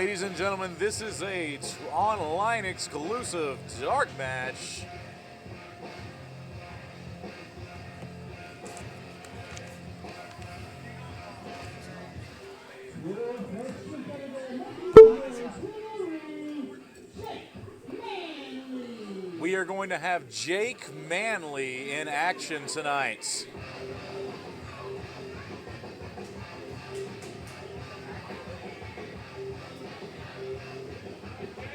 Ladies and gentlemen, this is a online exclusive dark match. We are going to have Jake Manley in action tonight.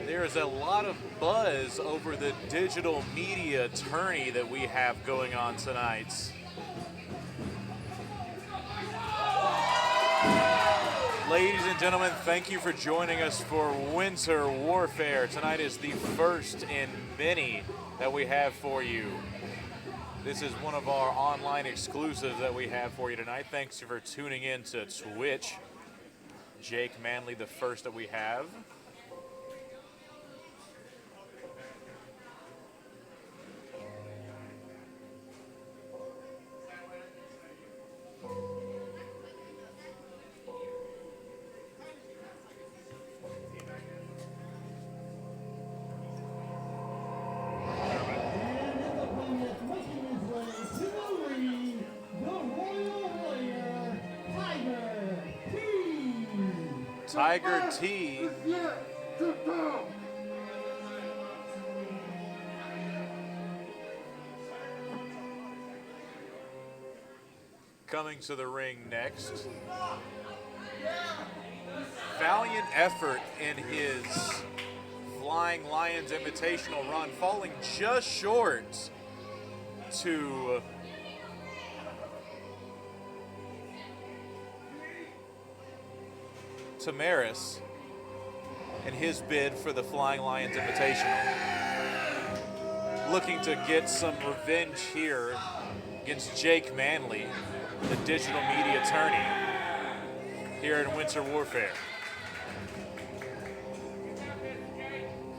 There is a lot of buzz over the digital media tourney that we have going on tonight. Ladies and gentlemen, thank you for joining us for Winter Warfare. Tonight is the first in many that we have for you. This is one of our online exclusives that we have for you tonight. Thanks for tuning in to Twitch. Jake Manley, the first that we have. Tiger T. Coming to the ring next. Valiant effort in his Flying Lions Invitational run, falling just short to Tamaris in his bid for the Flying Lions Invitational. Looking to get some revenge here against Jake Manley, the digital media attorney here in Winter Warfare.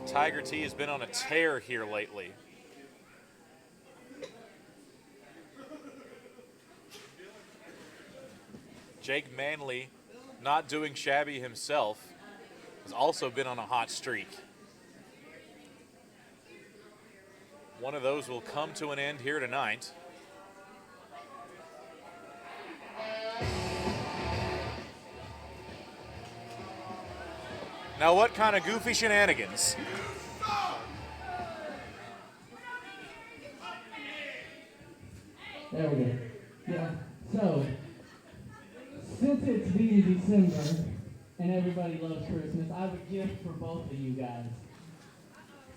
Tiger T has been on a tear here lately. Jake Manley, not doing shabby himself, has also been on a hot streak. One of those will come to an end here tonight. Now what kind of goofy shenanigans? There we go. Yeah, so since it's being December and everybody loves Christmas, I have a gift for both of you guys.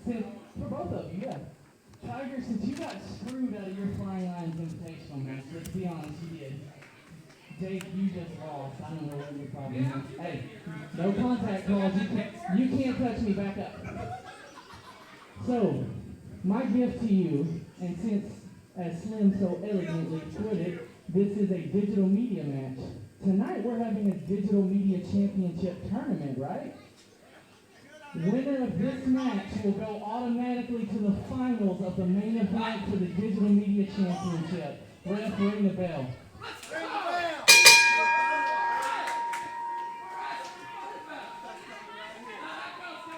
For both of you, yeah. Tiger, since you got screwed out of your Flying Lions Invitational match, let's be honest, you did. Jake, you just lost. I don't know what your problem is. Hey, no contact calls. You can't touch me. Back up. So, my gift to you, and since, as Slim so elegantly put it, this is a digital media match. Tonight we're having a digital media championship tournament, right? Winner of this match will go automatically to the finals of the main event for the digital media championship. Ref, ring the bell.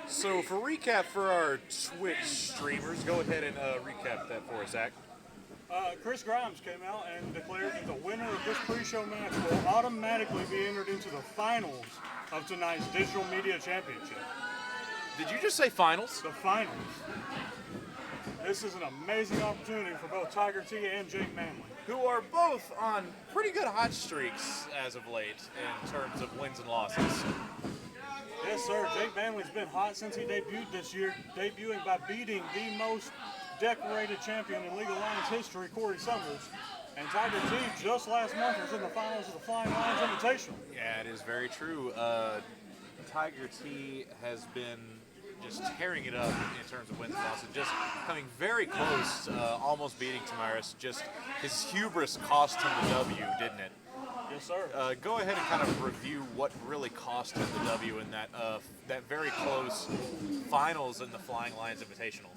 So for recap for our Twitch streamers, go ahead and recap that for us, Zach. Chris Grimes came out and declared that the winner of this pre-show match will automatically be entered into the finals of tonight's Digital Media Championship. Did you just say finals? The finals. This is an amazing opportunity for both Tiger T and Jake Manley, Who are both on pretty good hot streaks as of late in terms of wins and losses. Yes, sir. Jake Manley's been hot since he debuted this year, debuting by beating the most decorated champion in League of Lions history, Corey Summers. And Tiger T, just last month, was in the finals of the Flying Lions Invitational. Yeah, it is very true. Tiger T has been just tearing it up in terms of wins and losses, just coming very close, almost beating Tamaris. Just his hubris cost him the W, didn't it? Yes, sir. Go ahead and kind of review what really cost him the W in that very close finals in the Flying Lions Invitational.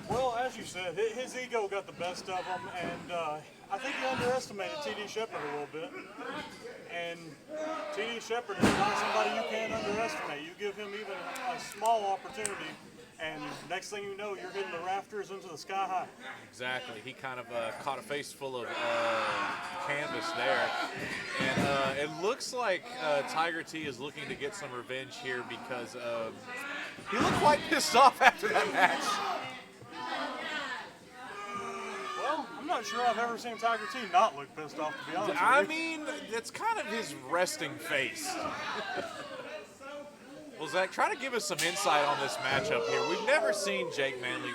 Well, as you said, his ego got the best of him, and I think he underestimated T T.D. Shepard a little bit. And T.D. Shepard is not somebody you can't underestimate. You give him even a small opportunity, and next thing you know, you're hitting the rafters into the sky high. Exactly. He kind of caught a face full of canvas there. And it looks like Tiger T is looking to get some revenge here because he looked quite pissed off after that match. Well, I'm not sure I've ever seen Tiger T not look pissed off, to be honest I with you. mean, that's kind of his resting face. Well, Zach, try to give us some insight on this matchup here. We've never seen Jake Manley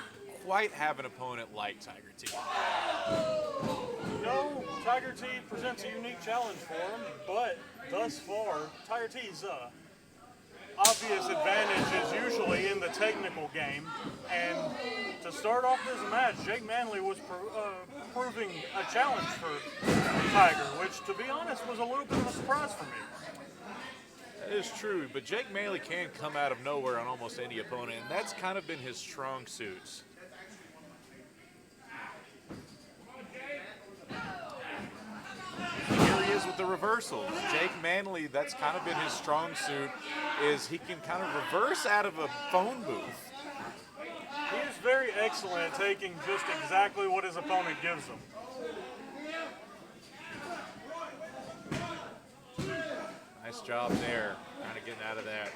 quite have an opponent like Tiger T. No, Tiger T presents a unique challenge for him, but thus far, Tiger T's obvious advantage is usually in the technical game. And to start off this match, Jake Manley was proving a challenge for Tiger, which, to be honest, was a little bit of a surprise for me. That is true, but Jake Manley can come out of nowhere on almost any opponent, and that's kind of been his strong suits. Here he is with the reversals. Jake Manley, that's kind of been his strong suit, is he can kind of reverse out of a phone booth. He is very excellent at taking just exactly what his opponent gives him. Nice job there, kind of getting out of that.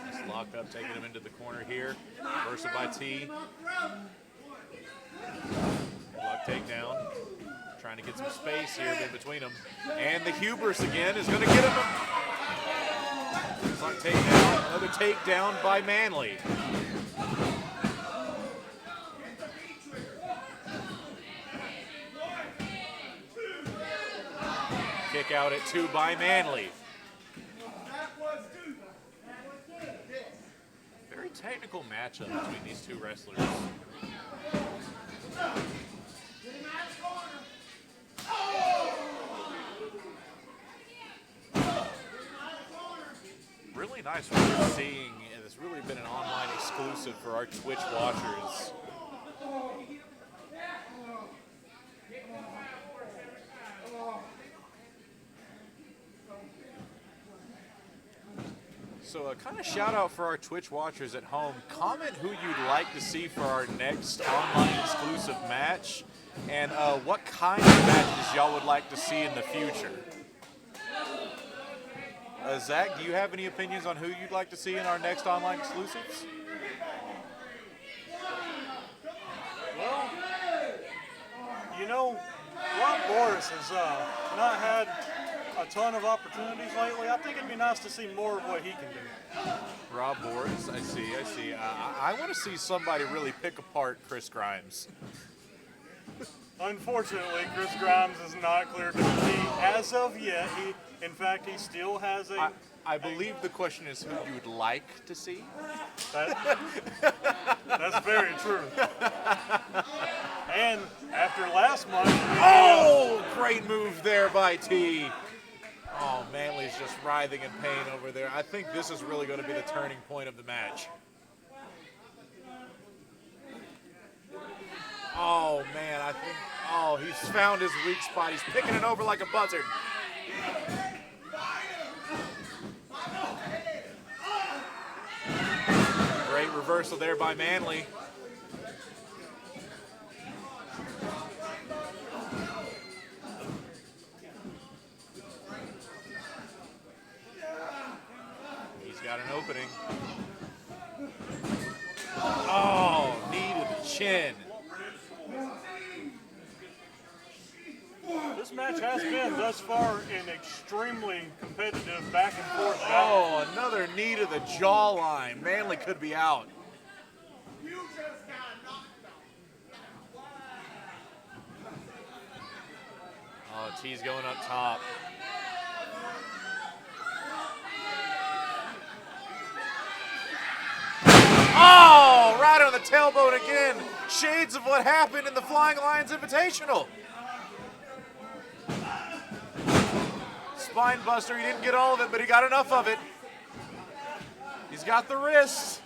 Nice locked up, taking him into the corner here. Reversal by T. Lock takedown. Trying to get some space here in between them. And the hubris again is going to get him. Lock takedown. Another takedown by Manley. Kick out at 2 by Manley. Very technical matchup between these two wrestlers. Really nice what we're seeing. It's really been an online exclusive for our Twitch watchers. So a kind of shout out for our Twitch watchers at home. Comment who you'd like to see for our next online exclusive match and what kind of matches y'all would like to see in the future. Zach, do you have any opinions on who you'd like to see in our next online exclusives? Well, you know, Rob Boris has not had a ton of opportunities lately. I think it'd be nice to see more of what he can do. Rob Boris, I see. I want to see somebody really pick apart Chris Grimes. Unfortunately, Chris Grimes is not cleared to compete as of yet. In fact, he still has a... I believe the question is who you would like to see. That's very true. And after last month... Oh, great move there by T. Oh, Manley's just writhing in pain over there. I think this is really going to be the turning point of the match. Oh, man, I think... Oh, he's found his weak spot. He's picking it over like a buzzard. Great reversal there by Manley. He's got an opening. Oh, knee to the chin. This match has been, thus far, an extremely competitive back and forth battle. Oh, another knee to the jawline. Manley could be out. Oh, T's going up top. Oh, right on the tailbone again. Shades of what happened in the Flying Lions Invitational. Spine buster, he didn't get all of it, but he got enough of it. He's got the wrist.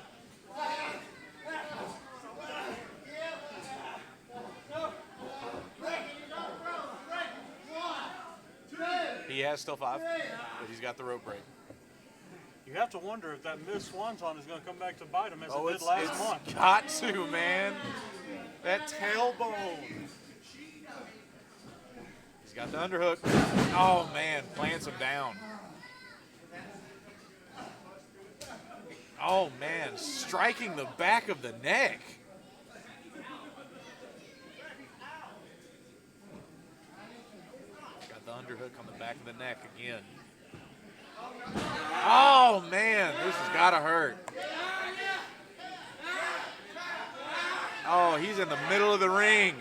has still 5, but he's got the rope break. You have to wonder if that missed swanton is going to come back to bite him as it did It's last month. got to, man. That tailbone. He's got the underhook. Oh, man, plants him down. Oh, man, striking the back of the neck. Got the underhook on the back of the neck again. Oh, man, this has got to hurt. Oh, he's in the middle of the ring.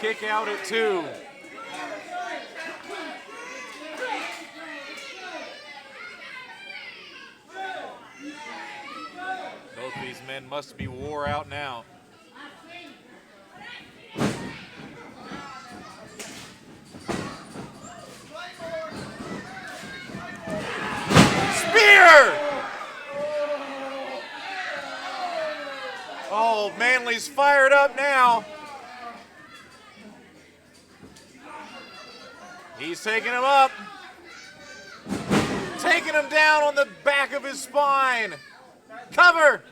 Kick out at 2. Both these men must be wore out now. Spear! Oh, Manly's fired up now. He's taking him up. Taking him down on the back of his spine. Cover.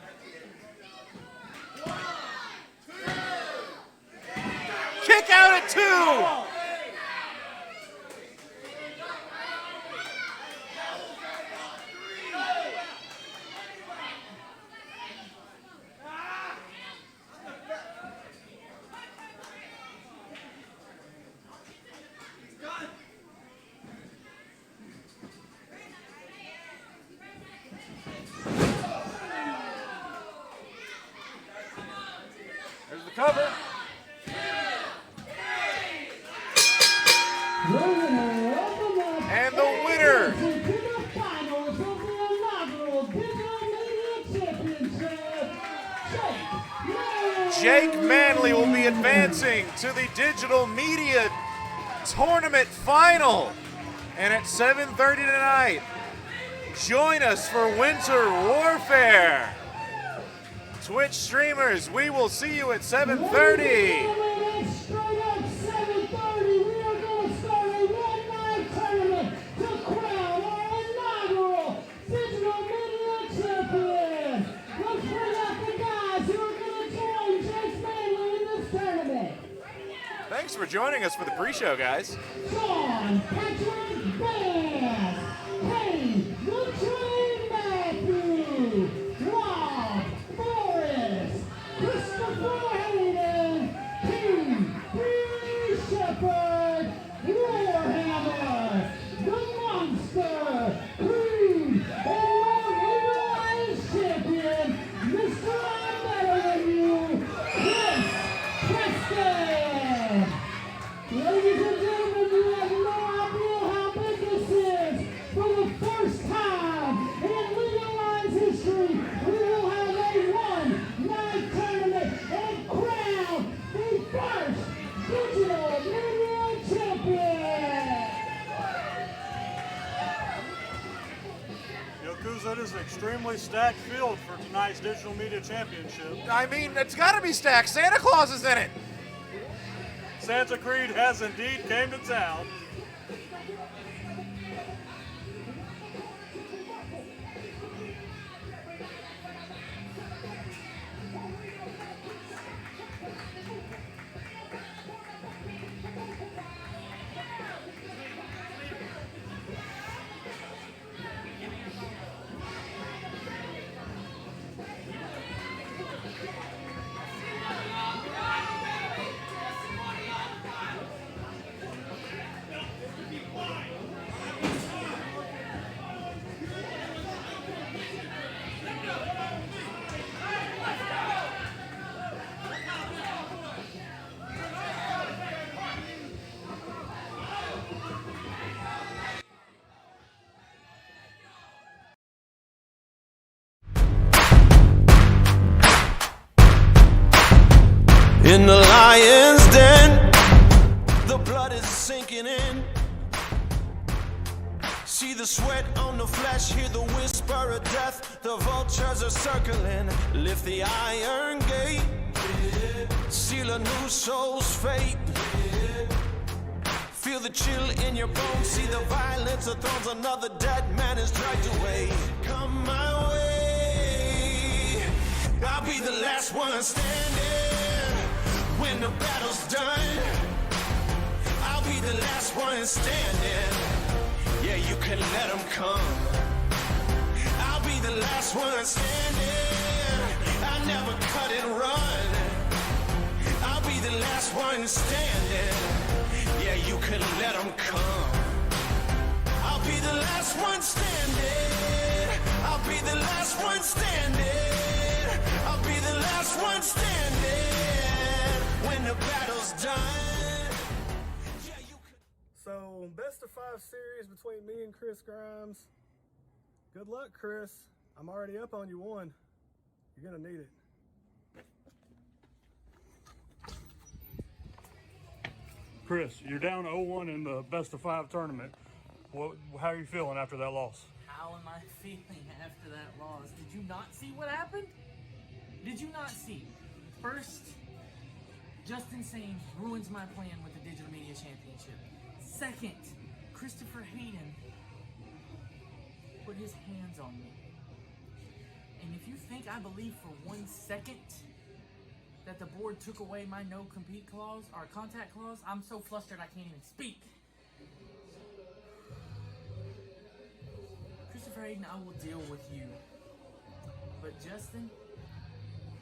Kick out at 2. There's the cover. And the winner, Jake Manley, will be advancing to the Digital Media Tournament Final. And at 7:30 tonight, join us for Winter Warfare. Twitch streamers, we will see you at 7:30. Thanks for joining us for the pre-show, guys. Sean Patrick Bass, Hayes, the Train Matthew, Rob Forrest, Christopher Hayden, King, Bree Shepherd, Warhammer, the Monster, Creed, and Eagle Eyes Champion, Mr. I'm Better Than You, Chris Preston. Ladies and gentlemen, you have no idea how big this is. For the first time in Legal Lines history, we will have a one-night tournament and crown the first Digital Media Champion. Yakuza, it is an extremely stacked field for tonight's Digital Media Championship. I mean, it's got to be stacked. Santa Claus is in it. Santa Creed has indeed came to town. in the lion's den. The blood is sinking in. See the sweat on the flesh, hear the whisper of death. The vultures are circling, lift the iron gate. Seal a new soul's fate. Feel the chill in your bones, see the violence of thrones. Another dead man is dragged away. Come my way, I'll be the last one standing. When the battle's done, I'll be the last one standing. Yeah, you can let them come. I'll be the last one standing. I never cut and run. I'll be the last one standing. Yeah, you can let them come. I'll be the last one standing. I'll be the last one standing. I'll be the last one standing. When the battle's done. Yeah, you can. So, best of 5 series between me and Chris Grimes. Good luck, Chris. I'm already up on you one. You're gonna need it. Chris, you're down 0-1 in the best of 5 tournament. How are you feeling after that loss? How am I feeling after that loss? Did you not see what happened? Did you not see? First, Justin Sane ruins my plan with the Digital Media Championship. Second, Christopher Hayden put his hands on me. And if you think I believe for 1 second that the board took away my no compete clause or contact clause, I'm so flustered I can't even speak. Christopher Hayden, I will deal with you. But Justin,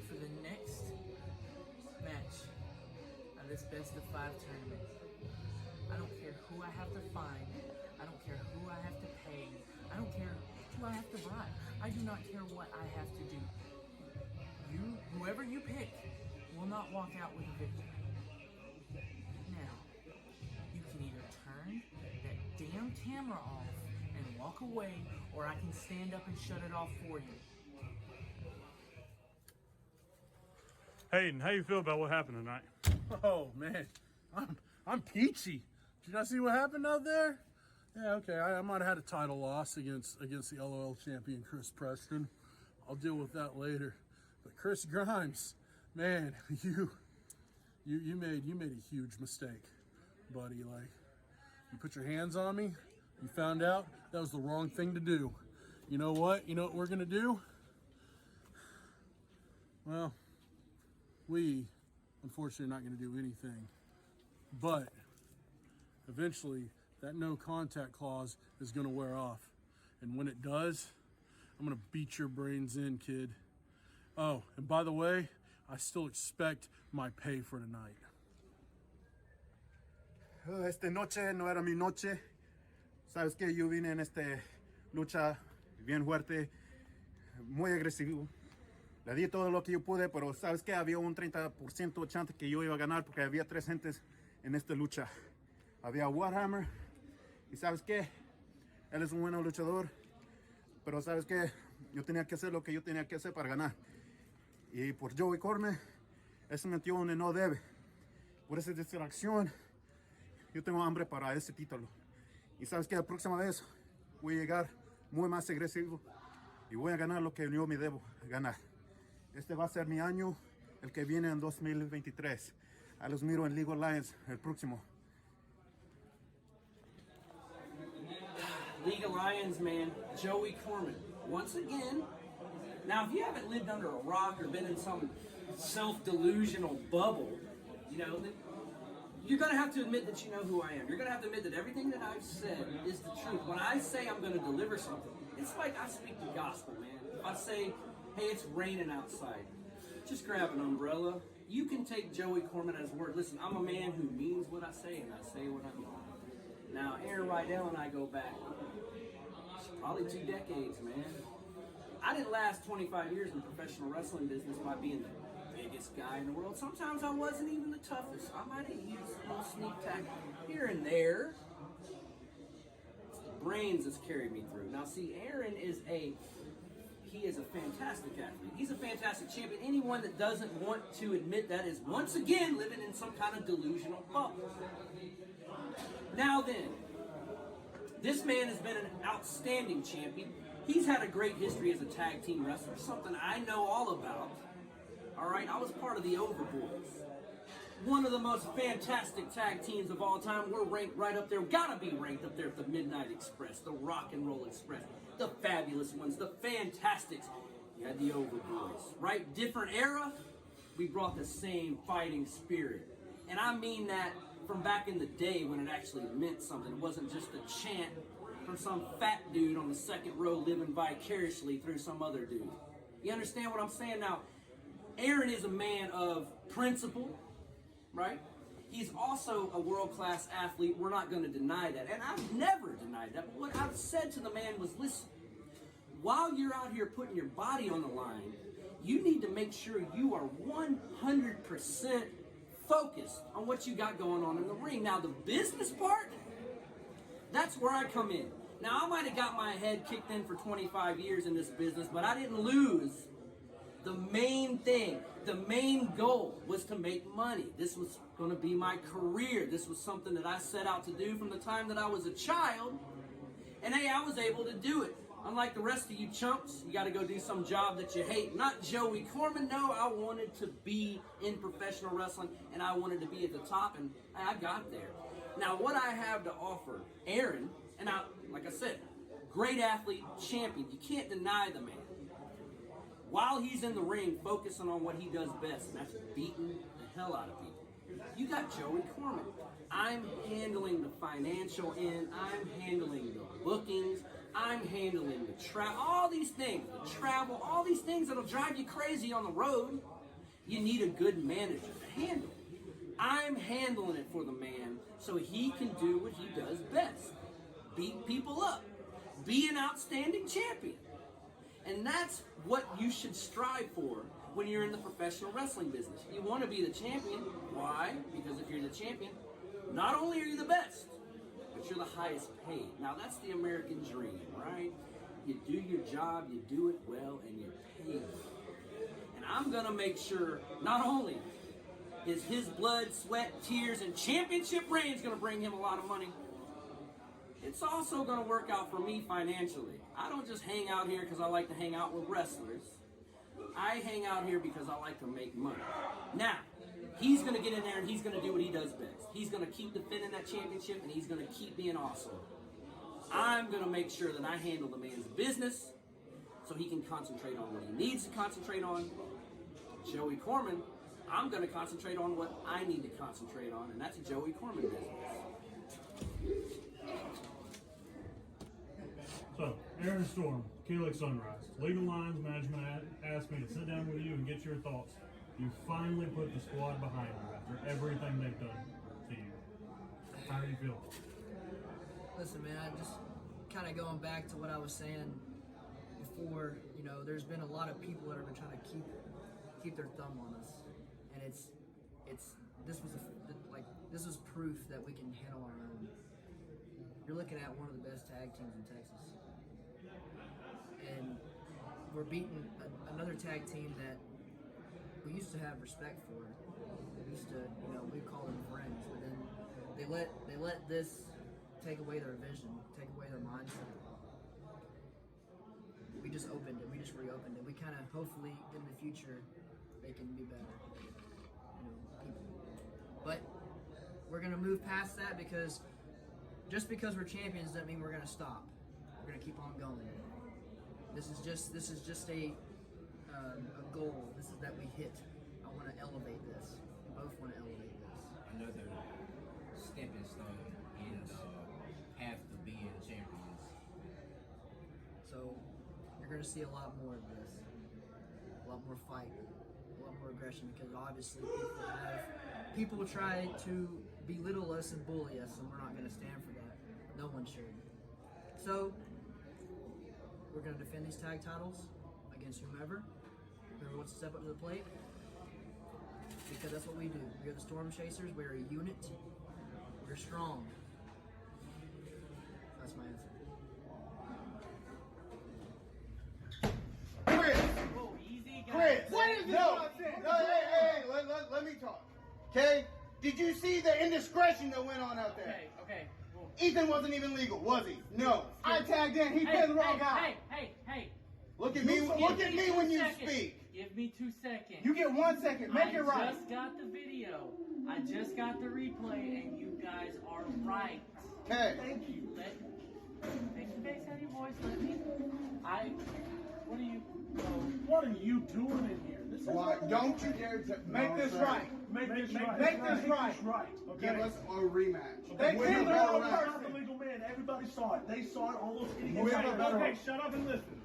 for the next match of this best of 5 tournament, I don't care who I have to find. I don't care who I have to pay. I don't care who I have to bribe. I do not care what I have to do. You, whoever you pick, will not walk out with a victory. Now, you can either turn that damn camera off and walk away, or I can stand up and shut it off for you. Hayden, how you feel about what happened tonight? Oh man, I'm peachy. Did you not see what happened out there? Yeah, okay. I might have had a title loss against the LOL champion Chris Preston. I'll deal with that later. But Chris Grimes, man, you made a huge mistake, buddy. Like, you put your hands on me. You found out that was the wrong thing to do. You know what? You know what we're gonna do? Well, we unfortunately are not gonna do anything. But eventually, that no contact clause is gonna wear off. And when it does, I'm gonna beat your brains in, kid. Oh, and by the way, I still expect my pay for tonight. Esta noche no era mi noche. Sabes que yo vine en esta lucha bien fuerte, muy agresivo. Le di todo lo que yo pude, pero sabes que había un 30% chance que yo iba a ganar porque había 3 gentes en esta lucha. Había Warhammer y sabes que él es un buen luchador, pero sabes que yo tenía que hacer lo que yo tenía que hacer para ganar. Y por Joey Cormier, él se metió donde no debe. Por esa distracción, yo tengo hambre para ese título. Y sabes que la próxima vez voy a llegar muy más agresivo y voy a ganar lo que yo me debo ganar. Este va a ser mi año, el que viene en 2023. A los miro en League of Legends el próximo. League of Lions, man, Joey Cormier. Once again, now if you haven't lived under a rock or been in some self-delusional bubble, you know, you're going to have to admit that you know who I am. You're going to have to admit that everything that I've said is the truth. When I say I'm going to deliver something, it's like I speak the gospel, man. If I say, hey, it's raining outside, just grab an umbrella. You can take Joey Cormier at his word. Listen, I'm a man who means what I say, and I say what I mean. Now, Aaron Rydell and I go back probably 2 decades, man. I didn't last 25 years in the professional wrestling business by being the biggest guy in the world. Sometimes I wasn't even the toughest. I might have used a little sneak tactic here and there. It's the brains that's carried me through. Now, see, Aaron is he is a fantastic athlete. He's a fantastic champion. Anyone that doesn't want to admit that is once again living in some kind of delusional bubble. Now then, this man has been an outstanding champion. He's had a great history as a tag team wrestler, something I know all about. All right, I was part of the Overboys. One of the most fantastic tag teams of all time. We're ranked right up there. Gotta be ranked up there with the Midnight Express, the Rock and Roll Express, the Fabulous Ones, the Fantastics. You had the Overboys, right? Different era. We brought the same fighting spirit. And I mean that from back in the day when it actually meant something. It wasn't just a chant from some fat dude on the second row living vicariously through some other dude. You understand what I'm saying? Now, Aaron is a man of principle, right? He's also a world-class athlete. We're not going to deny that. And I've never denied that. But what I've said to the man was, listen, while you're out here putting your body on the line, you need to make sure you are 100% focused on what you got going on in the ring. Now, the business part, that's where I come in. Now, I might have got my head kicked in for 25 years in this business, but I didn't lose. The main thing, the main goal was to make money. This was going to be my career. This was something that I set out to do from the time that I was a child. And hey, I was able to do it. Unlike the rest of you chumps, you got to go do some job that you hate. Not Joey Corman. No, I wanted to be in professional wrestling, and I wanted to be at the top, and I got there. Now, what I have to offer Aaron, and like I said, great athlete, champion. You can't deny the man. While he's in the ring, focusing on what he does best, and that's beating the hell out of people. You got Joey Corman. I'm handling the financial end. I'm handling the bookings. I'm handling the travel. All these things, the travel, all these things that'll drive you crazy on the road. You need a good manager to handle. I'm handling it for the man so he can do what he does best. Beat people up. Be an outstanding champion. And that's what you should strive for when you're in the professional wrestling business. You want to be the champion. Why? Because if you're the champion, not only are you the best, but you're the highest paid. Now that's the American dream, right? You do your job, you do it well, and you're paid. And I'm going to make sure not only is his blood, sweat, tears, and championship reigns going to bring him a lot of money, it's also going to work out for me financially. I don't just hang out here because I like to hang out with wrestlers. I hang out here because I like to make money. Now, he's going to get in there and he's going to do what he does best. He's going to keep defending that championship and he's going to keep being awesome. I'm going to make sure that I handle the man's business so he can concentrate on what he needs to concentrate on. Joey Corman, I'm going to concentrate on what I need to concentrate on, and that's a Joey Corman business. So, Aaron Storm, Keelik Sunrise. Legal Lines management asked me to sit down with you and get your thoughts. You finally put the squad behind you after everything they've done to you. How do you feel? Listen, man, I'm just kind of going back to what I was saying before. You know, there's been a lot of people that have been trying to keep their thumb on us, and this was proof that we can handle our own. You're looking at one of the best tag teams in Texas, and we're beating another tag team that we used to have respect for. We used to, we call them friends, but then they let this take away their vision, take away their mindset. We just opened it. We just reopened it. We kind of, hopefully, in the future, they can be better, people. But we're gonna move past that because just because we're champions doesn't mean we're gonna stop. We're gonna keep on going. This is just a goal. This is that we hit. I want to elevate this. We both want to elevate this. Another stepping stone in path to being champions. So you're going to see a lot more of this, a lot more fight, a lot more aggression, because obviously people try to belittle us and bully us, and we're not going to stand for that. No one should. So we're going to defend these tag titles against whoever wants to step up to the plate, because that's what we do. We are the Storm Chasers. We're a unit. We're strong. That's my answer. Okay? Did you see the indiscretion that went on out there? Okay. Well, Ethan wasn't even legal, was he? No. I tagged in. He pinned the wrong guy. Hey. Look at me when you speak. Give me 2 seconds. You get 1 second. Make it right. I just got the video. I just got the replay, and you guys are right. Okay. Thank you. Make your face out of your voice. Let me. What are you doing in here? This is Why don't you dare to make this right? Make this right. Okay. Give us a rematch. They We're pinned the better wrong at it. person. Legal man, everybody saw it. They saw it, all those idiots. We have a better Okay, shut up and listen.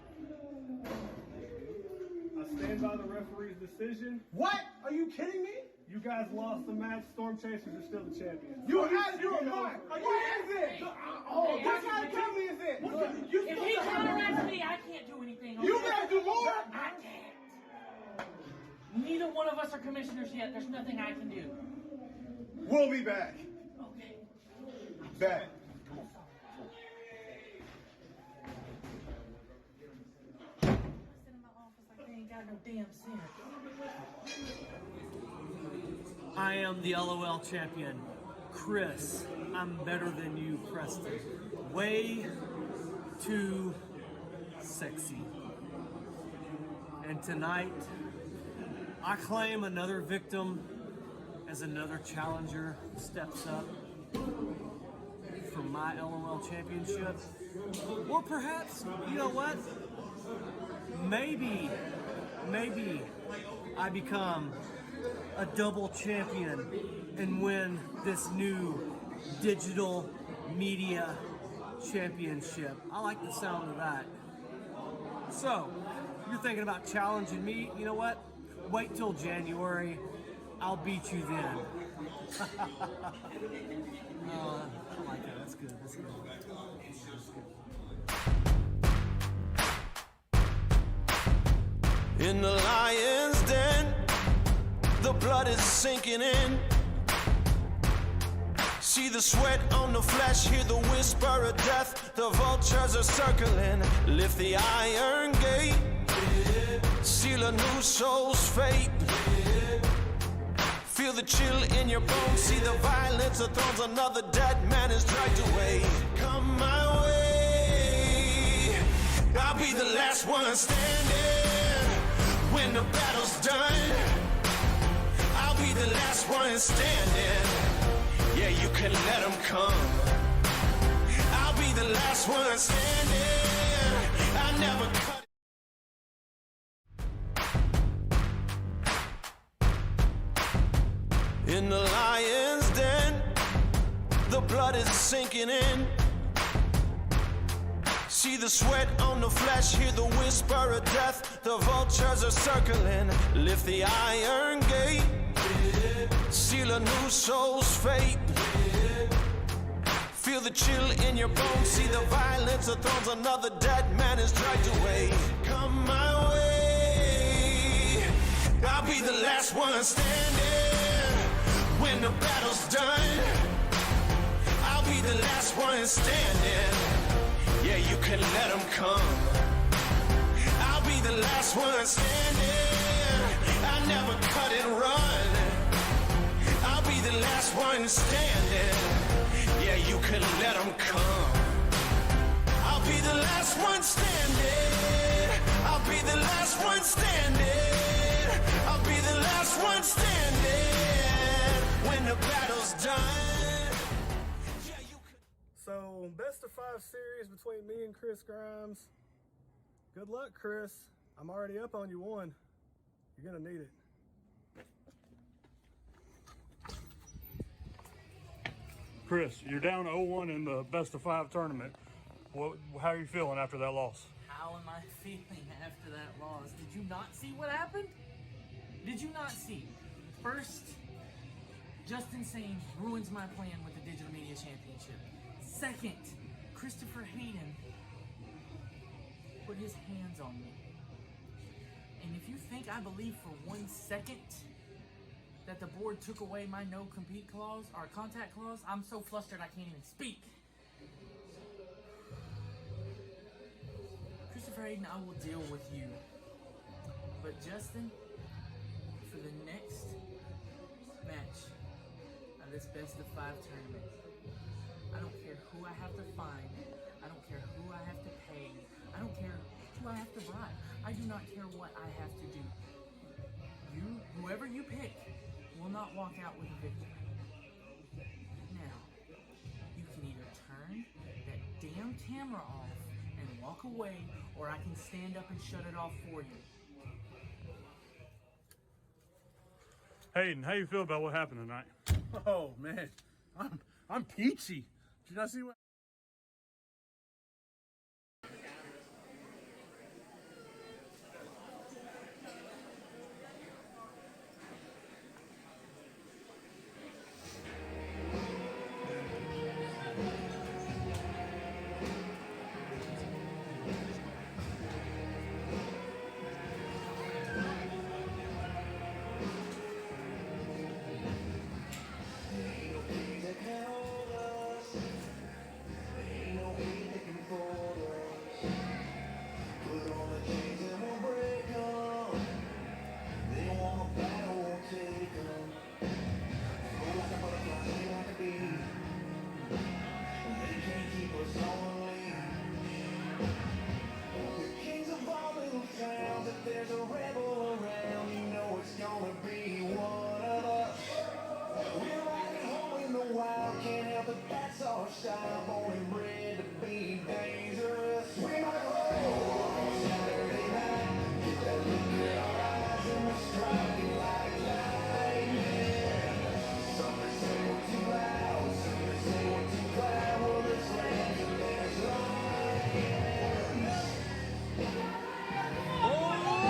I stand by the referee's decision. What? Are you kidding me? You guys lost the match. Storm Chasers are still the champions. You out of your mind. What is it? What kind of company is it? If he counteracts me, I can't do anything. Okay? You gotta do more. I can't. Neither one of us are commissioners yet. There's nothing I can do. We'll be back. Okay. Back. I am the LOL champion, Chris. I'm better than you, Preston. Way too sexy. And tonight, I claim another victim as another challenger steps up for my LOL championship. Or perhaps, you know what? Maybe I become a double champion and win this new digital media championship. I like the sound of that. So, you're thinking about challenging me? You know what? Wait till January. I'll beat you then. I like that. That's good. In the lion's den, the blood is sinking in. See the sweat on the flesh, hear the whisper of death. The vultures are circling, lift the iron gate, seal a new soul's fate. Feel the chill in your bones, see the violence of thrones. Another dead man is dragged away. Come my way, I'll be the last one standing. When the battle's done, I'll be the last one standing. Yeah, you can let them come. I'll be the last one standing. I never cut. In the lion's den, the blood is sinking in. See the sweat on the flesh, hear the whisper of death. The vultures are circling, lift the iron gate, seal a new soul's fate. Feel the chill in your bones, see the violence of thrones. Another dead man is dragged away. Come my way, I'll be the last one standing. When the battle's done, I'll be the last one standing. Yeah, you can let them come. I'll be the last one standing. I never cut and run. I'll be the last one standing. Yeah, you can let them come. I'll be the last one standing. I'll be the last one standing. I'll be the last one standing. When the battle's done. So, best of 5 series between me and Chris Grimes. Good luck, Chris. I'm already up on you one. You're gonna need it. Chris, you're down 0-1 in the best of 5 tournament. How are you feeling after that loss? How am I feeling after that loss? Did you not see what happened? Did you not see? First, Justin Sane ruins my plan with the Digital Media Championship. Second, Christopher Hayden put his hands on me. And if you think I believe for 1 second that the board took away my no compete clause or contact clause, I'm so flustered I can't even speak. Christopher Hayden, I will deal with you. But Justin, for the next match, this best of 5 tournament. I don't care who I have to find. I don't care who I have to pay. I don't care who I have to bribe. I do not care what I have to do. Whoever you pick, will not walk out with a victory. Now, you can either turn that damn camera off and walk away, or I can stand up and shut it off for you. Hayden, how you feel about what happened tonight? Oh man, I'm peachy. Did I see what?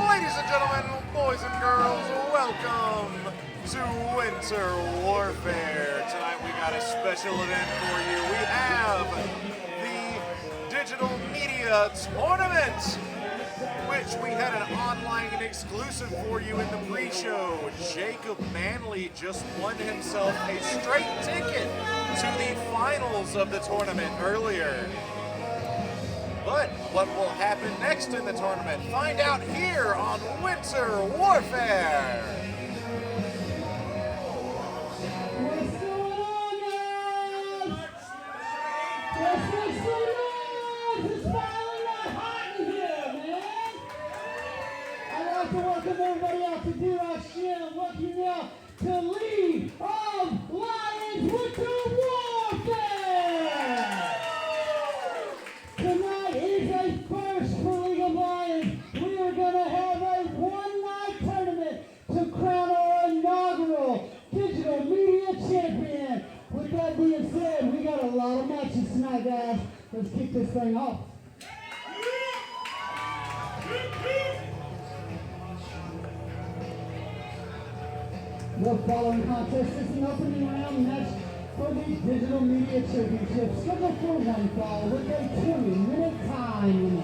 Ladies and gentlemen, boys and girls, welcome to Winter Warfare. Tonight we got a special event for you. We have the Digital Media Tournament, which we had an online exclusive for you in the pre-show. Jacob Manley just won himself a straight ticket to the finals of the tournament earlier. But what will happen next in the tournament? Find out here on Winter Warfare. What's going on, guys? What's going on? It's finally not hot in here, man. I'd like to welcome everybody out to D-Rock Channel. Welcome you now to League of Lions Winter Warfare. Tonight is a first for League of Lions. We are going to have a one-night tournament to crown our inaugural Digital Media Champion. With that being said, we got a lot of matches tonight, guys. Let's kick this thing off. The following contest is an opening round match for the Digital Media Championship, scheduled for one fall with a 20-minute time.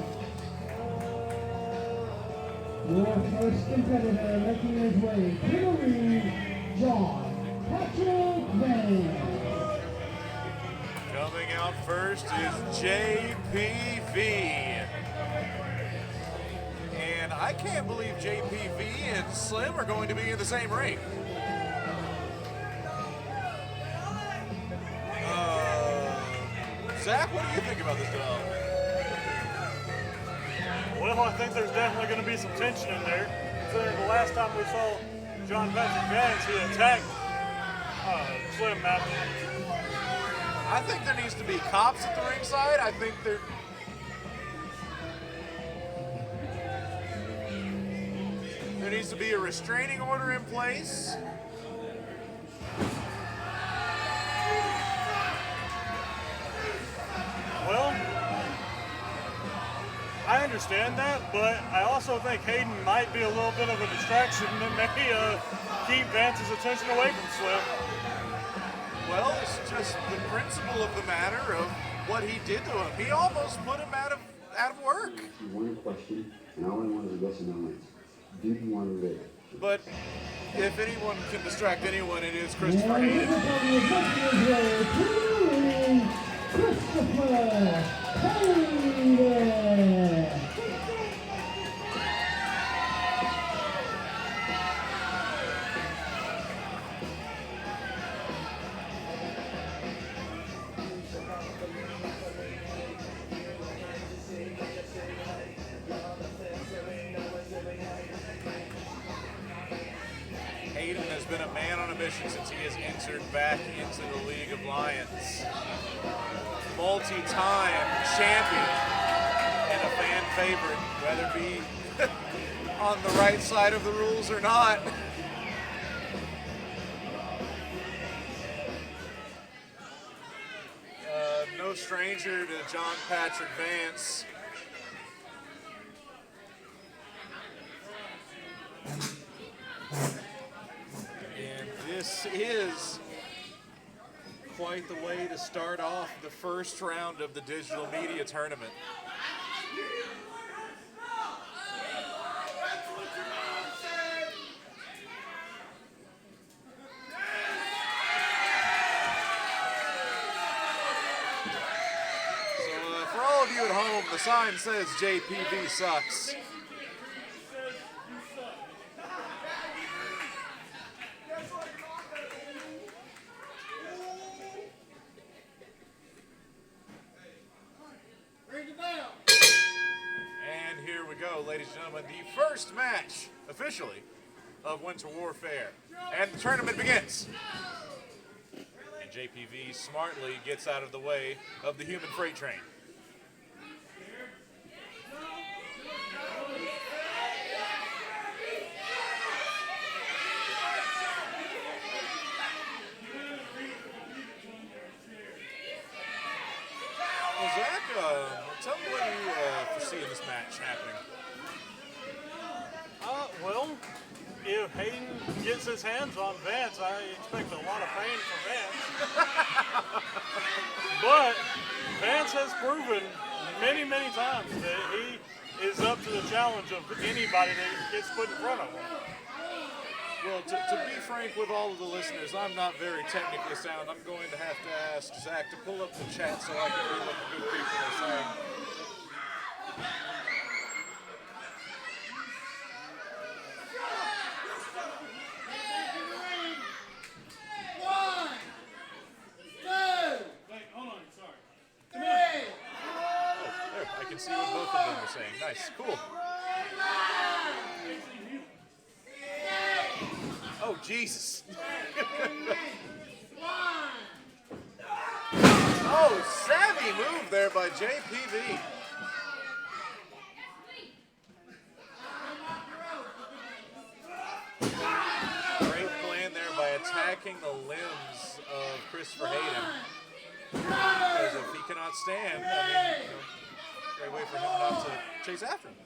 Your first competitor making his way to the ring, John Patrick Vance. Coming out first is JPV. And I can't believe JPV and Slim are going to be in the same ring. Zach, what do you think about this development? Well, I think there's definitely going to be some tension in there. Considering the last time we saw John Patrick Vance, he attacked Slim Matthews. I think there needs to be cops at the ringside. I think there needs to be a restraining order in place. Well, I understand that, but I also think Hayden might be a little bit of a distraction that may keep Vance's attention away from Slim. Well, it's just the principle of the matter of what he did to him. He almost put him out of work. One question, and all I want is a yes or no answer. Do you want to live? But if anyone can distract anyone, it is Christopher Hayden. Christopher Hayden. submission since he has entered back into the League of Lions. Multi-time champion and a fan favorite, whether it be on the right side of the rules or not. No stranger to John Patrick Vance. And this is quite the way to start off the first round of the digital media tournament. For all of you at home, the sign says JPV sucks. And here we go, ladies and gentlemen, the first match, officially, of Winter Warfare. And the tournament begins. And JPV smartly gets out of the way of the human freight train. Well, Zach, tell me what you foresee in this match happening. Well, if Hayden gets his hands on Vance, I expect a lot of pain from Vance. But Vance has proven many, many times that he is up to the challenge of anybody that gets put in front of him. Well, to be frank with all of the listeners, I'm not very technically sound. I'm going to have to ask Zach to pull up the chat so I can read what the good people are saying. I can see what both of them are saying. Nice, cool. Oh, Jesus. Oh, savvy move there by JPV. Great plan there by attacking the limbs of Christopher Hayden. Because if he cannot stand, I mean, great way for him not to chase after him.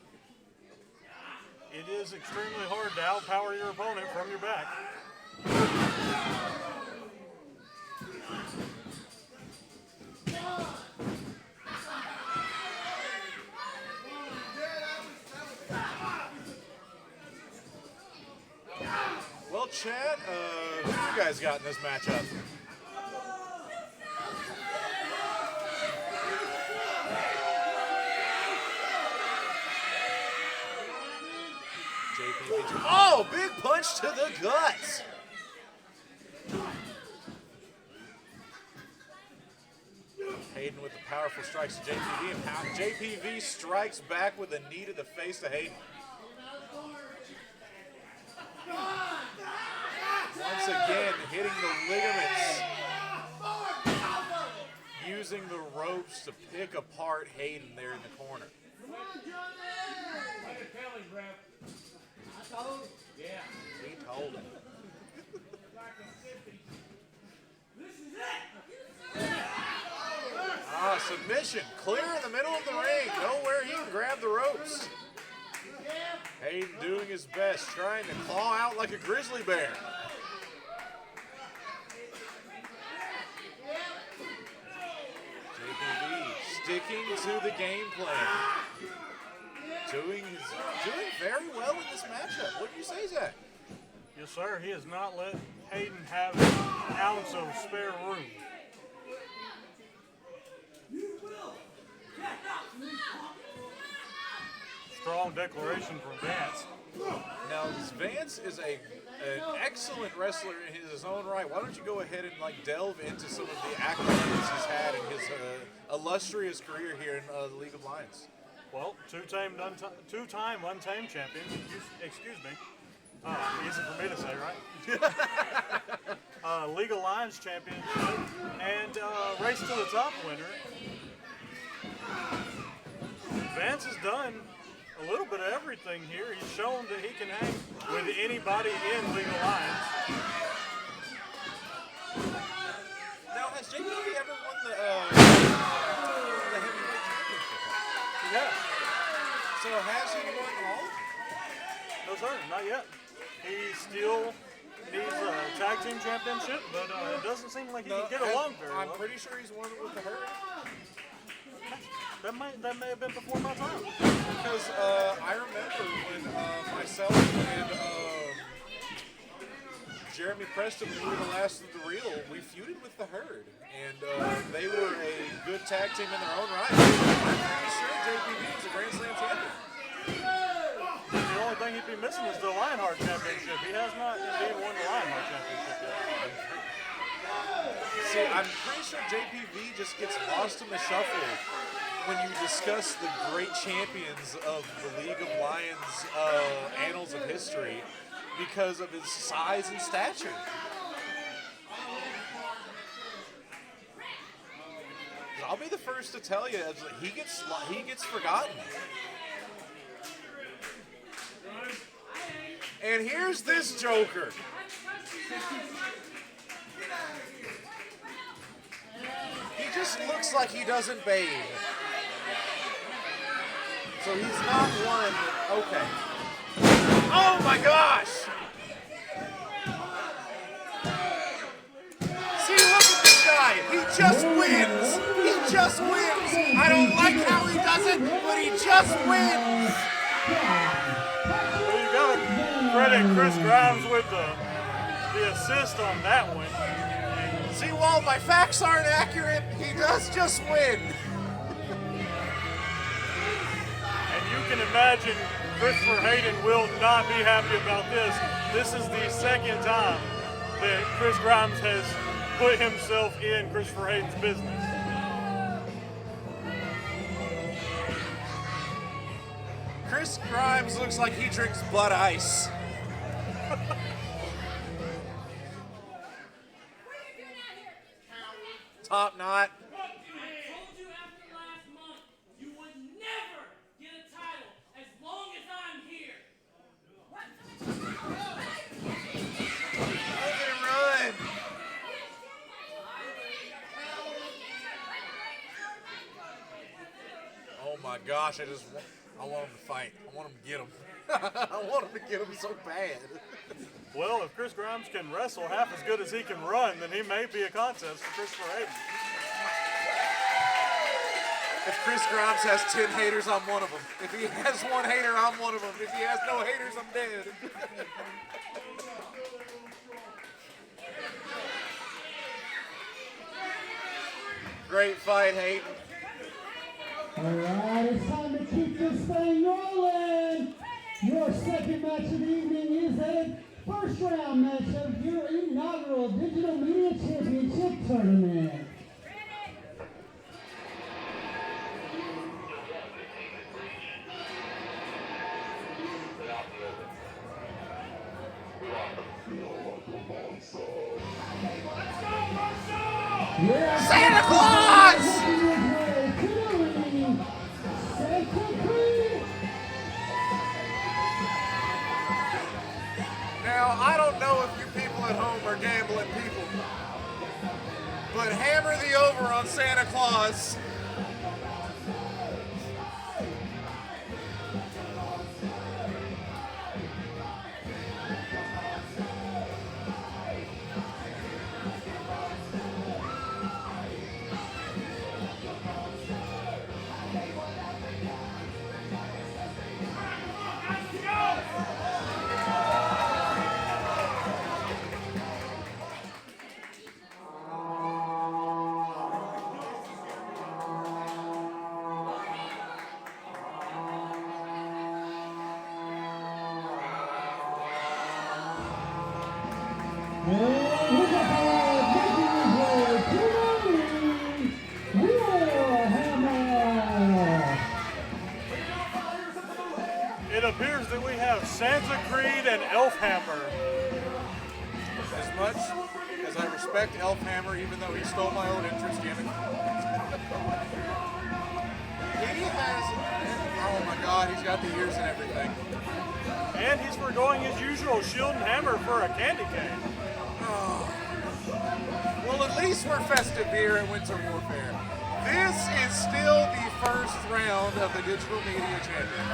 It is extremely hard to outpower your opponent from your back. Well, Chad, who you guys got in this matchup? Oh, big punch to the gut. Hayden with the powerful strikes to JPV, and JPV strikes back with a knee to the face to Hayden. Once again, hitting the ligaments, using the ropes to pick apart Hayden there in the corner. Yeah. He told him. Submission, clear in the middle of the ring, nowhere he can grab the ropes. Hayden doing his best, trying to claw out like a grizzly bear. JPV sticking to the game plan. Doing very well in this matchup. What do you say, Zach? Yes, sir. He has not let Hayden have an ounce of spare room. Strong declaration from Vance. Now, Vance is an excellent wrestler in his own right. Why don't you go ahead and delve into some of the accolades he's had in his illustrious career here in the League of Lions? Well, two-time untamed champion. Excuse me. Easy for me to say, right? League of Lions championship and race to the top winner. Vance has done a little bit of everything here. He's shown that he can hang with anybody in League of Lions. Now, has JPV ever won the heavyweight championship? Yeah. So has he won all of them? No, sir, not yet. He still needs a tag team championship, but it doesn't seem like he can get along very well. I'm pretty sure he's won it with the Herd. That may have been before my time. Because I remember when myself and Jeremy Preston, we were the last of the real, we feuded with the Herd. And they were a good tag team in their own right. I'm pretty sure JPV was a Grand Slam champion. The only thing he'd be missing is the Lionheart Championship. He has not indeed won the Lionheart Championship yet. See, I'm pretty sure JPV just gets lost in the shuffle when you discuss the great champions of the League of Lions annals of history because of his size and stature. I'll be the first to tell you, he gets forgotten. And here's this joker. He just looks like he doesn't bathe. So he's not one. Okay. Oh my gosh! See, look at this guy. He just wins. He just wins. I don't like how he does it, but he just wins. Well, you gotta credit Chris Grimes with the assist on that one. See, while my facts aren't accurate, he does just win. And you can imagine Christopher Hayden will not be happy about this. This is the second time that Chris Grimes has put himself in Christopher Hayden's business. Chris Grimes looks like he drinks blood ice. Top knot. I told you after last month, you would never get a title as long as I'm here. Look at him run. Oh my gosh, I want him to fight. I want him to get him. I want him to get him so bad. Well, if Chris Grimes can wrestle half as good as he can run, then he may be a contest for Christopher Hayden. If Chris Grimes has 10 haters, I'm one of them. If he has one hater, I'm one of them. If he has no haters, I'm dead. Great fight, Hayden. Alright, it's time to keep this thing rolling. Your second match of the evening is a first round match of your inaugural Digital Media Championship Tournament. Santa Claus! Now, I don't know if you people at home are gambling people, but hammer the over on Santa Claus. It appears that we have Santa Creed and Elf Hammer. As much as I respect Elf Hammer, even though he stole my old interest in it, he has, oh my God, he's got the ears and everything. And he's forgoing his usual shield and hammer for a candy cane. Well, at least we're festive here at Windsor Warfare. This is still the first round of the Digital Media Tournament.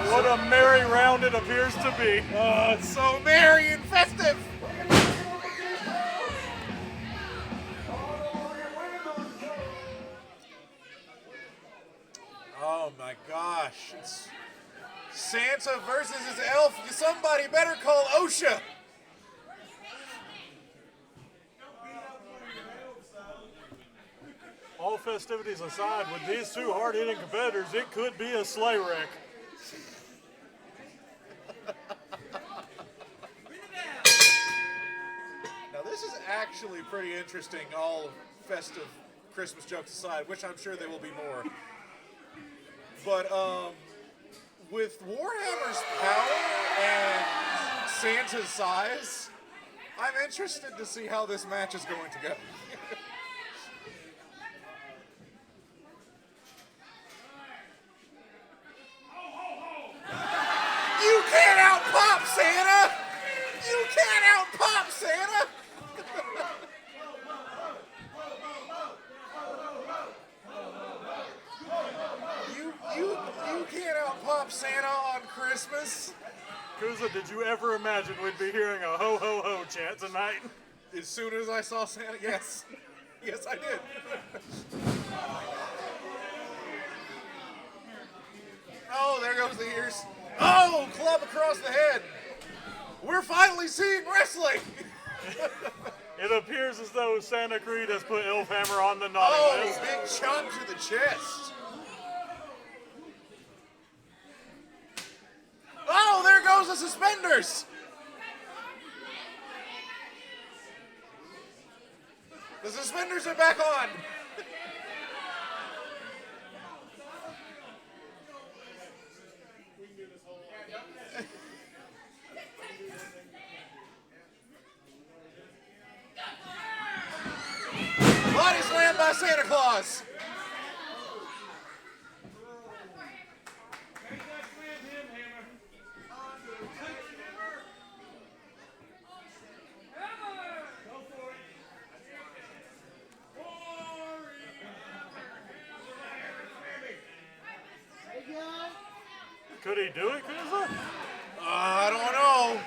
And what a merry round it appears to be. It's so merry and festive. Oh my gosh. It's Santa versus his elf. Somebody better call OSHA. All festivities aside, with these two hard-hitting competitors, it could be a sleigh wreck. Now this is actually pretty interesting, all festive Christmas jokes aside, which I'm sure there will be more. But with Warhammer's power and Santa's size, I'm interested to see how this match is going to go. You can't out-pop Santa! You can't out-pop Santa! You can't out-pop Santa on Christmas. Kuza, did you ever imagine we'd be hearing a ho-ho-ho chant tonight? As soon as I saw Santa, yes. Yes, I did. Oh, there goes the ears. Oh, club across the head. We're finally seeing wrestling. It appears as though Santa Creed has put Elf Hammer on the naughty list. Big chop to the chest. Oh, there goes the suspenders. The suspenders are back on. Body slam by Santa Claus. Could he do it, Kuza? I don't know.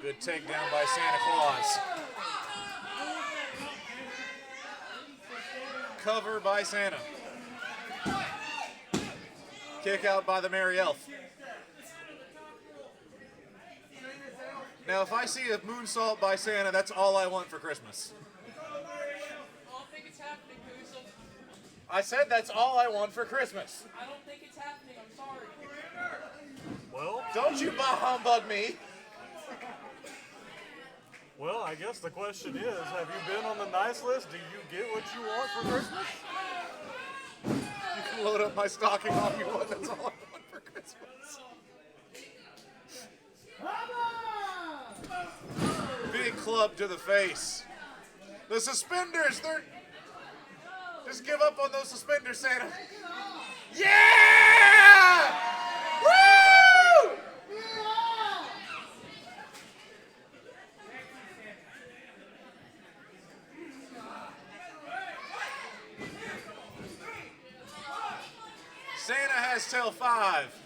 Good takedown by Santa Claus. Cover by Santa. Kick out by the Merry Elf. Now, if I see a moonsault by Santa, that's all I want for Christmas. I don't think it's happening, Kusa. I said that's all I want for Christmas. I don't think it's happening. I'm sorry. Well, don't you bah humbug me. Well, I guess the question is, have you been on the nice list? Do you get what you want for Christmas? You can load up my stocking all you want. That's all I want for Christmas. Big club to the face. The suspenders, they're Just give up on those suspenders, Santa. Yeah! Woo! Santa has till 5.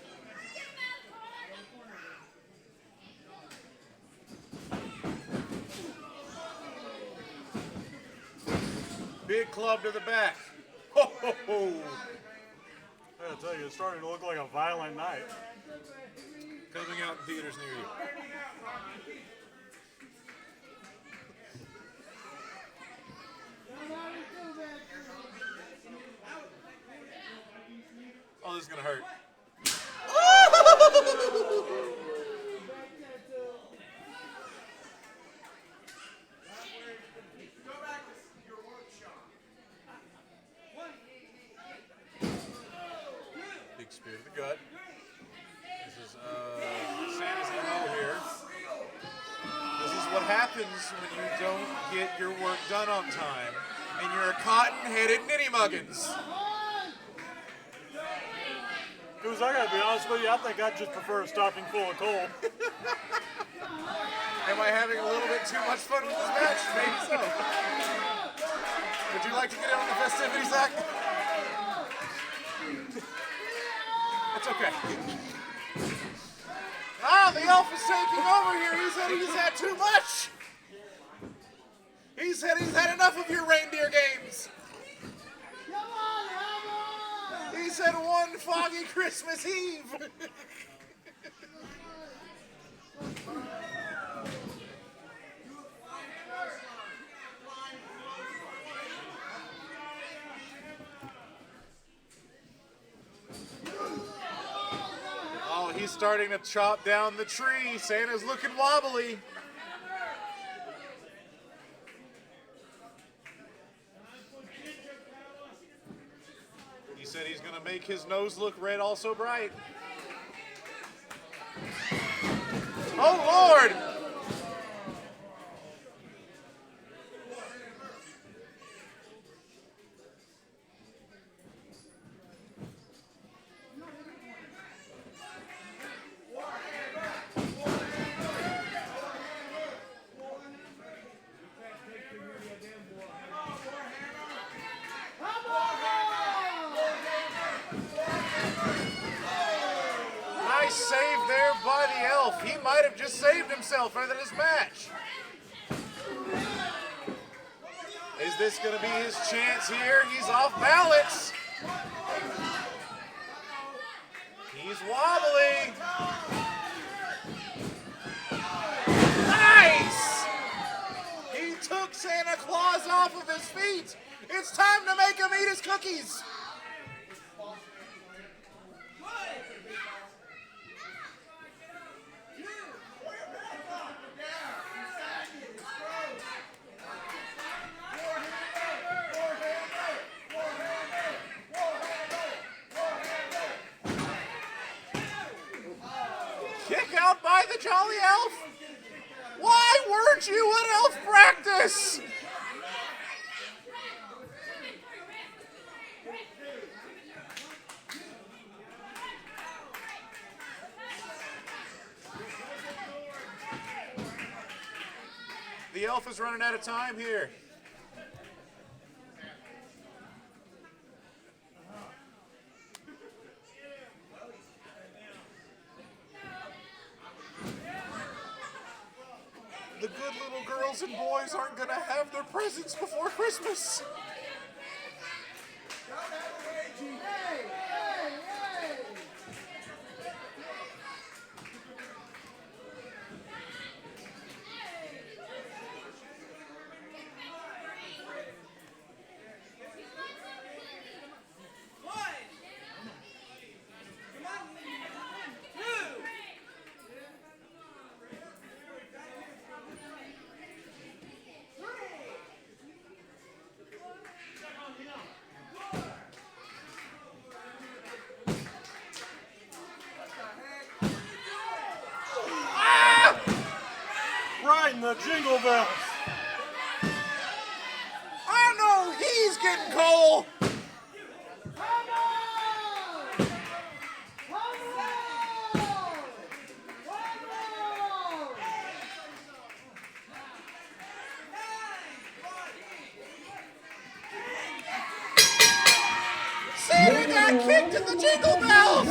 Big club to the back. Ho, ho, ho. I gotta tell you, it's starting to look like a violent night. Coming out in theaters near you. Oh, this is gonna hurt. Big spear to the gut. This is Santa's MO here. This is what happens when you don't get your work done on time and you're a cotton-headed nitty-muggins. Goose, I gotta be honest with you, I think I'd just prefer a stocking full of coal. Am I having a little bit too much fun with this match? Maybe so. Would you like to get in on the festivities, Zach? It's okay. Ah, the elf is taking over here. He said he's had too much. He said he's had enough of your reindeer games. He said one foggy Christmas Eve. Oh, he's starting to chop down the tree. Santa's looking wobbly. He said he's going to make his nose look red also bright. Oh, Lord! Nice save there by the elf. He might have just saved himself for this match. Is this going to be his chance here? He's off balance. He's wobbly. Nice! He took Santa Claus off of his feet. It's time to make him eat his cookies. Kick out by the Jolly Elf? Why weren't you at elf practice? The elf is running out of time here. The good little girls and boys aren't going to have their presents before Christmas. Right in the jingle bells. I know he's getting cold. Santa got kicked in the Jingle Bells.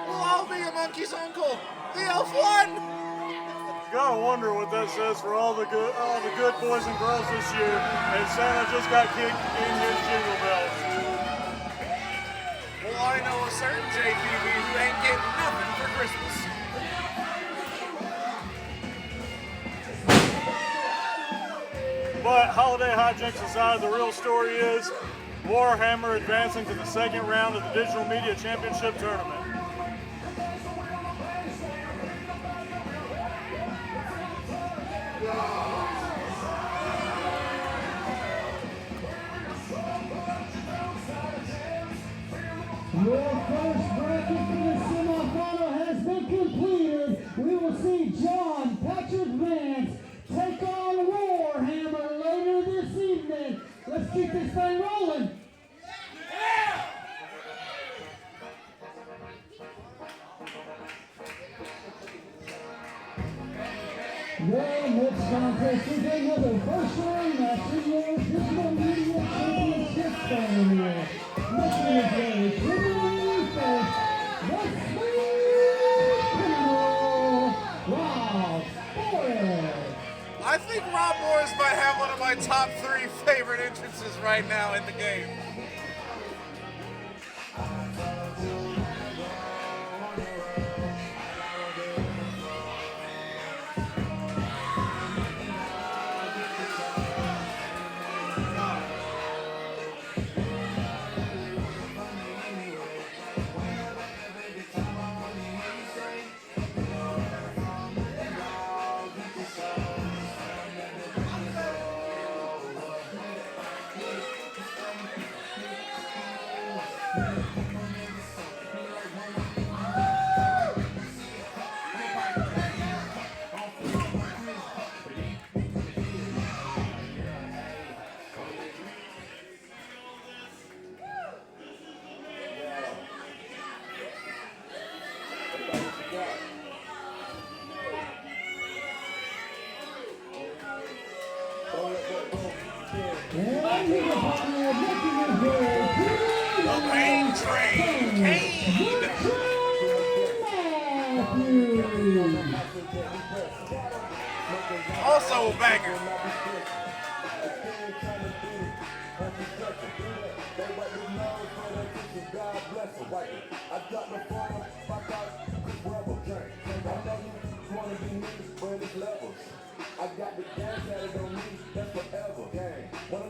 We'll all be a monkey's uncle. The elf won. Gotta wonder what that says for all the good boys and girls this year. And Santa just got kicked in his Jingle Bells. Well, I know a certain JPB who ain't getting nothing for Christmas. But holiday hijinks aside, the real story is Warhammer advancing to the second round of the Digital Media Championship Tournament. Your first bracket for the semifinal has been completed. We will see John Patrick Vance take on Warhammer later this evening. Let's keep this thing rolling. Well, next contest is another first round match in your Digital Media Championship tournament. Making his way to the first, the Smooth Criminal, Rob Forrest. I think Rob Morris might have one of my top 3 favorite entrances right now in the game. The Pain Train, Kane. Also a banger.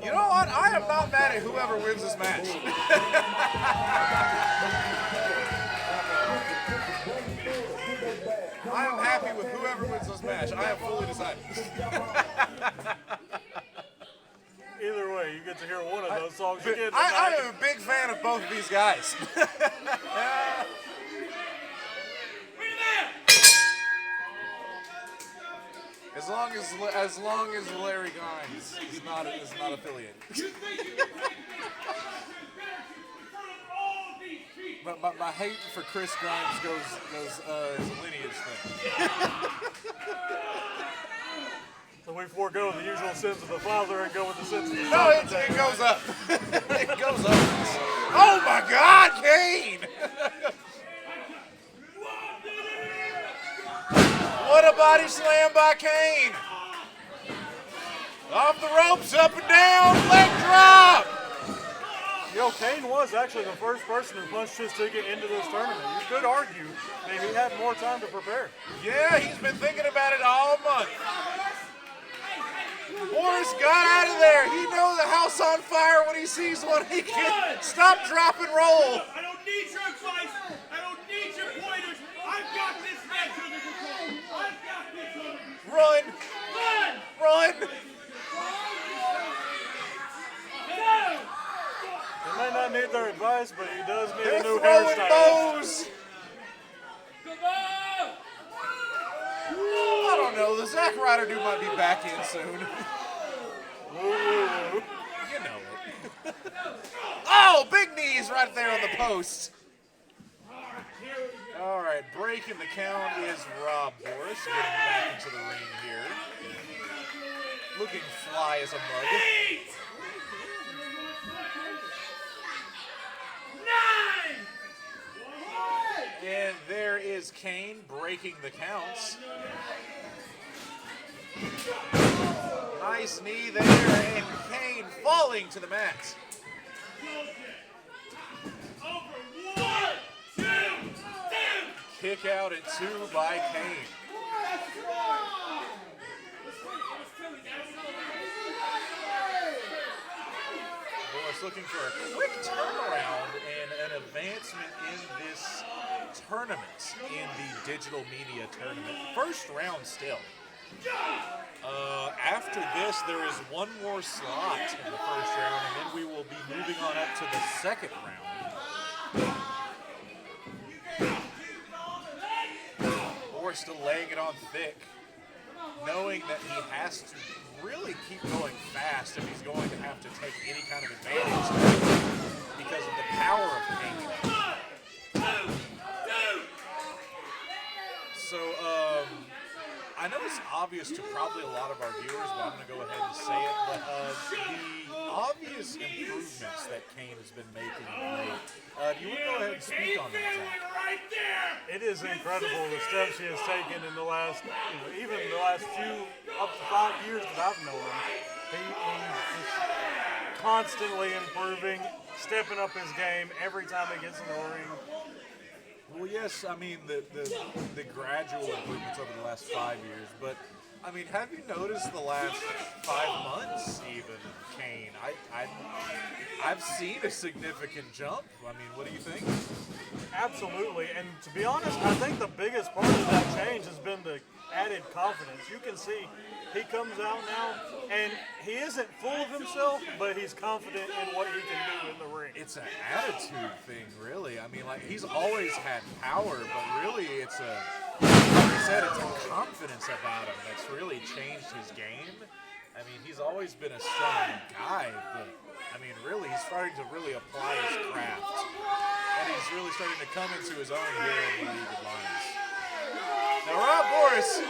You know what? I am not mad at whoever wins this match. I am happy with whoever wins this match. I have fully decided. Either way, you get to hear one of those songs. You get I am a big fan of both of these guys. As long as Larry Gines is not affiliated. But my hate for Chris Grimes goes as a lineage thing. So we forego the usual sins of the father and go with the sins of the son. No, it goes up. It goes up. Oh my God, Kane! What a body slam by Kane! Off the ropes, up and down, leg drop! Kane was actually the first person who punched his ticket into this tournament. You could argue that he had more time to prepare. Yeah, he's been thinking about it all month. Morris got out of there. He knows the house on fire when he sees one. He can stop, drop, and roll. I don't need your advice. I don't need your pointers. I've got this match under control. I've got this under control. Run. Run. He may not need their advice, but he does need They're a new throwing hairstyle. bows. Zack Ryder dude might be back in soon. You know it. Oh, big knees right there on the post. All right, breaking the count is Rob Boris getting back into the ring here. Looking fly as a mug. 9! And there is Kane breaking the counts. Nice knee there, and Kane falling to the mat. Kick out at 2 by Kane. Boris looking for a quick turnaround and an advancement in this tournament, in the digital media tournament. First round still. After this, there is one more slot in the first round, and then we will be moving on up to the second round. Boris still laying it on thick, knowing that he has to really keep going fast if he's going to have to take any kind of advantage because of the power of Kane. So, I know it's obvious to probably a lot of our viewers, but I'm going to go ahead and say it, but the obvious improvements that Kane has been making of late, do you want to go ahead and speak on that, Zach? It is incredible the steps he has taken in the last, even the last few, up to 5 years that I've known him. He's just constantly improving, stepping up his game every time he gets in the ring. Well, yes, I mean, the gradual improvements over the last 5 years, but, I mean, have you noticed the last 5 months, even, Kane? I've seen a significant jump. I mean, what do you think? Absolutely, and to be honest, I think the biggest part of that change has been the added confidence. You can see he comes out now, and he isn't full of himself, but he's confident in what he can do in the ring. It's an attitude thing, really. I mean, like, he's always had power, but really it's like you said, it's a confidence about him that's really changed his game. I mean, he's always been a strong guy, but, I mean, really, he's starting to really apply his craft. And he's really starting to come into his own here in the Eagle Lions. Now, Rob Boris,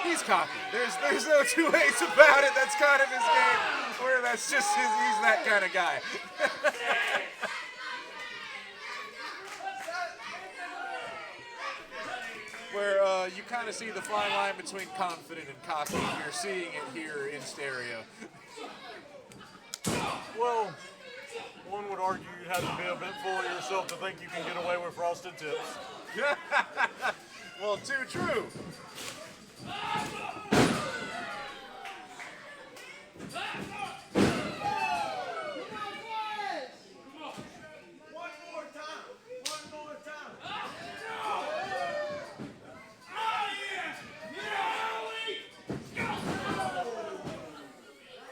he's cocky. There's no two ways about it. That's kind of his game, where that's just he's that kind of guy. Where you kind of see the fine line between confident and cocky. You're seeing it here in stereo. Well, one would argue you'd have to be a bit full of yourself to think you can get away with frosted tips. Well, too true.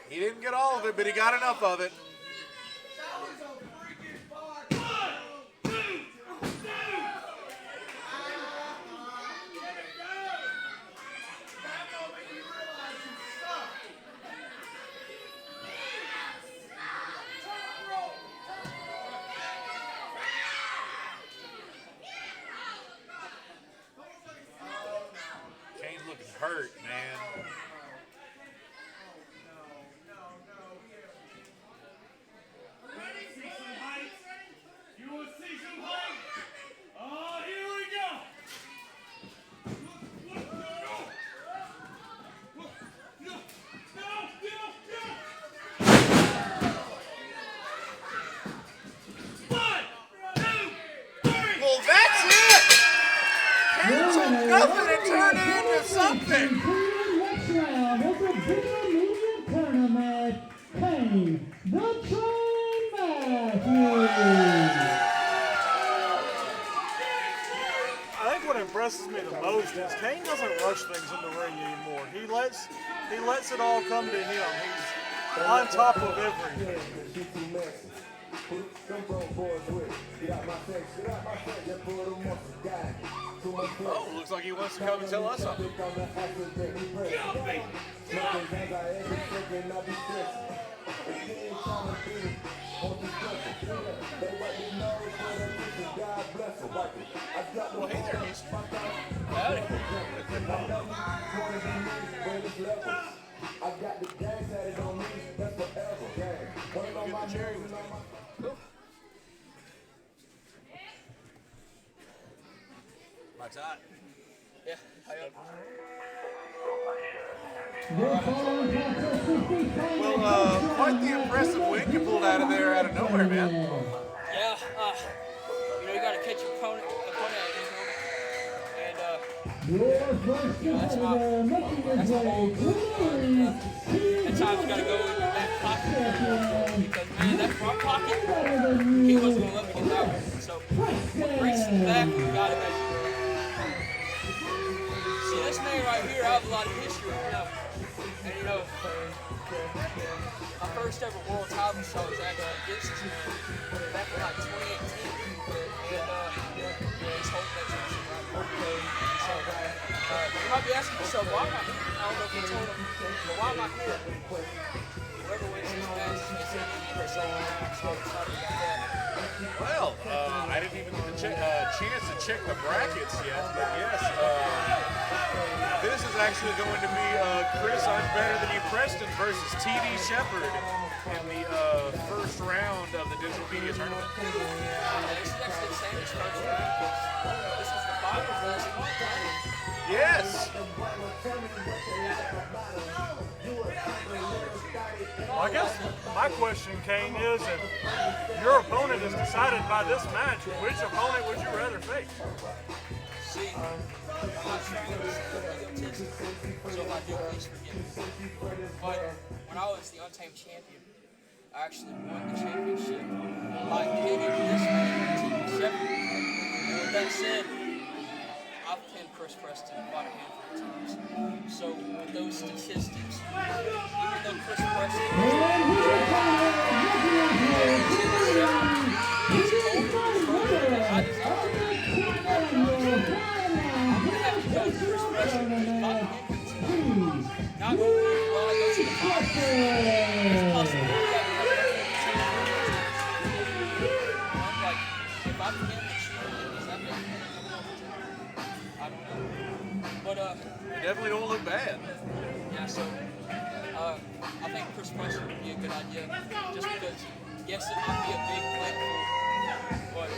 He didn't get all of it, but he got enough of it. Kane's looking hurt, man. Well, that's it! Kane took nothing and turned it into something! Next round of the Digital Media Tournament, Kane, the Train Matthews. I think what impresses me the most is Kane doesn't rush things in the ring anymore. He lets it all come to him. He's on top of everything. Oh, looks like he wants to come and tell us something. Well, hey there, mister. Howdy. I got the gang tatted on me, that's forever. One of my cherry was on my. Mike's hot. Yeah, Well, quite the impressive win you pulled out of there out of nowhere, man. Yeah, you got to catch your opponent at his moment. And, that's my whole at times you got to go in your back pocket. Because, man, that front pocket, he wasn't going to let me get that one. So, racing back, you got to measure. See, this man right here, I have a lot of history, And, my first ever world title shot was actually against this man back in like 2018. And he's holding that championship right now. So, you might be asking yourself, why am I here? I don't know if you told him, but why am I here? Whoever wins this match is basically per se. So I'm excited about that. Well, I didn't even get the chance to check the brackets yet, but yes, this is actually going to be Chris, I'm Better Than You Preston versus TD Shepherd in the first round of the Digital Media Tournament. This is actually the same as first round because this was the final last month, right? Yes! Well, I guess my question, Kane, is if your opponent is decided by this match, which opponent would you rather face? See, I'm not trying to egotistic, so if I do, please forgive me. But when I was the Untamed champion, I actually won the championship by pinning this man, T.B. Shepherd. And with that said, I've pinned Chris Preston quite a handful of times. So with those statistics, even though Chris Preston is I desire not going to be well, I go to the top. It's possible that I'm like, if I can achieve it, does that make me I don't know. But, you definitely don't look bad. Yeah, so, I think Chris Preston would be a good idea. Just because, yes, it might be a big platform, but,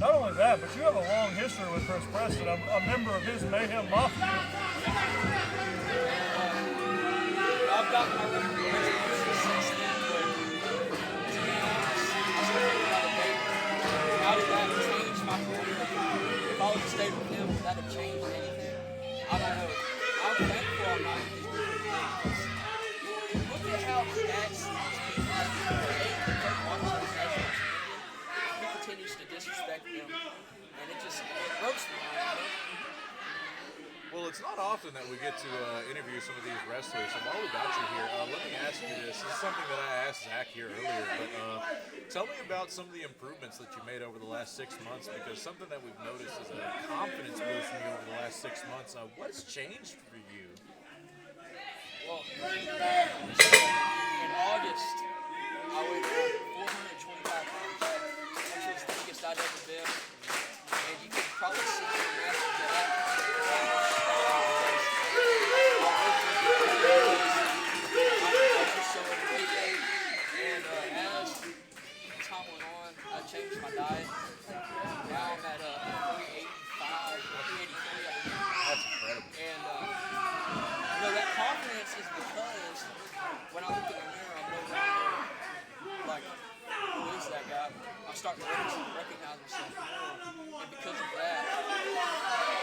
Not only that, but you have a long history with Chris Preston. I'm a member of his Mayhem Mafia. I've gotten my reputation since then, but to be honest, I still feel out of date. How did that change my career? If I would have stayed with him, would that have changed anything? I don't know. I'm thankful I'm not in his group because look at how he acts in these people. He continues to disrespect them, and it ropes me. Well, it's not often that we get to interview some of these wrestlers, so while we got you here, let me ask you this. This is something that I asked Zach here earlier, but tell me about some of the improvements that you made over the last 6 months, because something that we've noticed is a confidence boost from you over the last 6 months. What's changed for you? Well, in August, I weighed 425 pounds, which was the biggest I'd ever been, and you can probably see from after that. Changed my diet. Now I'm at 385, 383, I believe. That's incredible. And that confidence is because when I look in the mirror, I'm no longer like, who is that guy? I'm starting to recognize myself more. And because of that, I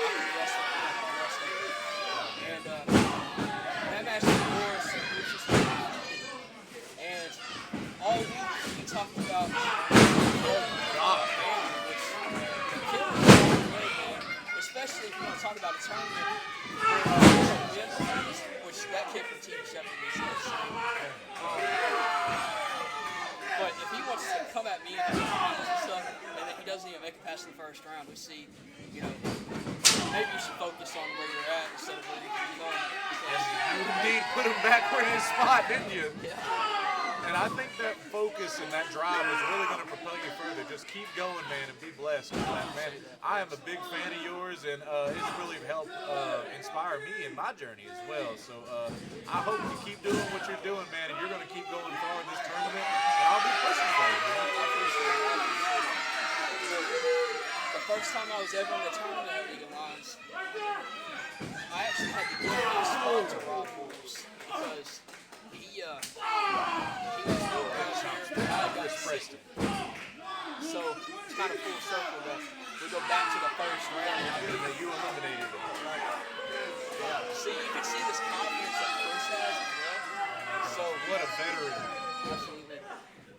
can wrestle like I'm wrestling. And that match with Morris, it was just and all week we talked about especially if you want to talk about a tournament which that kid from Team Shepherd is insane. But if he wants past the first round, we see, you know, maybe you should focus on where you're at instead of where you can go. And you indeed put him back in his spot, didn't you? Yeah. And I think that focus and that drive is really going to propel you further. Just keep going, man, and be blessed with that, man. I am a big fan of yours, and it's really helped inspire me in my journey as well. So I hope you keep doing what you're doing, man, and you're going to keep going far in this tournament, and I'll be pushing for you, man. I appreciate it. The first time I was ever in the tournament at League of Lions, I actually had to give this spot to Rob Morris because he was new around here, and I got sick. So it's kind of full circle that we go back to the first round. That you eliminated him. Yeah. See, you can see this confidence that Chris has as well. So what a veteran. Absolutely.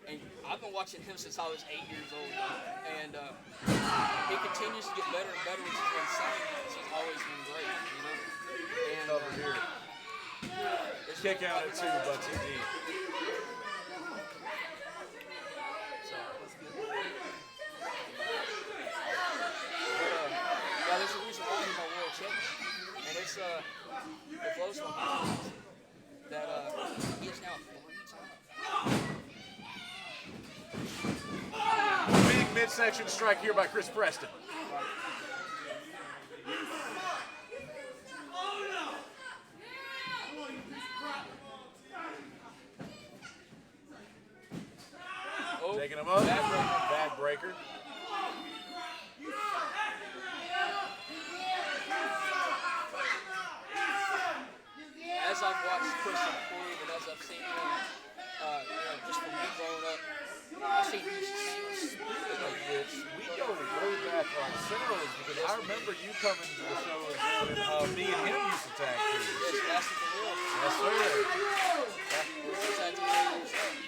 And I've been watching him since I was 8 years old, and he continues to get better and better, which is insane because he's always been great, you know. And over here. Kick out at 2 by TD. Yeah, there's a reason why he's my world champion, and it's it blows my mind that he is now 3 times. Big midsection strike here by Chris Preston. Taking him up. Backbreaker. As I've watched Chris improve and as I've seen him, just from me growing up, I've seen him change. We go way back on singles because I remember you coming to the shows when me and him used to tag team. Yes, that's the real. Yes, sir.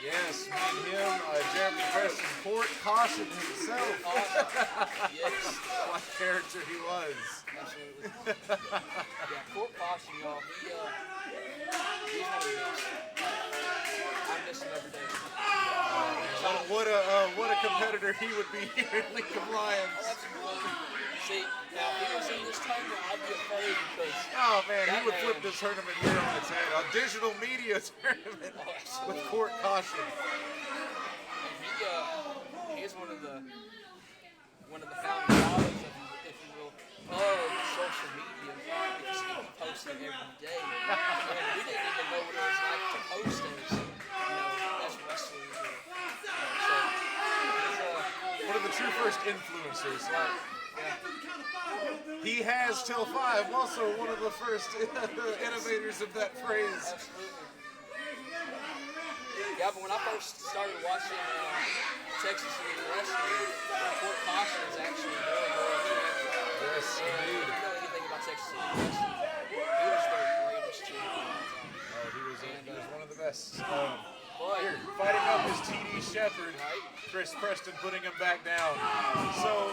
Yes, me and him, Jeremy Preston, Court Caution himself. Yes. What character he was. Absolutely. Yeah, Court Caution, y'all. He's one of the best. I miss him every day. What a competitor he would be here in League of Lions. Absolutely. See, now if he was in this tournament, I'd be afraid because... Oh, man, he would flip this tournament here on its head. A digital media tournament with Court Caution. And he is one of the founding fathers, if you will, of social media because he posted every day. And we didn't even know what it was like to post as wrestlers. So he's one of the true first influencers. He has till 5, also one of the first innovators of that phrase. Absolutely. Yeah, but when I first started watching Texas League Wrestling, Court Caution is actually their world champion. Yes, indeed. If you know anything about Texas League Wrestling, he was their greatest champion of all time. Oh, he was one of the best. Here, fighting up is TD Shepherd. Chris Preston putting him back down. So,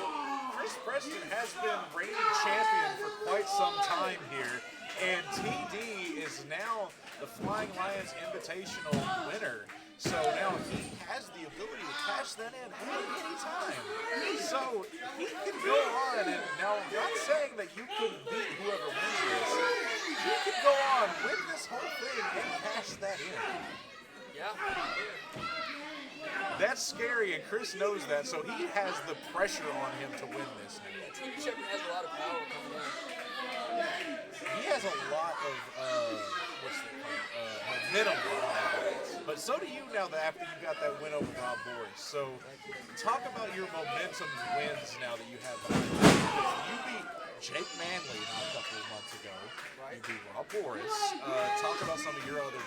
Chris Preston has been reigning champion for quite some time here, and TD is now the Flying Lions Invitational winner. So now he has the ability to cash that in any time. So he can go on, and now I'm not saying that you couldn't beat whoever wins this. He can go on, win this whole thing, and cash that in. Yeah. That's scary, and Chris knows that, so he has the pressure on him to win this. TD Shepherd has a lot of power coming in. He has a lot of momentum behind it. But so do you now that after you got that win over Rob Morris. So talk about your momentum wins now that you have behind you. You beat Jake Manley a couple of months ago. You beat Rob Morris. Talk about some of your other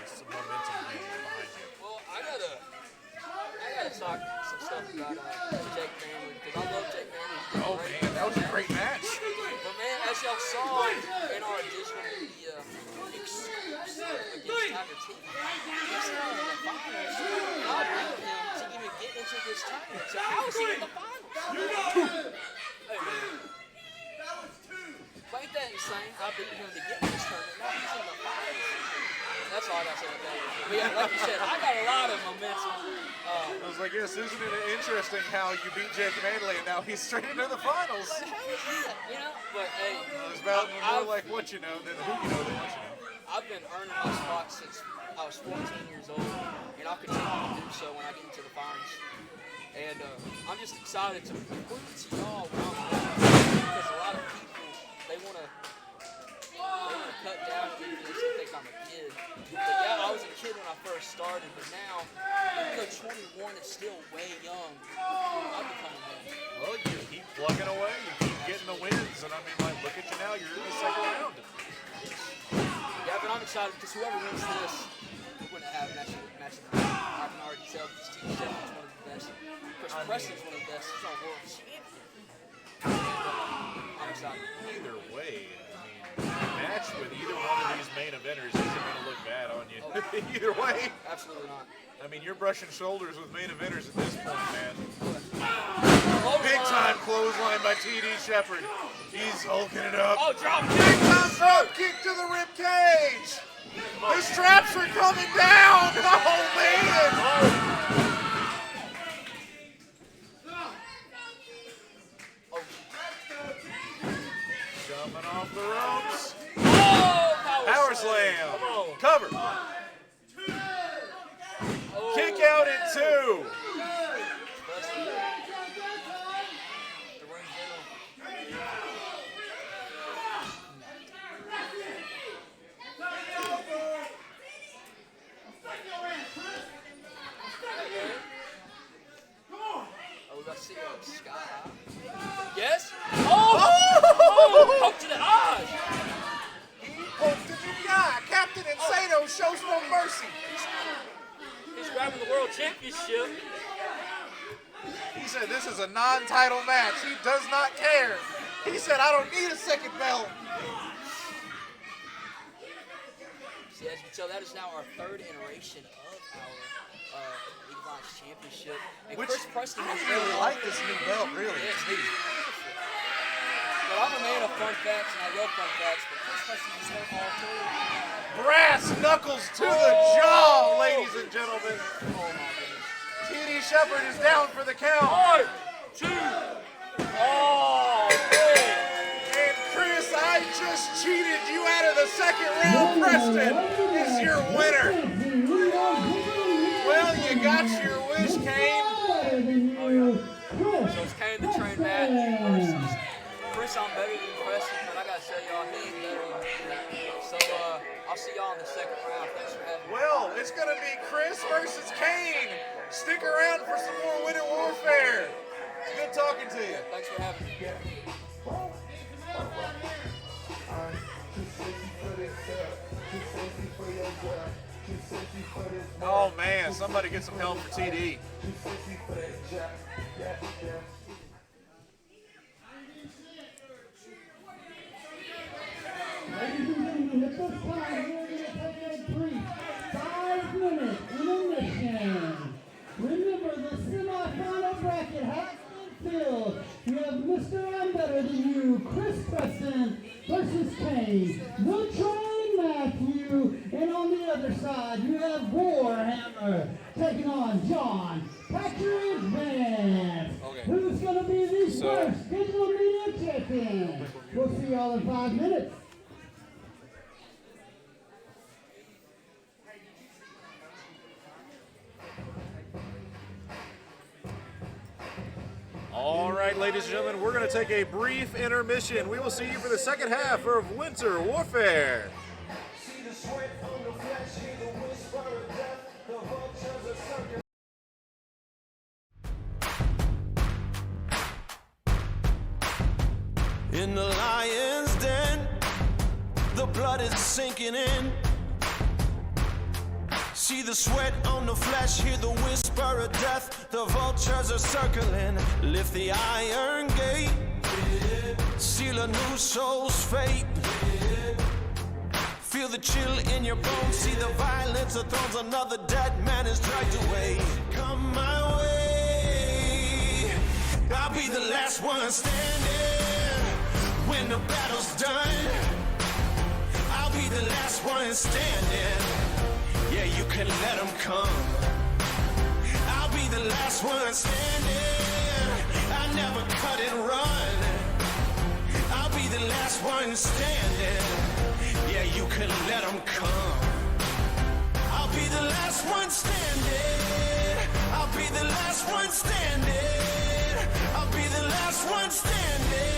some momentum wins behind you. Well, I gotta talk some stuff about Jake Manley because I love Jake Manley. Oh man, that was a great match. But man, as y'all saw in our digital media exclusive against Tiger T, he's now in the finals. And I beat him to even get into this tournament. So how is he in the finals? Hey man. Ain't that insane? I beat him to get in this tournament. Now he's in the finals. That's all I got to say about that. But yeah, like you said, I got a lot of momentum. I was like, yes, isn't it interesting how you beat Jake Manley and now he's straight into the finals? What the hell is that? You know? But hey, It's about more like what you know than who you know than what you know. I've been earning my spot since I was 14 years old, and I'll continue to do so when I get into the finals. And I'm just excited to prove to y'all what I'm doing, because a lot of people, they want to cut down on me because they think I'm a kid. But yeah, I was a kid when I first started, but now, even though 21 is still way young, I've become a man. Well, you keep plugging away, you keep getting the wins, and I mean, like, look at you now, you're in the second round. Yeah, but I'm excited because whoever wins this, we're going to have a match of the night. I can already tell this team is one of the best. Chris Preston's one of the best. He's our world champion. I'm excited. Either way, I mean, a match with either one of these main eventers isn't going to look bad on you. Either way. Absolutely not. I mean, you're brushing shoulders with main eventers at this point, man. Big time clothesline by T.D. Shepherd. He's hulking it up. Oh, drop kick! Big time drop kick to the rib cage. The straps are coming down. Oh, man. Coming off the ropes. Oh, Power slam. Cover. Kick out at 2. Yes? Oh! Poke to the eye! He poked in the eye. Captain Insano shows no mercy. He's grabbing the world championship. He said this is a non-title match. He does not care. He said, I don't need a second belt. See, as you can tell, that is now our 3rd iteration of our League of Legends championship. And Chris Preston I has really like this new belt, really. Yeah, It's neat. But I'm a man of fun facts, and I love fun facts, but Chris Preston has done all 3. Brass knuckles to the jaw, ladies and gentlemen. Oh my goodness. T.D. Shepherd is down for the count. 1, 2. Oh, man. And Chris, I just cheated you out of the second round. Preston is your winner. Well, you got your wish, Kane. Oh, yeah. So it's Kane the Train Matthew versus Chris. I'm better than Preston, but I gotta tell y'all, he ain't better than me. So I'll see y'all in the second round. Thanks for having me. Well, it's gonna be Chris versus Kane. Stick around for some more Winter Warfare. It's good talking to you. Thanks for having me. Oh man, somebody get some help for TD. Ladies and gentlemen, at this time, we're going to take a brief 5-minute intermission. Remember, the semifinal bracket has been filled. You have Mr. I'm Better Than You, Chris Preston versus Kane, The Train Matthew, and on the other side, you have Warhammer taking on John Patrick Vance. Okay. Who's going to be the first digital media champion? We'll see y'all in 5 minutes. All right, ladies and gentlemen, we're going to take a brief intermission. We will see you for the second half of Winter Warfare. In the lion's den, the blood is sinking in. See the sweat on the flesh, hear the whisper of death. The vultures are circling, lift the iron gate, seal a new soul's fate. Feel the chill in your bones, see the violence of thrones. Another dead man is dragged away. Come my way, I'll be the last one standing. When the battle's done, I'll be the last one standing. Yeah, you can let them come. I'll be the last one standing. I never cut and run. I'll be the last one standing. Yeah, you can let them come. I'll be the last one standing. I'll be the last one standing. I'll be the last one standing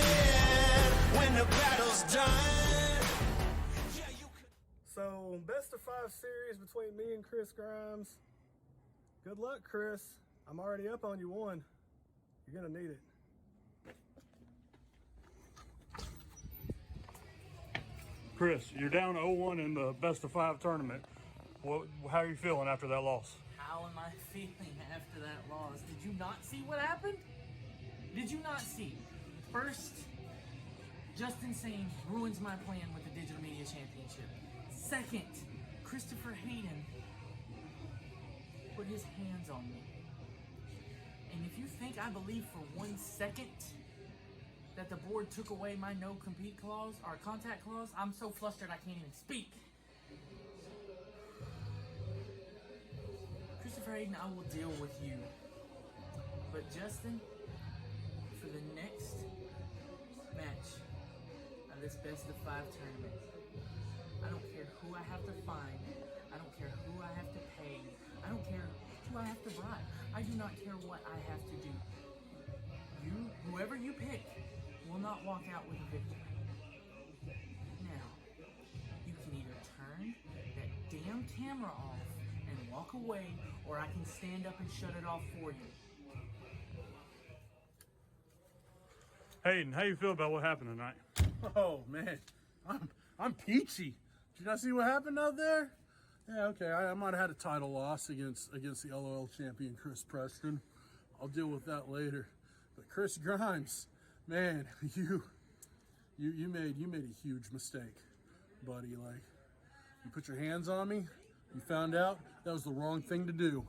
when the battle's done. So, best of 5 series between me and Chris Grimes. Good luck, Chris. I'm already up on you one. You're gonna need it. Chris, you're down 0-1 in the best of 5 tournament. How are you feeling after that loss? How am I feeling after that loss? Did you not see what happened? Did you not see? First, Justin Sane ruins my plan with the Digital Media Championship. Second, Christopher Hayden put his hands on me. And if you think I believe for 1 second that the board took away my no compete clause or contact clause, I'm so flustered I can't even speak. Christopher Hayden, I will deal with you. But Justin, for the next match of this best of 5 tournament, I don't care who I have to find. I don't care who I have to pay. I don't care who I have to bribe. I do not care what I have to do. You, whoever you pick, will not walk out with a victory. Now, you can either turn that damn camera off and walk away, or I can stand up and shut it off for you. Hayden, how you feel about what happened tonight? Oh man, I'm peachy. Did you not see what happened out there? Yeah, okay. I might have had a title loss against the LOL champion Chris Preston. I'll deal with that later. But Chris Grimes, man, you made a huge mistake, buddy. Like, you put your hands on me. You found out that was the wrong thing to do.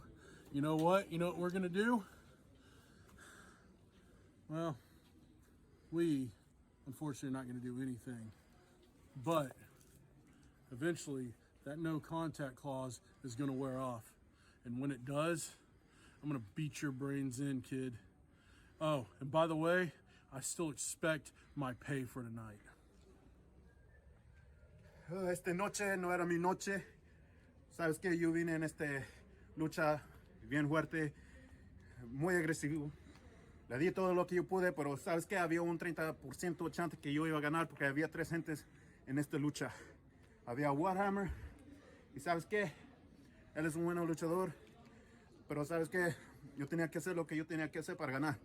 You know what? You know what we're gonna do? Well, we unfortunately are not gonna do anything. But eventually, that no contact clause is gonna wear off. And when it does, I'm gonna beat your brains in, kid. Oh, and by the way, I still expect my pay for tonight. Esta noche no era mi noche. Sabes que yo vine en esta lucha bien fuerte, muy agresivo. Le di todo lo que yo pude, pero sabes que había un 30% chance que yo iba a ganar porque había 3 gentes en esta lucha. Había Warhammer y sabes que él es un buen luchador, pero sabes que yo tenía que hacer lo que yo tenía que hacer para ganar.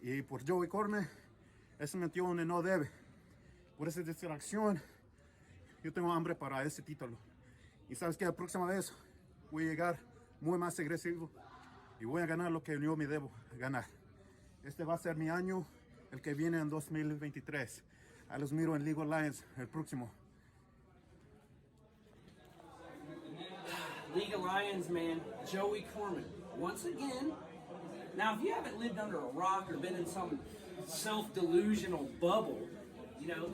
Y por Joey Cormier, él se metió donde no debe. Por esa distracción, yo tengo hambre para ese título. Y sabes que la próxima vez voy a llegar muy más agresivo y voy a ganar lo que yo me debo ganar. Este va a ser mi año, el que viene en 2023. A los miro en League of Legends el próximo. League of Lions, man, Joey Cormier. Once again, now if you haven't lived under a rock or been in some self-delusional bubble, you know,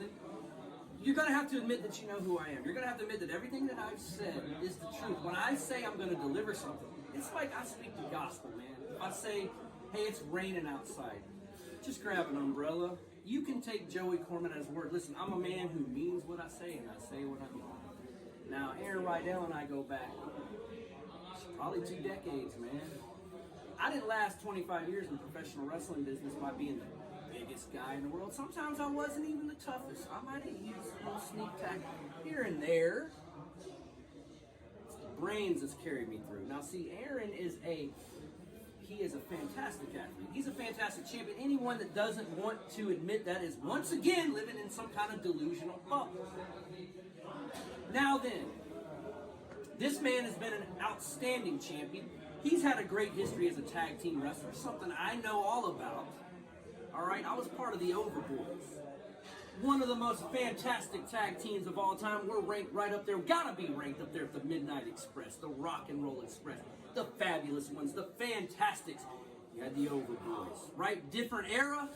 you're going to have to admit that you know who I am. You're going to have to admit that everything that I've said is the truth. When I say I'm going to deliver something, it's like I speak the gospel, man. If I say, hey, it's raining outside, just grab an umbrella. You can take Joey Cormier at his word. Listen, I'm a man who means what I say, and I say what I mean. Now, Aaron Rydell and I go back probably 2 decades, man. I didn't last 25 years in the professional wrestling business by being the biggest guy in the world. Sometimes I wasn't even the toughest. I might have used a little sneak attack here and there. It's the brains that's carried me through. Now, see, Aaron is a fantastic athlete. He's a fantastic champion. Anyone that doesn't want to admit that is once again living in some kind of delusional bubble. Now then, this man has been an outstanding champion. He's had a great history as a tag team wrestler, something I know all about. All right, I was part of the Overboards. One of the most fantastic tag teams of all time. We're ranked right up there. Gotta be ranked up there with the Midnight Express, the Rock and Roll Express, the Fabulous Ones, the Fantastics. You had the Overboards, right? Different era,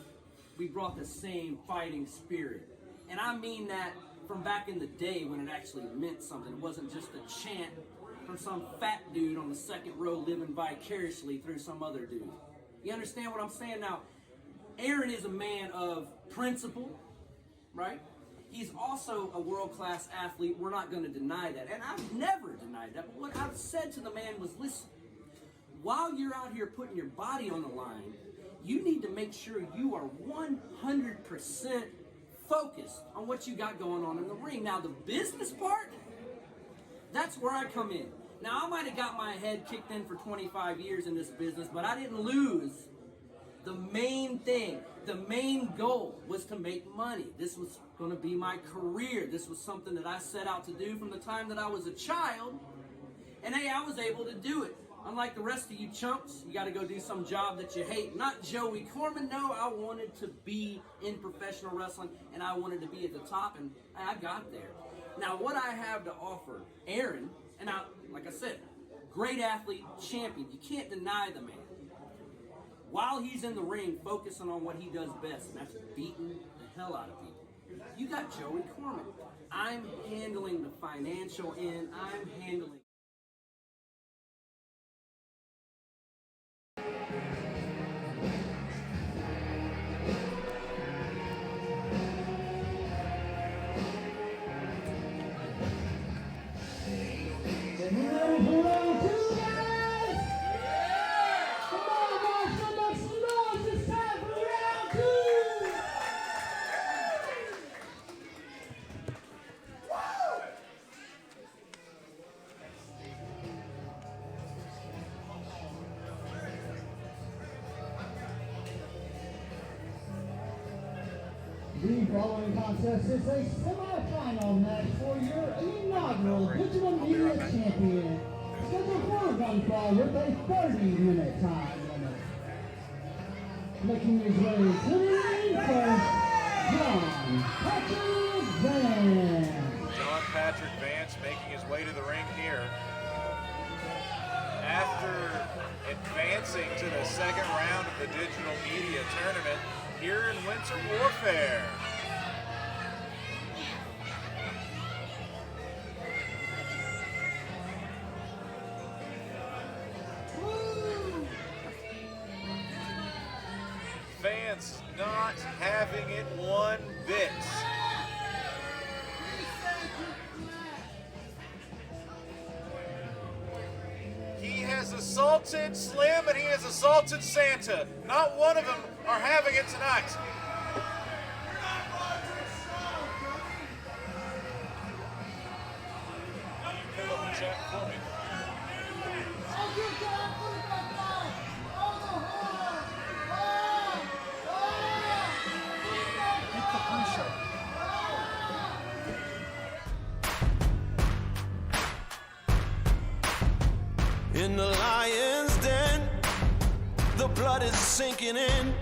we brought the same fighting spirit. And I mean that from back in the day when it actually meant something. It wasn't just a chant from some fat dude on the second row living vicariously through some other dude. You understand what I'm saying? Now, Aaron is a man of principle, right? He's also a world-class athlete. We're not going to deny that. And I've never denied that. But what I've said to the man was, listen, while you're out here putting your body on the line, you need to make sure you are 100% focused on what you got going on in the ring. Now, the business part, that's where I come in. Now, I might have got my head kicked in for 25 years in this business, but I didn't lose the main thing. The main goal was to make money. This was going to be my career. This was something that I set out to do from the time that I was a child. And hey, I was able to do it. Unlike the rest of you chumps, you got to go do some job that you hate. Not Joey Corman. No, I wanted to be in professional wrestling, and I wanted to be at the top, and I got there. Now, what I have to offer Aaron, and like I said, great athlete, champion. You can't deny the man. While he's in the ring, focusing on what he does best, and that's beating the hell out of people. You got Joey Corman. I'm handling the financial end. I'm handling... The following contest is a semi-final match for your inaugural Digital Media Champion. Scheduled for one fall with a 30-minute time limit. Making his way to the ring first, John Patrick Vance. John Patrick Vance making his way to the ring here. After advancing to the second round of the Digital Media Tournament here in Winter Warfare. Vance not having it one bit. He has assaulted Slim and he has assaulted Santa. Not one of them are having it tonight. Pull up the chat for me. In the lion's den, the blood is sinking in.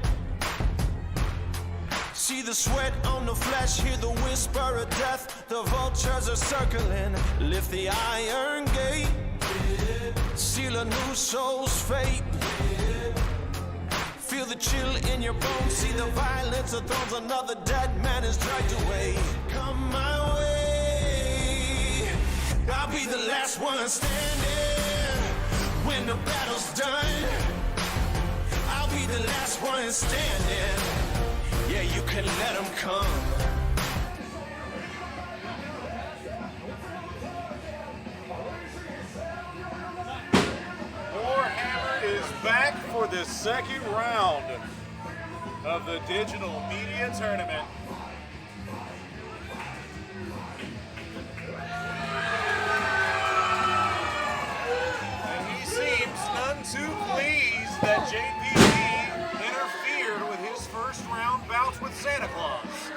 See the sweat on the flesh, hear the whisper of death. The vultures are circling, lift the iron gate, seal a new soul's fate. Feel the chill in your bones, see the violence of thrones. Another dead man is dragged away. Come my way, I'll be the last one standing. When the battle's done, I'll be the last one standing. Yeah, you can let them come. Warhammer is back for the second round of the Digital Media Tournament. None too pleased that JPD interfered with his first round bout with Santa Claus.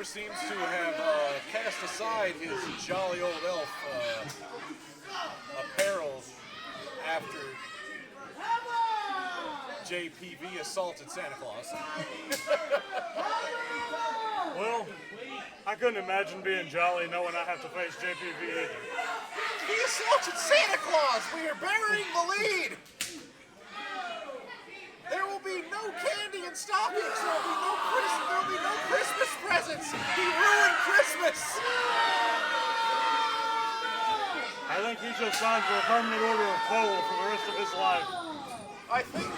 Hammer seems to have cast aside his jolly old elf apparel after JPV assaulted Santa Claus. Well, I couldn't imagine being jolly knowing I have to face JPV either. He assaulted Santa Claus! We are burying the lead! There will be no candy and stockings! There will be no Christmas presents! He ruined Christmas! I think he just signed for a permanent order of coal for the rest of his life. I think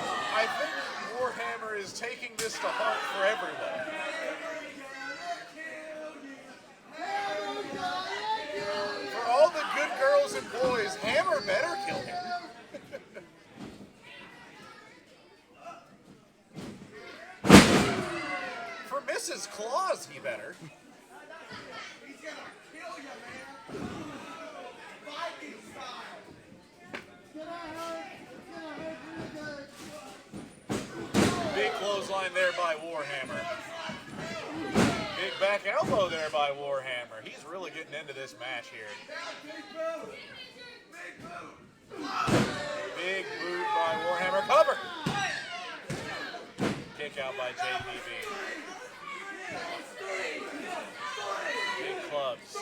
Warhammer is taking this to heart for everyone. For all the good girls and boys, Hammer better kill him. For Mrs. Claus, he better. He's gonna kill you, man. Viking style. Big clothesline there by Warhammer. Big back elbow there by Warhammer. He's really getting into this match here. Big boot by Warhammer. Cover! Kick out by JPV. Big clubs.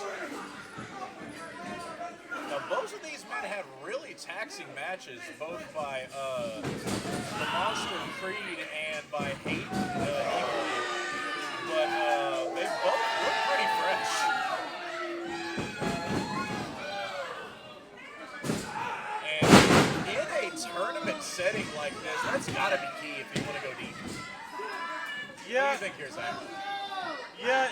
Now, both of these men had really taxing matches, both by the Monster Creed and by Hate equally. But they both look pretty fresh. And in a tournament setting like this, that's got to be key if you want to go deep. Yeah. What do you think here, Zach? Yeah,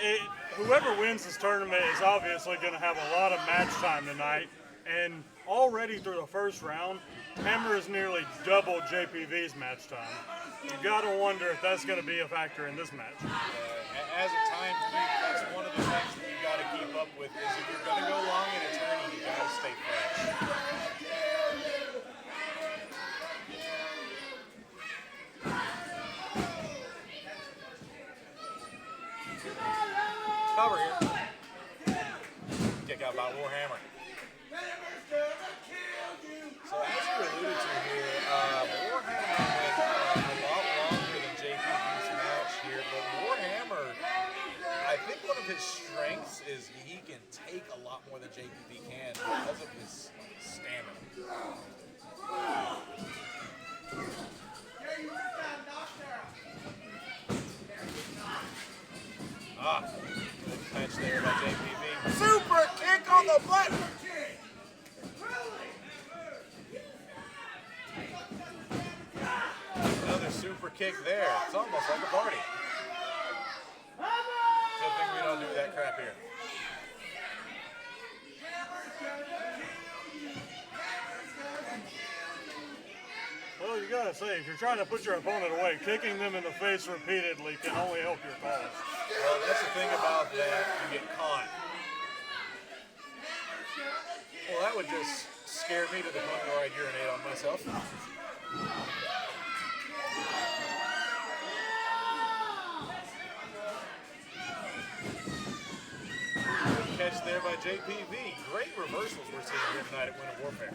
whoever wins this tournament is obviously going to have a lot of match time tonight. And already through the first round, Hammer is nearly double JPV's match time. You got to wonder if that's going to be a factor in this match. As a timekeeper, that's one of the things that you got to keep up with. Is if you're going to go long in a tourney, you got to stay fresh. Cover here. Kick out by Warhammer. So as you alluded to here, Warhammer went a lot longer than JPV's match here, but Warhammer, I think one of his strengths is he can take a lot more than JPV can because of his stamina. Good punch there by JPV. Super kick on the button! Another super kick there. It's almost like a party. Good thing we don't do that crap here. Well, you gotta say, if you're trying to put your opponent away, kicking them in the face repeatedly can only help your cause. Well, that's the thing about that, you get caught. Well, that would just scare me to the point where I'd urinate on myself. Good catch there by JPV. Great reversals we're seeing here tonight at Win of Warfare.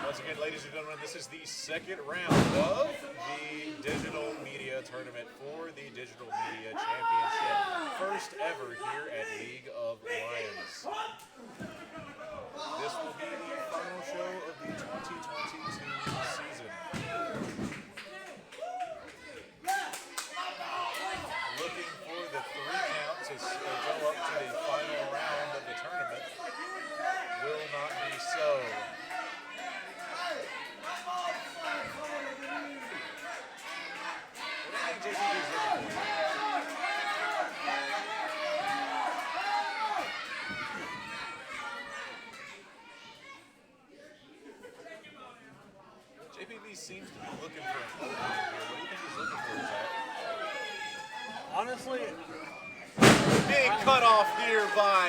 Once again, ladies and gentlemen, this is the second round of the Digital Media Tournament for the Digital Media Championship. First ever here at League of Lions. This will be the final show of the 2022 season. Looking for the 3 count to go up to the final round of the tournament. Will not be so. JPV seems to be looking for an opening here. What do you think he's looking for, Zach? Honestly, big cutoff here by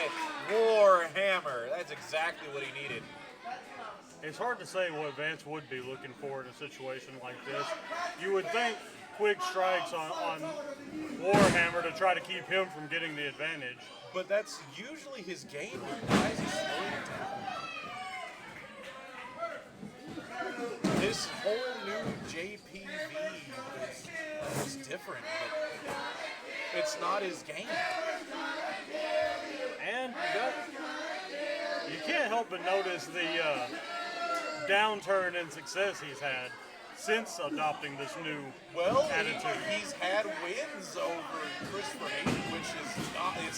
Warhammer. That's exactly what he needed. it's hard to say what Vance would be looking for in a situation like this. You would think quick strikes on Warhammer to try to keep him from getting the advantage. But that's usually his game. Why is he slowing it down? This whole new JPV is different, but it's not his game. And you can't help but notice the downturn in success he's had since adopting this new attitude. He's had wins over Christopher Hayden, which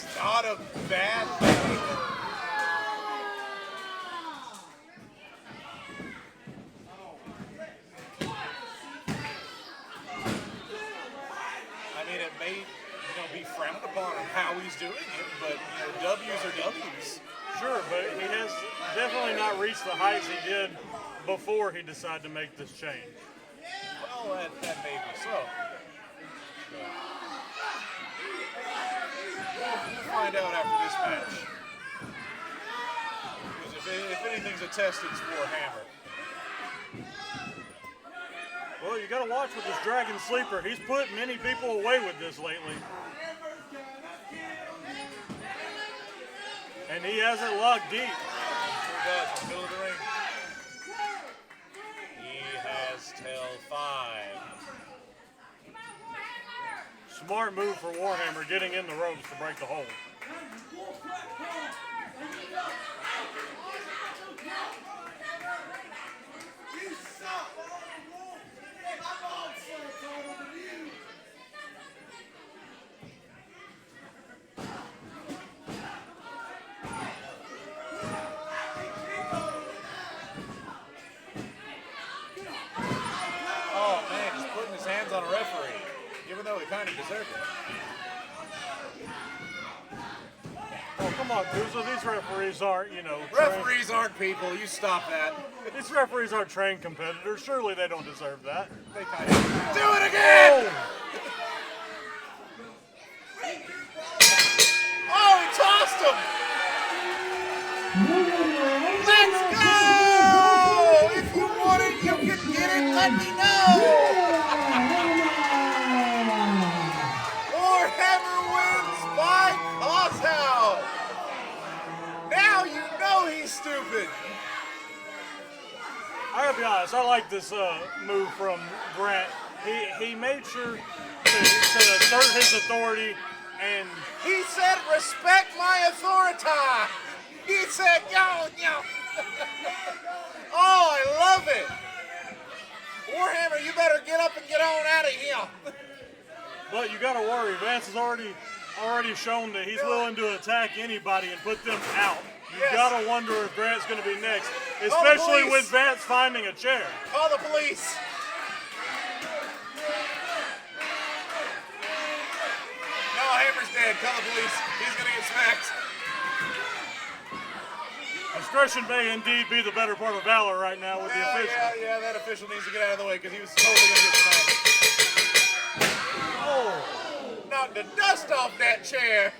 is not a bad thing. I mean, it may be frowned upon on how he's doing it, but W's are W's. Sure, but he has definitely not reached the heights he did before he decided to make this change. Well, that may be so. We'll find out after this match. Because if anything's a test, it's Warhammer. Well, you got to watch with this Dragon Sleeper. He's put many people away with this lately. And he has it locked deep. Sure does, in the middle of the ring. He has till 5. Smart move for Warhammer, getting in the ropes to break the hold. Oh man, just putting his hands on a referee, even though he kind of deserved it. Oh, come on, Guzzo. These referees aren't, Referees aren't people. You stop that. These referees aren't trained competitors. Surely they don't deserve that. They kind of do it again. Oh, he tossed him. Let's go! If you want it, you can get it. Let me know. Warhammer wins by Coshow. Now you know he's stupid. I gotta be honest, I like this move from Grant. He made sure to assert his authority, and he said, "Respect my authority." He said, "Yo." Oh, I love it. Warhammer, you better get up and get on out of here. but you gotta worry. Vance has already shown that he's willing to attack anybody and put them out. You gotta wonder if Grant's gonna be next, especially with Vance finding a chair. Call the police. No, Hammer's dead. Call the police. He's gonna get smacked. Discretion may indeed be the better part of valor right now with the official. Yeah, that official needs to get out of the way because he was totally gonna get smacked. Oh, knocked the dust off that chair.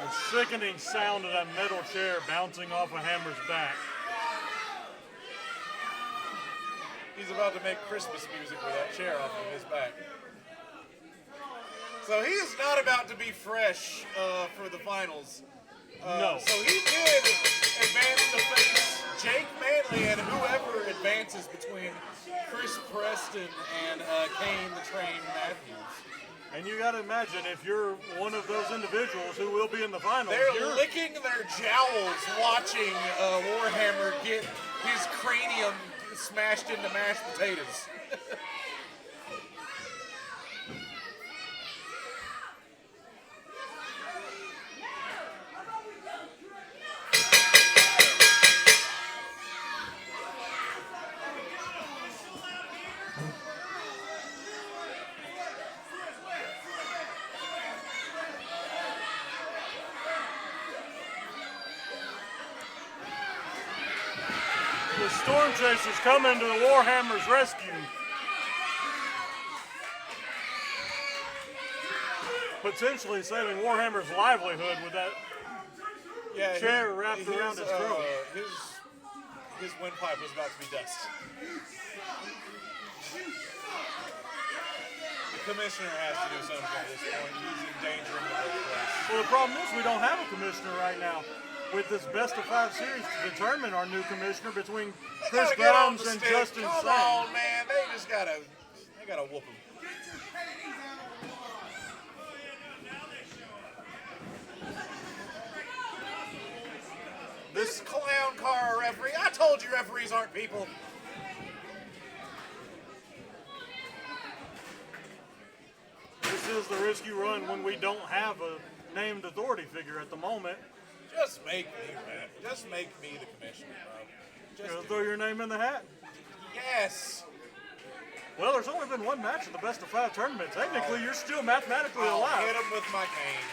The sickening sound of that metal chair bouncing off of Hammer's back. He's about to make Christmas music with that chair off of his back. So he is not about to be fresh for the finals. No. So he did advance to face Jake Manley and whoever advances between Chris Preston and Kane the Train Matthews. And you got to imagine, if you're one of those individuals who will be in the finals, they're licking their jowls watching Warhammer get his cranium smashed into mashed potatoes. The Storm Chasers coming to the Warhammer's rescue. Potentially saving Warhammer's livelihood with that chair wrapped around his throat. His windpipe was about to be dust. commissioner has to do something at this point. He's endangering the whole place. Well, the problem is we don't have a commissioner right now. With this best-of-5 series to determine our new commissioner between Chris Grimes and Justin Sane. Come on, man. They just gotta whoop him. This clown car referee. I told you referees aren't people. This is the risk you run when we don't have a named authority figure at the moment. Just make me, man. Just make me the commissioner, bro. You gonna throw your name in the hat? Yes. Well, there's only been one match in the best-of-5 tournament. Technically, you're still mathematically I'll alive. hit him with my cane.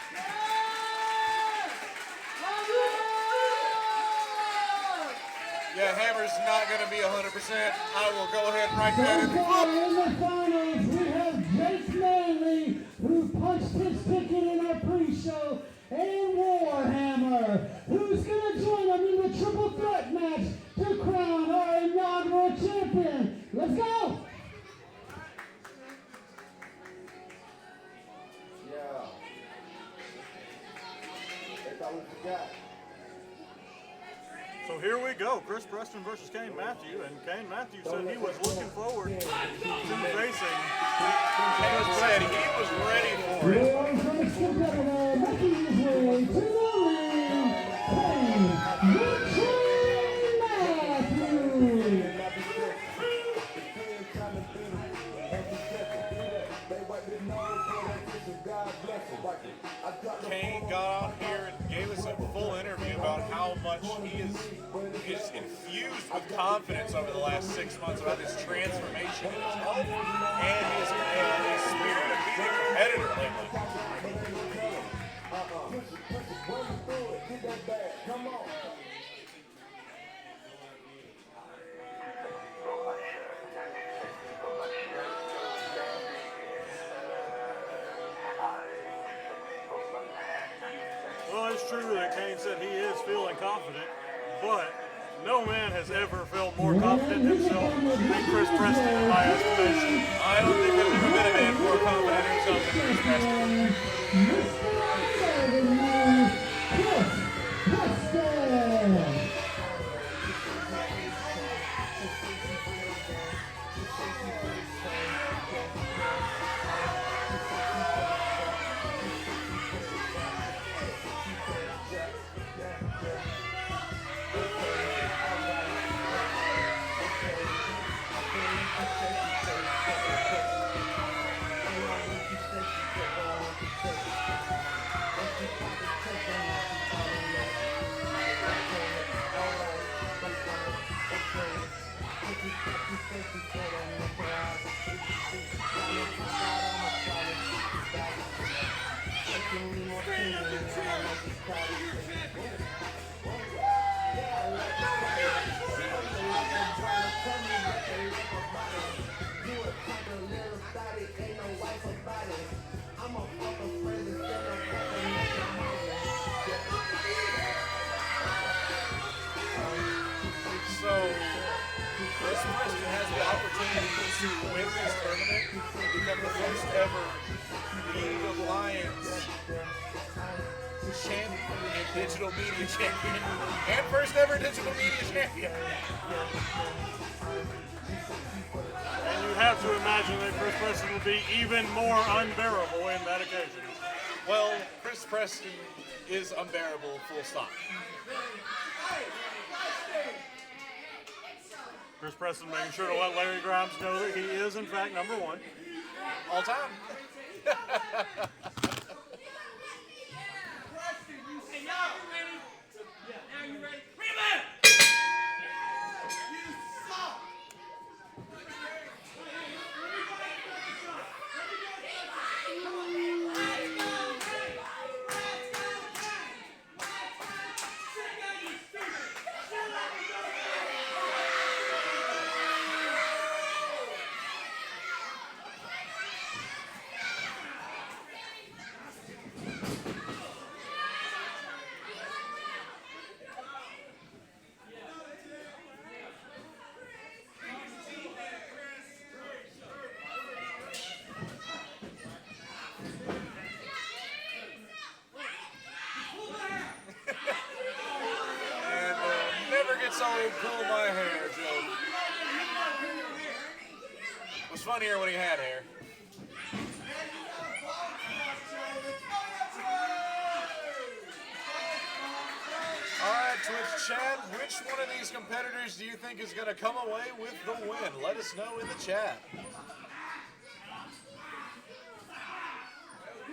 Yeah, Hammer's not going to be 100%. I will go ahead and write that in the book. In the finals, we have Jace Manley, who punched his ticket in our pre-show, and Warhammer, who's going to join them in the triple threat match to crown our inaugural champion. Let's go! Yeah. That's all we forgot. So here we go, Chris Preston versus Kane Matthew, and Kane Matthew said he was looking forward to facing. Kane said he was ready for it. Your first competitor, making his way to the ring, Kane Matthew. Kane got out here and gave us a full interview about how much he is infused with confidence over the last 6 months about his transformation in his health and his spirit of being a competitor lately. Well, it's true that Kane said he is feeling confident, but no man has ever felt more confident himself than Chris Preston, in my estimation. I don't think there's ever been a man more confident in himself than Chris Preston. So, Chris Preston has the opportunity to win this tournament, become the first ever League of Lions champion and digital media champion, and first ever digital media champion. And you have to imagine that Chris Preston will be even more unbearable in that occasion. Well, Chris Preston is unbearable, full stop. Chris Preston making sure to let Larry Grimes know that he is, in fact, number one. All time. funnier when he had hair. All right, Twitch chat, which one of these competitors do you think is going to come away with the win? Let us know in the chat. Come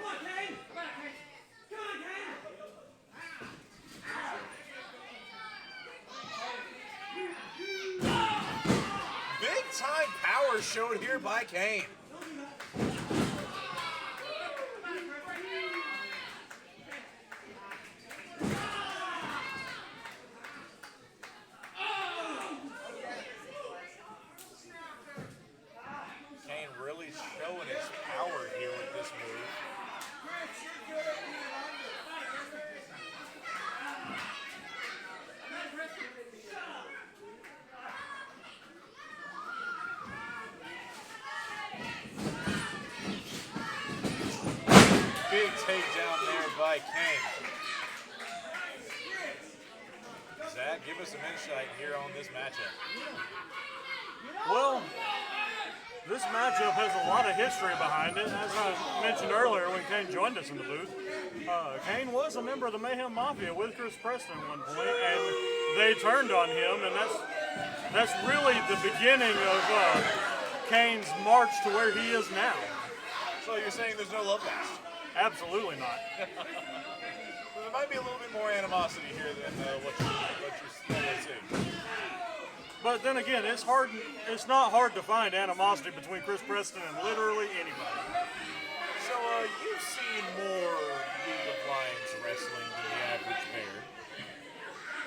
on, Kane! Come on, Kane! Big time power showed here by Kane. Kane really showing his power here with this move. Big takedown there by Kane. Zach, give us some insight here on this matchup. Well, this matchup has a lot of history behind it. As I mentioned earlier when Kane joined us in the booth, Kane was a member of the Mayhem Mafia with Chris Preston at one point, and they turned on him, and that's really the beginning of Kane's march to where he is now. So you're saying there's no love lost? Absolutely not. Well, there might be a little bit more animosity here than what you're seeing. But then again, it's not hard to find animosity between Chris Preston and literally anybody. So you've seen more League of Lions wrestling than the average bear.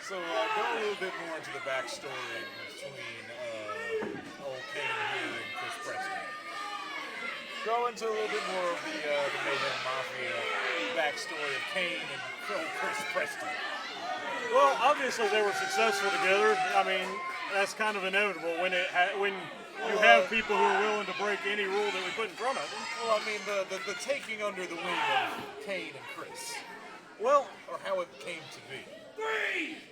So go a little bit more into the backstory between old Kane here and Chris Preston. Go into a little bit more of the Mayhem Mafia backstory of Kane and Chris Preston. Well, obviously they were successful together. I mean, that's kind of inevitable when you have people who are willing to break any rule that we put in front of them. Well, I mean, the taking under the wing of Kane and Chris. Well, or how it came to be.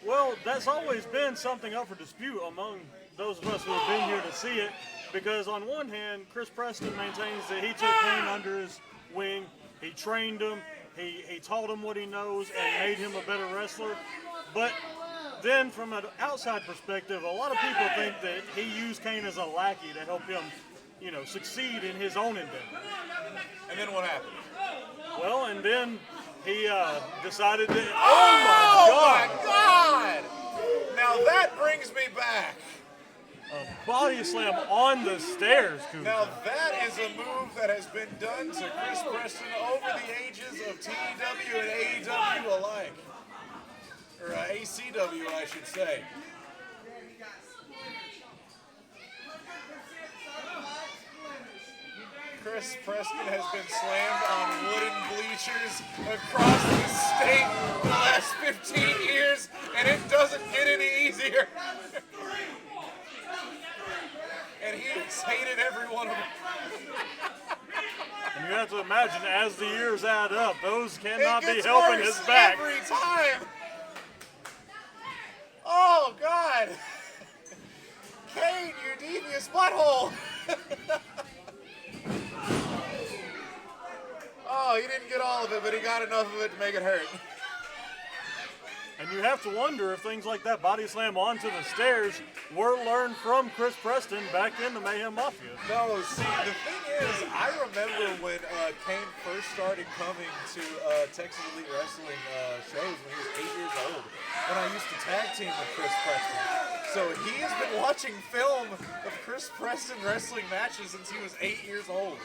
Well, that's always been something up for dispute among those of us who have been here to see it. Because on one hand, Chris Preston maintains that he took Kane under his wing, he trained him, he taught him what he knows and made him a better wrestler. But then from an outside perspective, a lot of people think that he used Kane as a lackey to help him, succeed in his own endeavor. And then what happened? Well, and then he decided that, oh my God! Now that brings me back. A body slam on the stairs, Cooper. Now that is a move that has been done to Chris Preston over the ages of TEW and AEW alike. Or ACW, I should say. Chris Preston has been slammed on wooden bleachers across the state for the last 15 years, and it doesn't get any easier. And he has hated every one of them. And you have to imagine, as the years add up, those cannot be helping his back. Every time. Oh, God. Kane, you devious butthole. Oh, he didn't get all of it, but he got enough of it to make it hurt. And you have to wonder if things like that body slam onto the stairs were learned from Chris Preston back in the Mayhem Mafia. No, see, the thing is, I remember when Kane first started coming to Texas Elite Wrestling shows when he was 8 years old, when I used to tag team with Chris Preston. So he has been watching film of Chris Preston wrestling matches since he was 8 years old.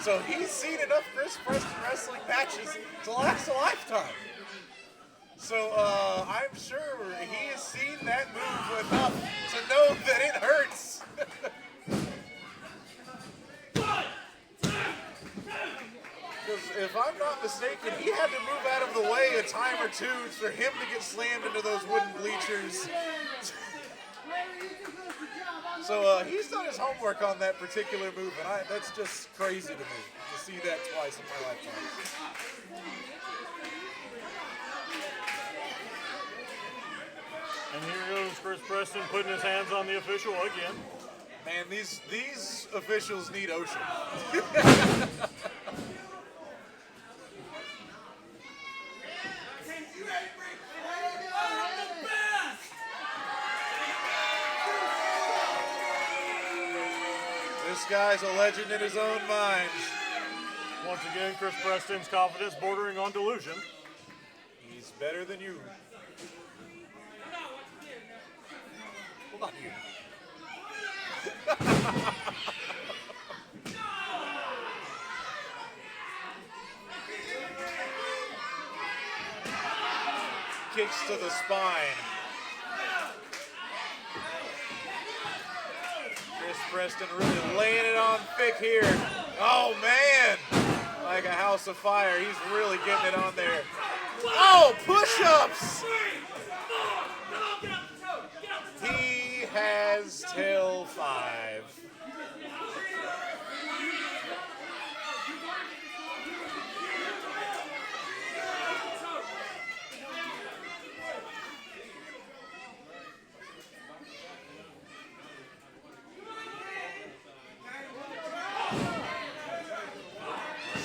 So he's seen enough Chris Preston wrestling matches to last a lifetime. So I'm sure he has seen that move enough to know that it hurts. Because if I'm not mistaken, he had to move out of the way a time or two for him to get slammed into those wooden bleachers. So he's done his homework on that particular move, and that's just crazy to me to see that twice in my lifetime. And here goes Chris Preston putting his hands on the official again. Man, these officials need OSHA. This guy's a legend in his own mind. Once again, Chris Preston's confidence bordering on delusion. He's better than you. Hold on here. Kicks to the spine. Chris Preston really laying it on thick here. Oh man! Like a house of fire. He's really getting it on there. Oh, push-ups! He has till 5.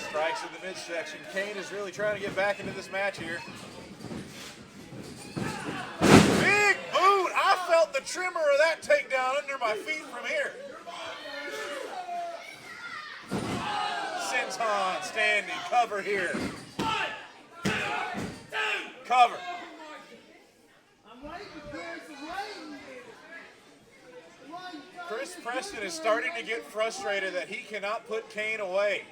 Strikes in the midsection. Kane is really trying to get back into this match here. Big boot! I felt the tremor of that takedown under my feet from here. Senton standing. Cover here. Cover. Chris Preston is starting to get frustrated that he cannot put Kane away.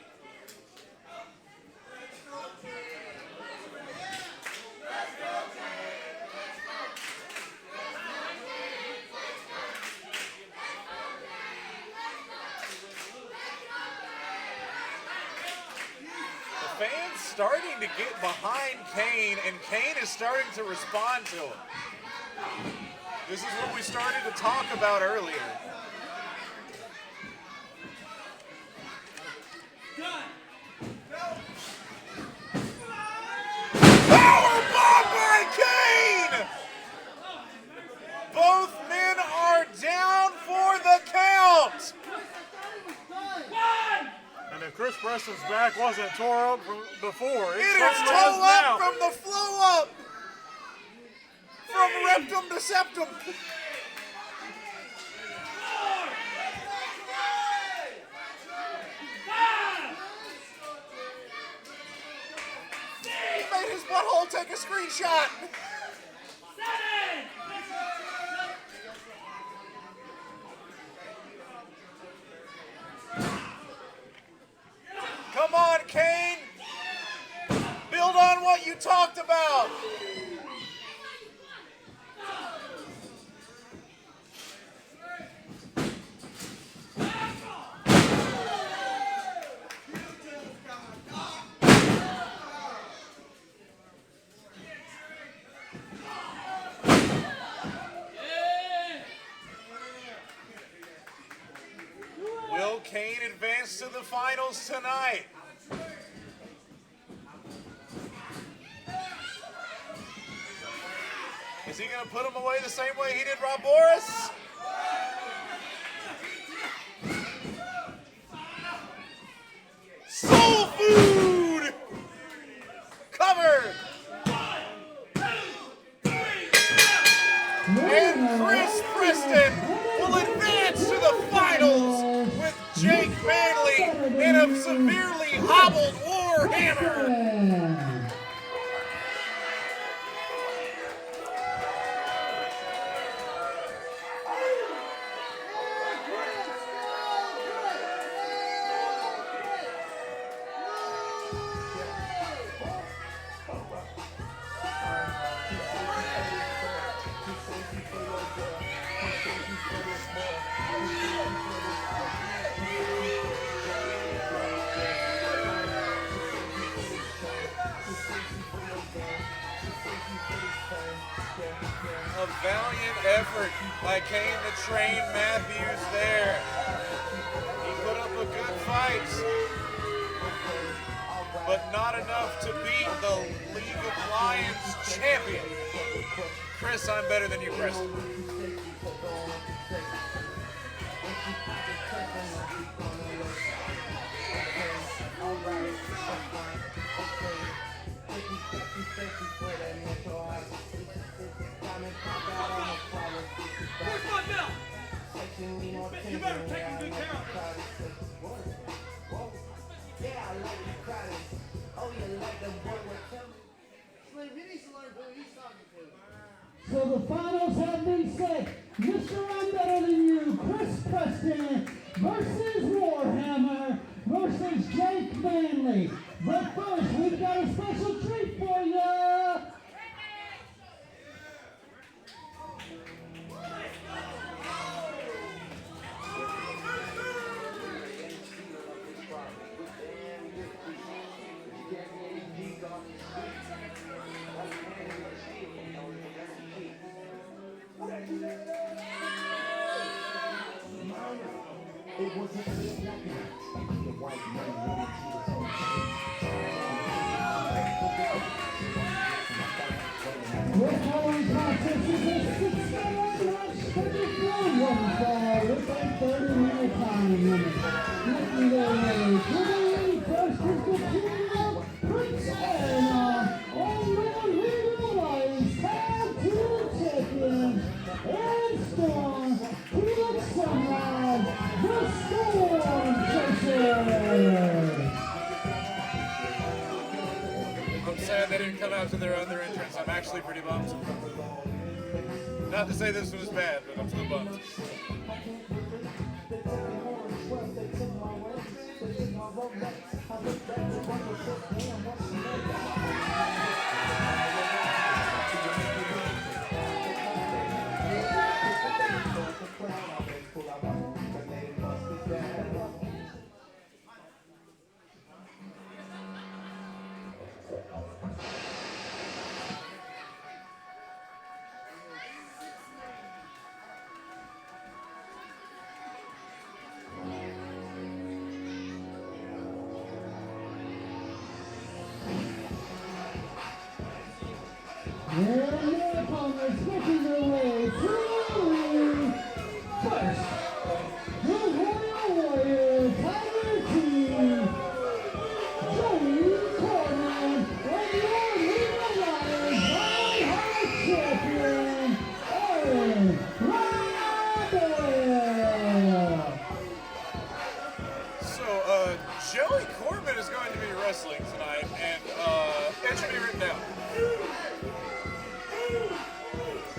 Fans starting to get behind Kane, and Kane is starting to respond to him. This is what we started to talk about earlier. Powerbomb by Kane! Both men are down for the count! And if Chris Preston's back wasn't tore up from before, It is toe up from the flow up! From rectum to septum! He made his butthole take a screenshot! Come on, Kane! Build on what you talked about! Will Kane advance to the finals tonight? Is he going to put him away the same way he did Rob Boris? Soul food! Cover! And Chris Preston will advance to the finals with Jake Manley in a severely hobbled Warhammer. A valiant effort by Kane to train Matthews there. He put up a good fight, but not enough to beat the League of Lions champion. Chris, I'm better than you, Chris. Where's my belt? You better take him good care of So the finals have been set. Mr. I'm Better Than You, Chris Preston versus Warhammer versus Jake Manley. But first, we've got a special treat for you. Your following contest is a 6-minute match scheduled for one fall with a 30-minute time limit. Making their way to the ring first is the team of Prince Anna, and revitalized tag team champions, and Storm to the Sunrise, the Storm Chasers. I'm sad they didn't come out to their other entrance. I'm actually pretty bummed. Not to say this was bad, but I'm still bummed. And their opponents making their way to the ring. First, the Royal Warrior Tiger Team, Joey Corbin, and your Leader Lions High Champion, Aaron Rydell. So, Joey Corbin is going to be wrestling tonight, and it should be written down.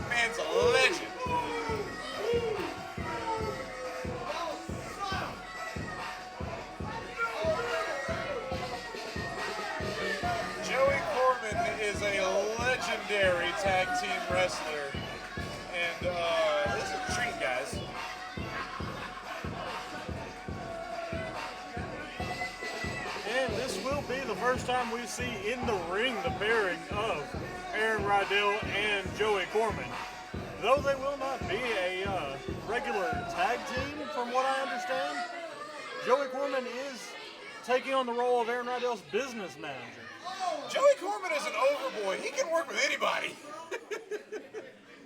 Man's a legend. Joey Corbin is a legendary tag team wrestler, and this is a treat, guys. And this will be the first time we see in the ring the pairing of Aaron Rydell and Joey Corbin. Though they will not be a regular tag team, from what I understand, Joey Corbin is taking on the role of Aaron Rydell's business manager. Joey Corbin is an overboy. He can work with anybody.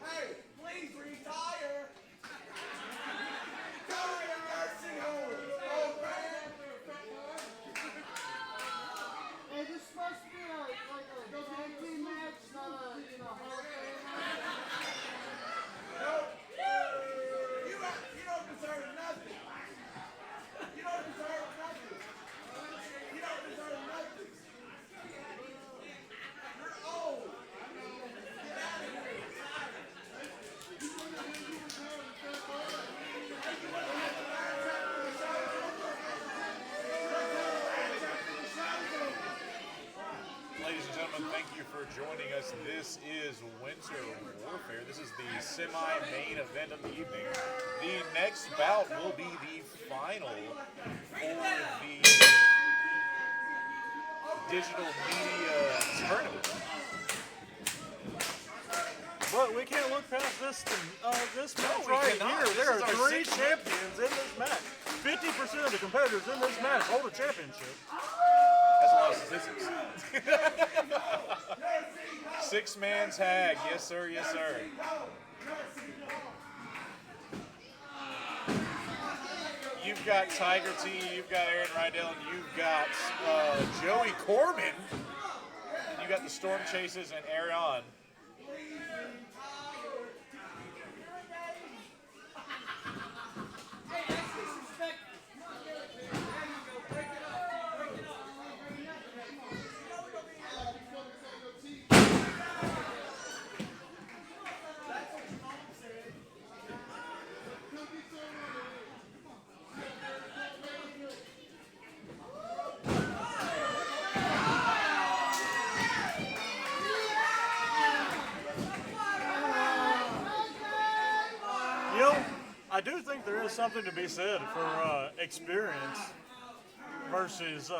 Hey, please retire. Go to the nursing home, old man. Hey, this is supposed to be like a tag team match, not a Hall of Fame match. Nope. You don't deserve nothing. You don't deserve nothing. You don't deserve nothing. You're old. Get out of here. Ladies and gentlemen, thank you for joining us. This is Winter Warfare. This is the semi-main event of the evening. The next bout will be the final for the digital media tournament. But we can't look past this match we right cannot. here. This There is are our 3 sixth champions in this match. 50% of the competitors in this match hold a championship. That's a lot of statistics. 6-man tag. Yes, sir. Yes, sir. you've got Tiger T, you've got Aaron Rydell, and you've got Joey Corman. And you got the Storm Chasers and Arion. I do think there is something to be said for experience versus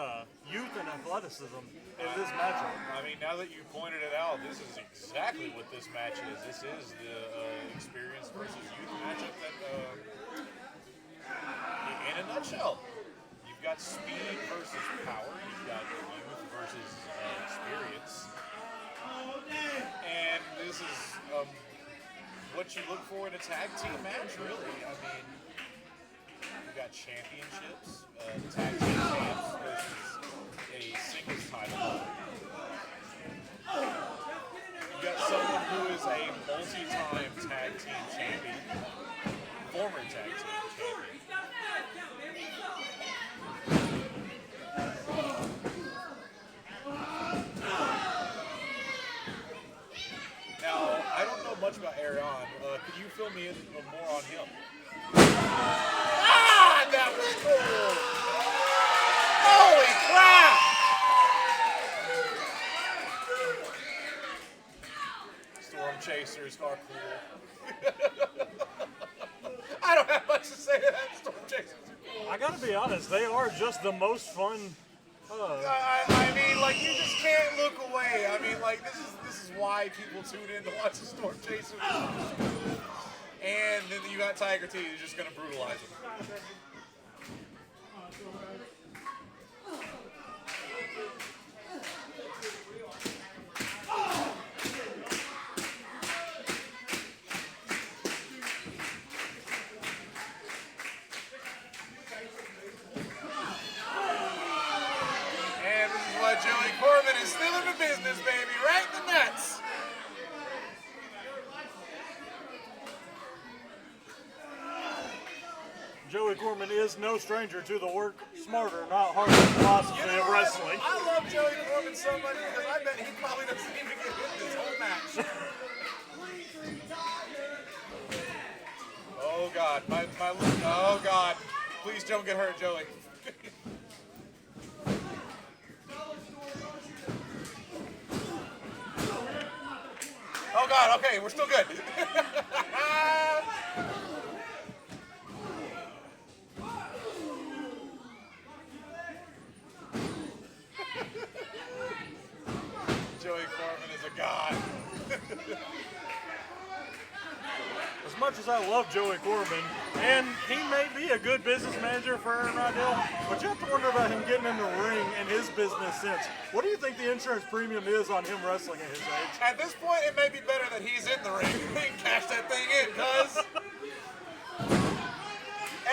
youth and athleticism in this matchup. I mean, now that you pointed it out, this is exactly what this match is. This is the experience versus youth matchup that, in a nutshell, you've got speed versus power, you've got youth versus experience, and this is what you look for in a tag team match, really. I mean, you've got championships, tag team champs versus a singles title. You've got someone who is a multi-time tag team champion, former tag team champion. Now, I don't know much about Arion. Could you fill me in more on him? Ah, that was cool! Holy crap! Storm Chasers are cool. I don't have much to say to that. Storm Chasers are cool. I gotta be honest, they are just the most fun. I mean, like, you just can't look away. I mean, like, this is why people tune in to watch the Storm Chasers. And then you got Tiger T who's just gonna brutalize them. And this is why Joey Corman is still in the business, baby, right in the nuts. Joey Corman is no stranger to the work smarter, not harder philosophy of wrestling. I love Joey Corman so much because I bet he probably doesn't even get hit this whole match. Oh God, oh God. Please don't get hurt, Joey. Oh God, okay, we're still good. Joey Corman is a god. As much as I love Joey Corman, and he may be a good business manager for Aaron Rydell, but you have to wonder about him getting in the ring and his business sense. What do you think the insurance premium is on him wrestling at his age? At this point, it may be better that he's in the ring. He can cash that thing in, cuz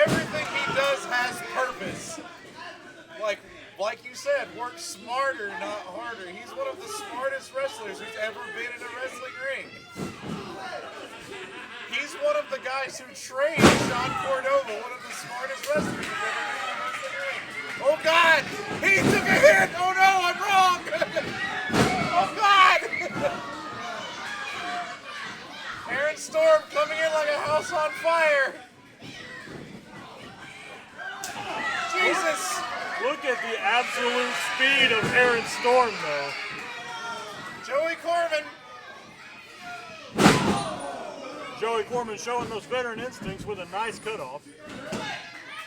everything he does has purpose. Like you said, work smarter, not harder. He's one of the smartest wrestlers who's ever been in a wrestling ring. He's one of the guys who trained Sean Cordova, one of the smartest wrestlers who's ever been in a wrestling ring. Oh God! He took a hit! Oh no, I'm wrong! Oh God! Aaron Storm coming in like a house on fire. Jesus! Look at the absolute speed of Aaron Storm, though. Joey Corman. Joey Corman showing those veteran instincts with a nice cutoff.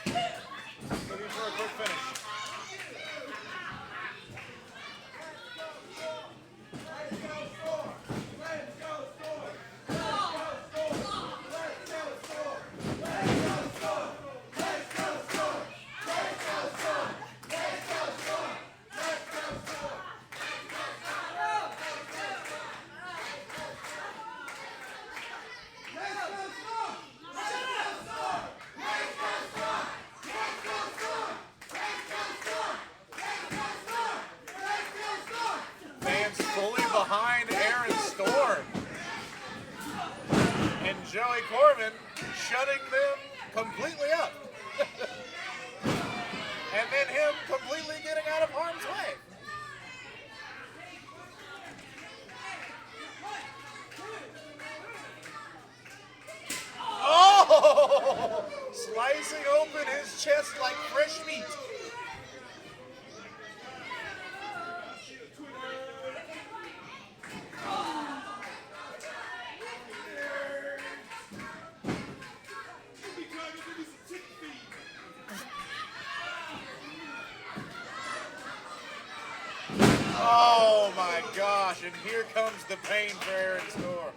Looking for a quick finish. Joey Corbin shutting them completely up. And then him completely getting out of harm's way. Oh! Slicing open his chest like fresh meat. Oh my gosh, and here comes the pain for Aaron Storm.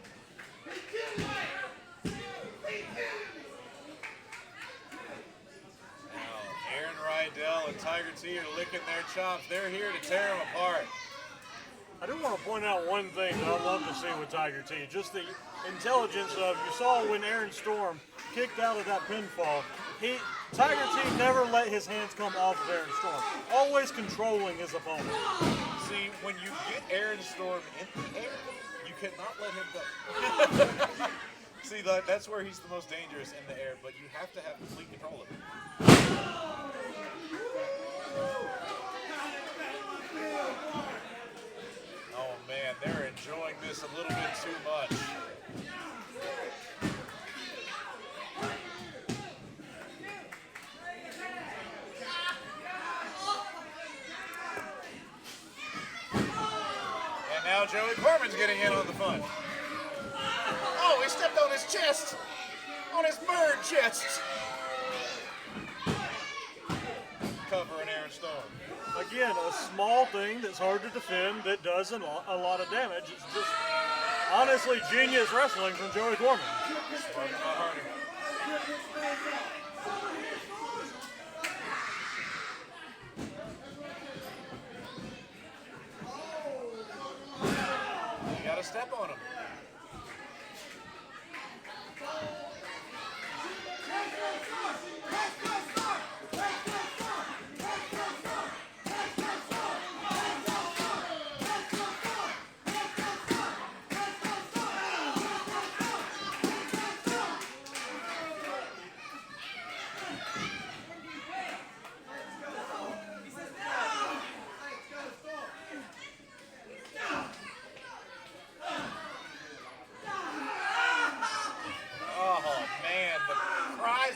Now, Aaron Rydell and Tiger T are licking their chops. They're here to tear them apart. I do want to point out one thing that I love to see with Tiger T. Just the intelligence of, you saw when Aaron Storm kicked out of that pinfall, Tiger T never let his hands come off of Aaron Storm. Always controlling his opponent. See, when you get Aaron Storm in the air, you cannot let him go. See, that's where he's the most dangerous in the air, but you have to have complete control of him. Oh man, they're enjoying this a little bit too much. And now Joey Corbin's getting in on the fun. Oh, he stepped on his chest! On his bird chest! Covering Aaron Storm. Again, a small thing that's hard to defend that does a lot of damage. It's just honestly genius wrestling from Joey Corbin. Smarter, not harder. You gotta step on him.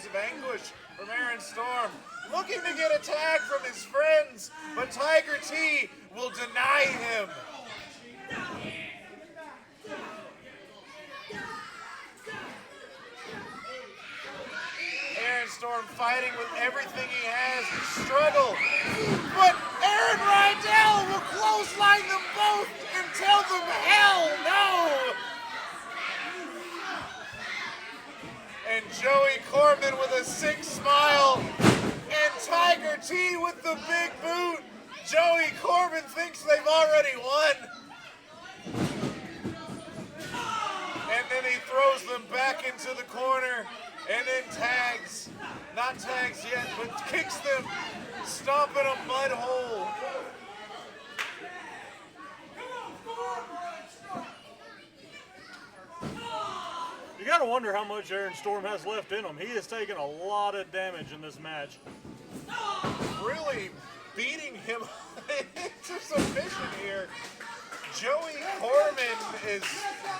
Of anguish from Aaron Storm, looking to get a tag from his friends, but Tiger T will deny him. Aaron Storm fighting with everything he has to struggle, but Aaron Rydell will clothesline them both and tell them hell no! And Joey Corbin with a sick smile, and Tiger T with the big boot. Joey Corbin thinks they've already won. And then he throws them back into the corner, and then tags. Not tags yet, but kicks them, stomping a mud hole. You gotta wonder how much Aaron Storm has left in him. He has taken a lot of damage in this match. Really beating him into submission here. Joey Corbin has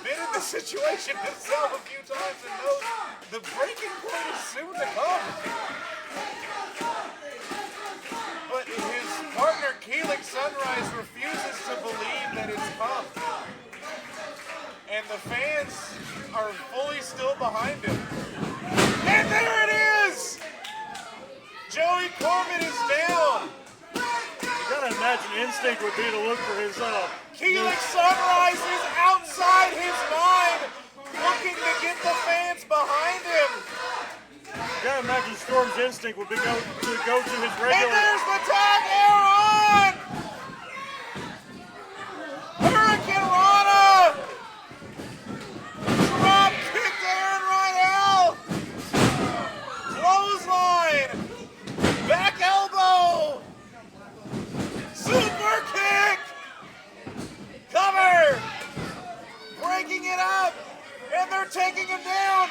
been in this situation himself a few times and knows the breaking point is soon to come. But his partner Keeling Sunrise refuses to believe that it's come. And the fans are fully still behind him. And there it is! Joey Corbin is down. You gotta imagine instinct would be to look for his Keeling Sunrise is outside his mind, looking to get the fans behind him. You gotta imagine Storm's instinct would be to go to his regular. And there's the tag, Aaron! Hurricane Rana! Drop kicked Aaron Rydell! Clothesline! Back elbow! Super kick! Cover! Breaking it up! And they're taking him down!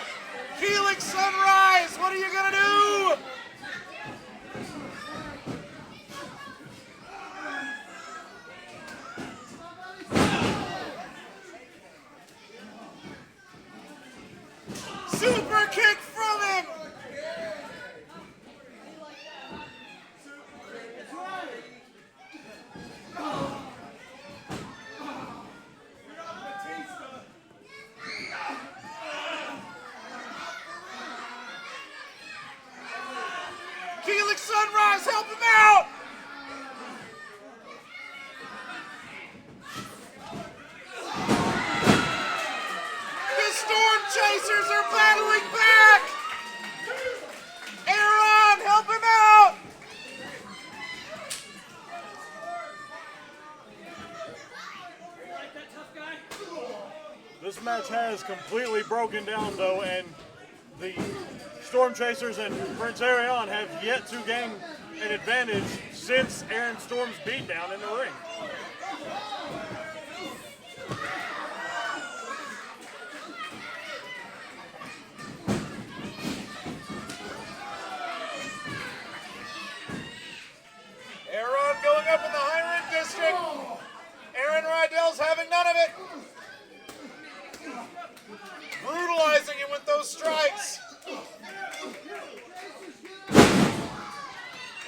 This match has completely broken down, though, and the Storm Chasers and Prince Arion have yet to gain an advantage since Aaron Storm's beatdown in the ring. Aaron going up in the high ring district. Aaron Rydell's having none of it. Brutalizing him with those strikes.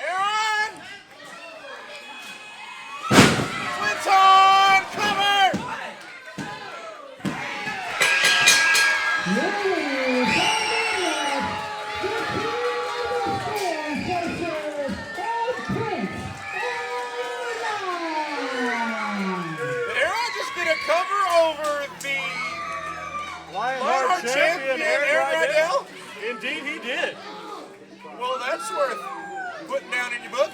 Aaron! Clinton, cover! Cover over the Lionheart champion Aaron Rydell? Indeed he did. Well, that's worth putting down in your book.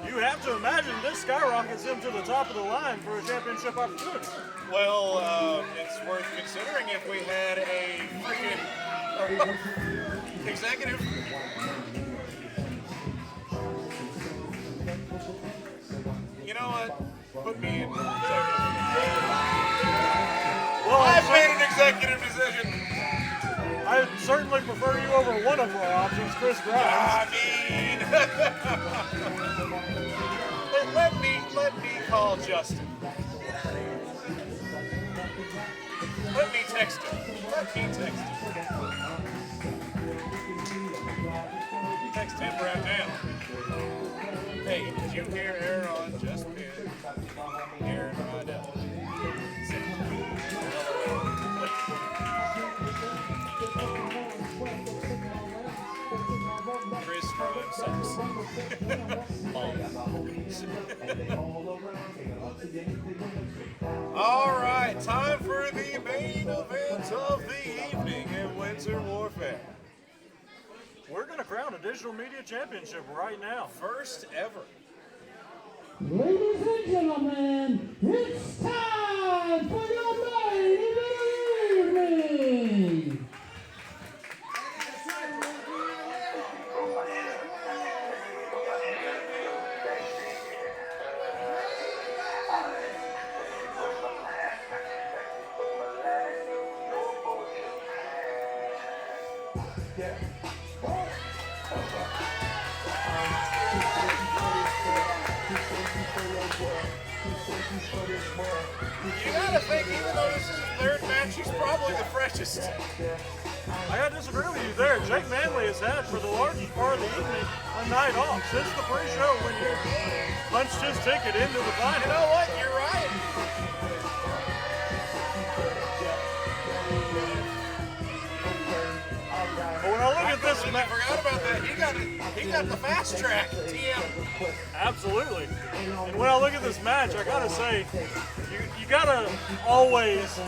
You have to imagine this skyrockets him to the top of the line for a championship opportunity. Well, it's worth considering if we had a freaking executive. You know what? Put me in executive. Well, I've made an executive decision. I certainly prefer you over one of our options, Chris Grimes. I mean, let me call Justin. Let me text him. Text him right now. Hey, did you hear Aaron just pinned Aaron Rydell? Chris Grimes sucks. All right, time for the main event of the evening in Windsor Warfare. We're going to crown a digital media championship right now. First ever. Ladies and gentlemen, it's time for your main event of the evening. You gotta think, even though this is the third match, he's probably the freshest. I gotta disagree with you there. Jake Manley has had, for the largest part of the evening, a night off since the pre-show when he punched his ticket into the final. You know what? You're right. But when I look at this I forgot about that. He got the fast track. TM. Absolutely. And when I look at this match, I gotta say, you gotta always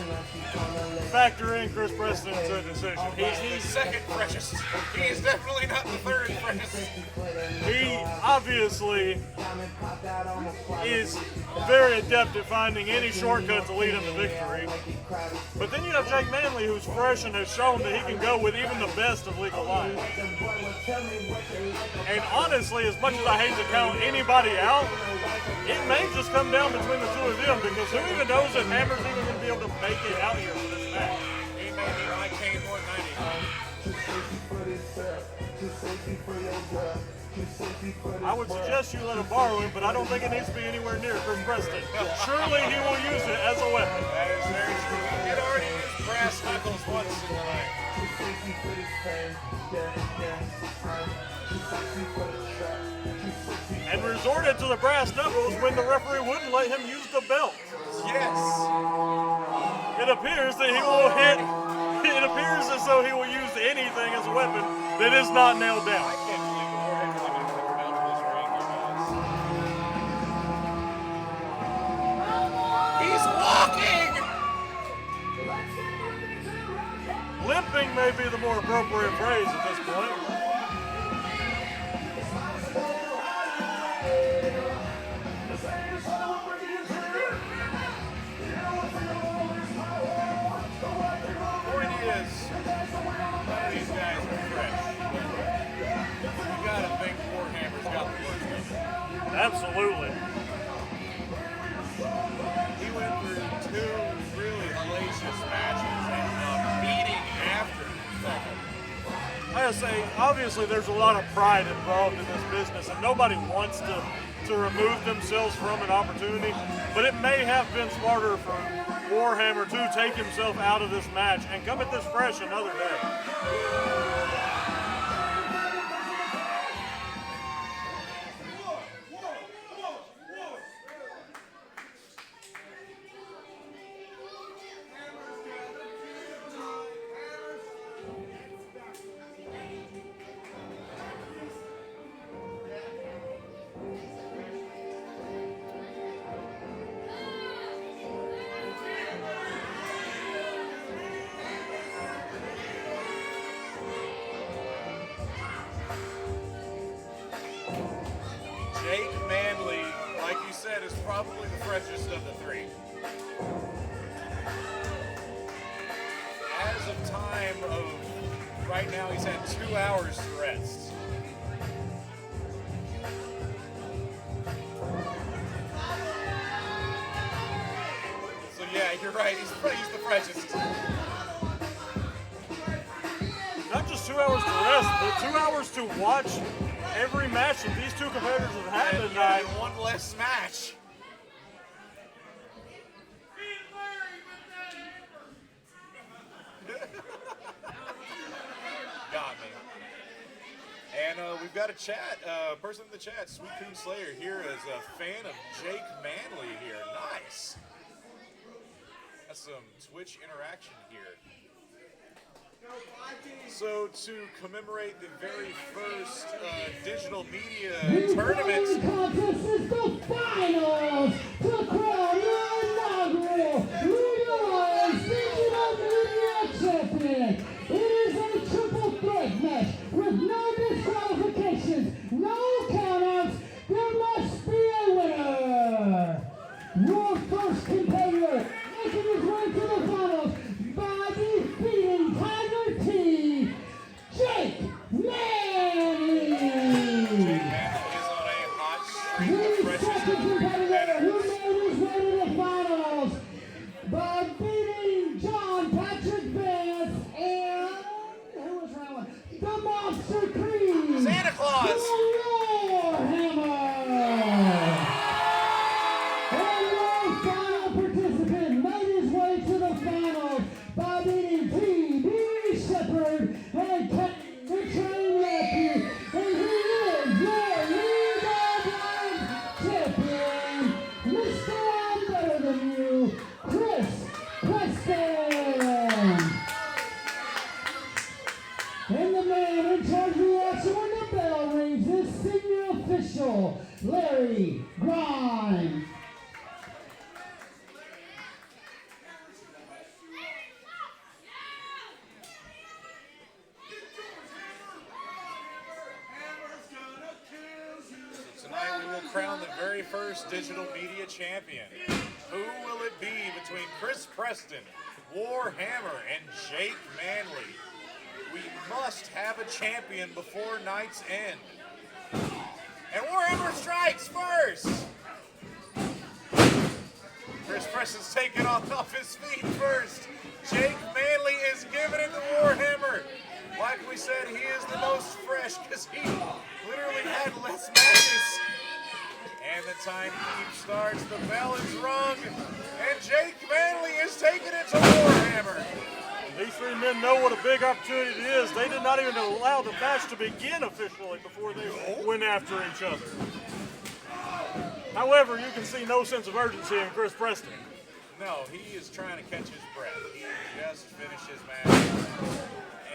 factor in Chris Preston to a decision. He's the second freshest. He is definitely not the third freshest. He obviously is very adept at finding any shortcut to lead him to victory. But then you have Jake Manley, who's fresh and has shown that he can go with even the best of Legal Lines. And honestly, as much as I hate to count anybody out, it may just come down between the two of them, because who even knows if Hammer's even going to be able to make it out here for this match. He may be like Kane 190. I would suggest you let him borrow it, but I don't think it needs to be anywhere near Chris Preston. Surely he will use it as a weapon. That is very true. He had already used brass knuckles once in the night. And resorted to the brass knuckles when the referee wouldn't let him use the belt. Yes. It appears that he will hit. It appears as though he will use anything as a weapon that is not nailed down. I can't believe the Warhead's even going to come out of this ring, you guys. He's walking! Limping may be the more appropriate phrase at this point. Absolutely. He went through 2 really hellacious matches and beating after the second. I gotta say, obviously there's a lot of pride involved in this business, and nobody wants to remove themselves from an opportunity, but it may have been smarter for Warhammer to take himself out of this match and come at this fresh another day. Jake Manley, like you said, is probably the freshest of the 3. As of time of right now, he's had 2 hours to rest. So yeah, you're right. He's the freshest. Not just 2 hours to rest, but 2 hours to watch every match that these 2 competitors have had tonight. And one less match. Got me. And we've got a chat, person in the chat, Sweet Coon Slayer here is a fan of Jake Manley here. Nice. That's some Twitch interaction here. So to commemorate the very first digital media tournament. The contest is the finals to crown your inaugural League Alliance Digital Media Champion. It is a triple threat match with no disqualifications, no countouts. There must be a winner. Your first competitor making his way to the finals by defeating Tiger T, Jake Manley. The second competitor who made his way to the finals by beating John Patrick Vance and who was round 1? The Monster Creed. Santa Claus. The Warhammer. And your final participant made his way to the finals by beating T.B. Shepherd and Captain Train Matthew. And he is your League of Legends champion, Mr. I'm Better Than You, Chris Preston. And the man in charge of the action when the bell rings is senior official Larry Grimes. Tonight we will crown the very first digital media champion. Who will it be between Chris Preston, Warhammer, and Jake Manley? We must have a champion before night's end. And Warhammer strikes first! Chris Preston's taking off his feet first. Jake Manley is giving it to Warhammer. Like we said, he is the most fresh because he literally had less matches. And the timekeep starts, the bell is rung, and Jake Manley is taking it to Warhammer. These 3 men know what a big opportunity it is. They did not even allow the match to begin officially before they went after each other. However, you can see no sense of urgency in Chris Preston. No, he is trying to catch his breath. He just finished his match,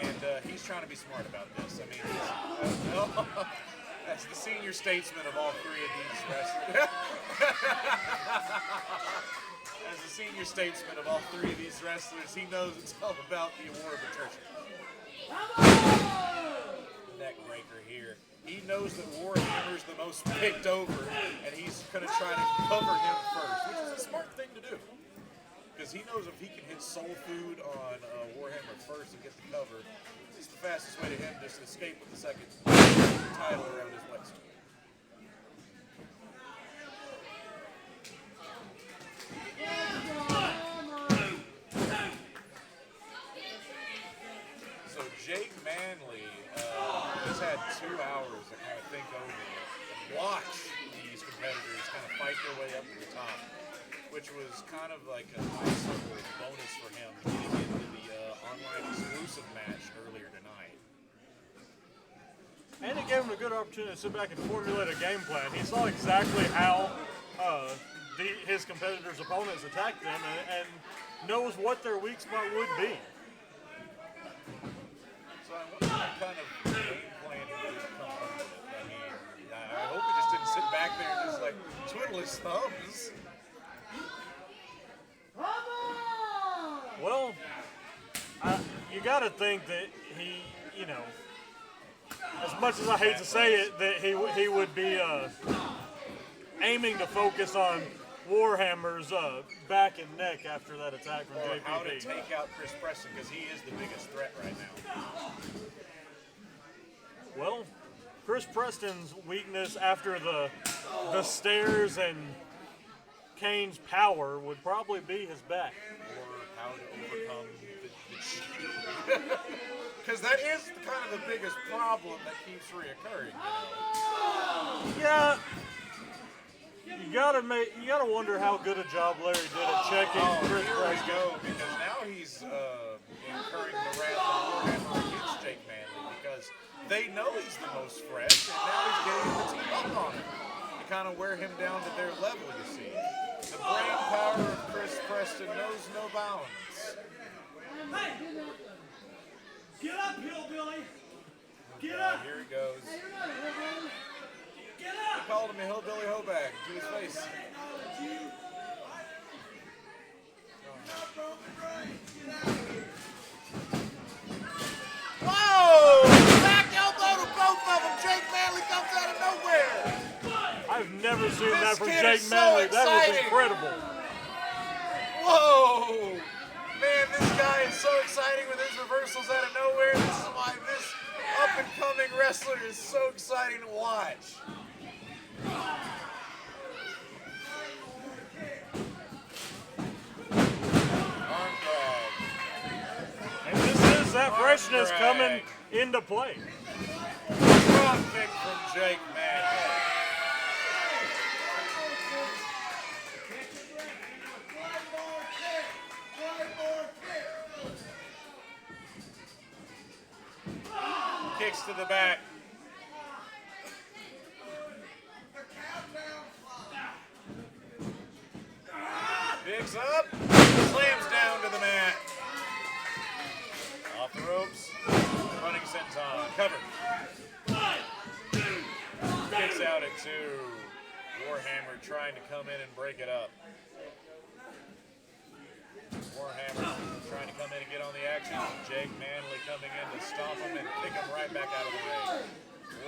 and he's trying to be smart about this. I mean, that's the senior statesman of all 3 of these wrestlers. As the senior statesman of all 3 of these wrestlers, he knows it's all about the award of attrition. Neck breaker here. He knows that Warhammer's the most picked over, and he's going to try to cover him first, which is a smart thing to do. Because he knows if he can hit Soul Food on Warhammer first and get the cover, it's the fastest way to him just escape with the second title around his waist. 2 hours to kind of think over it and watch these competitors kind of fight their way up to the top, which was kind of like a nice little bonus for him getting into the online exclusive match earlier tonight. And it gave him a good opportunity to sit back and formulate a game plan. He saw exactly how his competitors' opponents attacked them and knows what their weak spot would be. So I wonder what kind of game plan he just come up with. I mean, I hope he just didn't sit back there and just like twiddle his thumbs. Well, you got to think that he, you know, as much as I hate to say it, that he would be aiming to focus on Warhammer's back and neck after that attack from Or JPP. how to take out Chris Preston, because he is the biggest threat right now. Well, Chris Preston's weakness after the stairs and Kane's power would probably be his back. Or how to overcome the cheating. Because that is kind of the biggest problem that keeps reoccurring. You know? Yeah. You gotta wonder how good a job Larry did at checking Chris Here Preston. we go, because now he's incurring the wrath of Warhammer against Jake Manley, because they know he's the most fresh, and now he's getting the team up on him to kind of wear him down to their level, you see. The brain power of Chris Preston knows no bounds. Hey! Get up, hillbilly! Get Oh, up! here he goes. Get up! He called him a hillbilly hoebag to his face. Whoa! Back elbow to both of them. Jake Manley comes out of nowhere. I've never seen This that from kid Jake is so Manley. That was exciting. incredible. Whoa! Man, this guy is so exciting with his reversals out of nowhere. This is why this up-and-coming wrestler is so exciting to watch. Arm drag. And this is that Arm freshness drag. coming into play. Drop kick from Jake Manley. Kicks to the back. Picks up, slams down to the mat. Off the ropes, running senton, cover. Kicks out at 2. Warhammer trying to come in and break it up. Warhammer trying to come in and get on the action. Jake Manley coming in to stomp him and kick him right back out of the ring.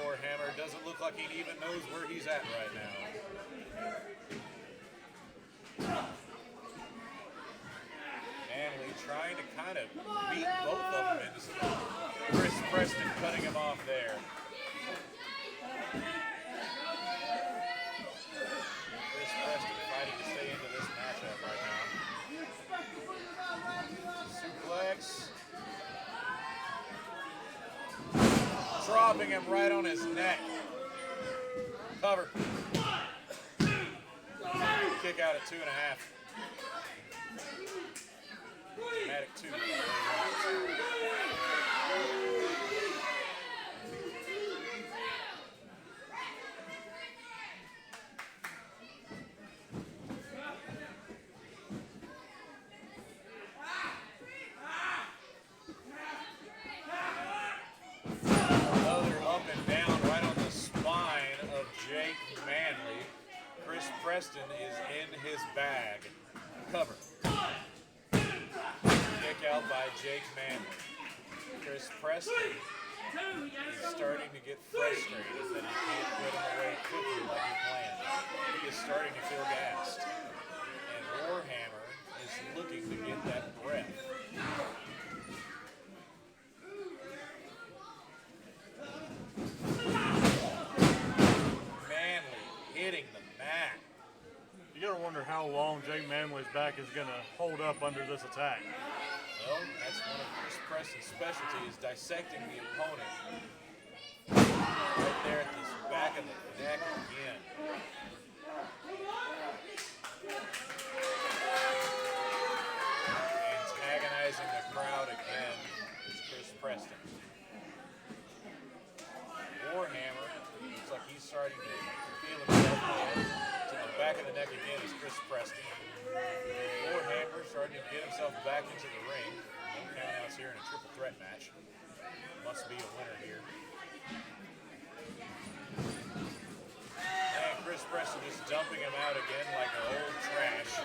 Warhammer doesn't look like he even knows where he's at right now. Manley trying to kind of beat both of them into some. Chris Preston cutting him off there. Chris Preston fighting to stay into this matchup right now. Suplex. Dropping him right on his neck. Cover. Kick out at 2.5. Matic 2. Another up and down right on the spine of Jake Manley. Chris Preston is in his bag. Cover. Kick out by Jake Manley. Chris Preston is starting to get frustrated that he can't put him away quickly like he planned. He is starting to feel gassed. And Warhammer is looking to get that breath. Manley hitting the mat. You gotta wonder how long Jake Manley's back is gonna hold up under this attack. Well, that's one of Chris Preston's specialties, dissecting the opponent. Right there at the back of the neck again. Antagonizing the crowd again is Chris Preston. Warhammer looks like he's starting to feel himself there. To the back of the neck again is Chris Preston. Warhammer starting to get himself back into the ring. No countouts here in a triple threat match. Must be a winner here. And Chris Preston just dumping him out again like an old trash.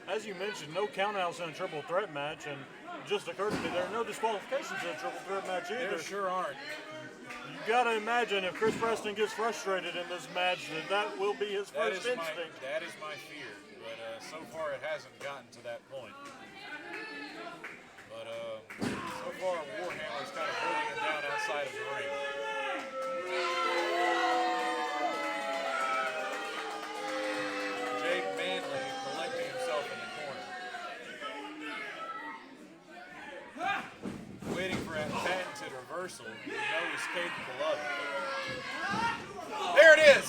As you mentioned, no countouts in a triple threat match, and it just occurred to me there are no disqualifications in a triple threat match either. There sure aren't. You gotta imagine if Chris Preston gets frustrated in this match, that will be his first instinct. That is my fear, but so far it hasn't gotten to that point. But so far Warhammer's kind of holding him down outside of the ring. Jake Manley collecting himself in the corner. Waiting for a patented reversal. You know he's capable of it. There it is!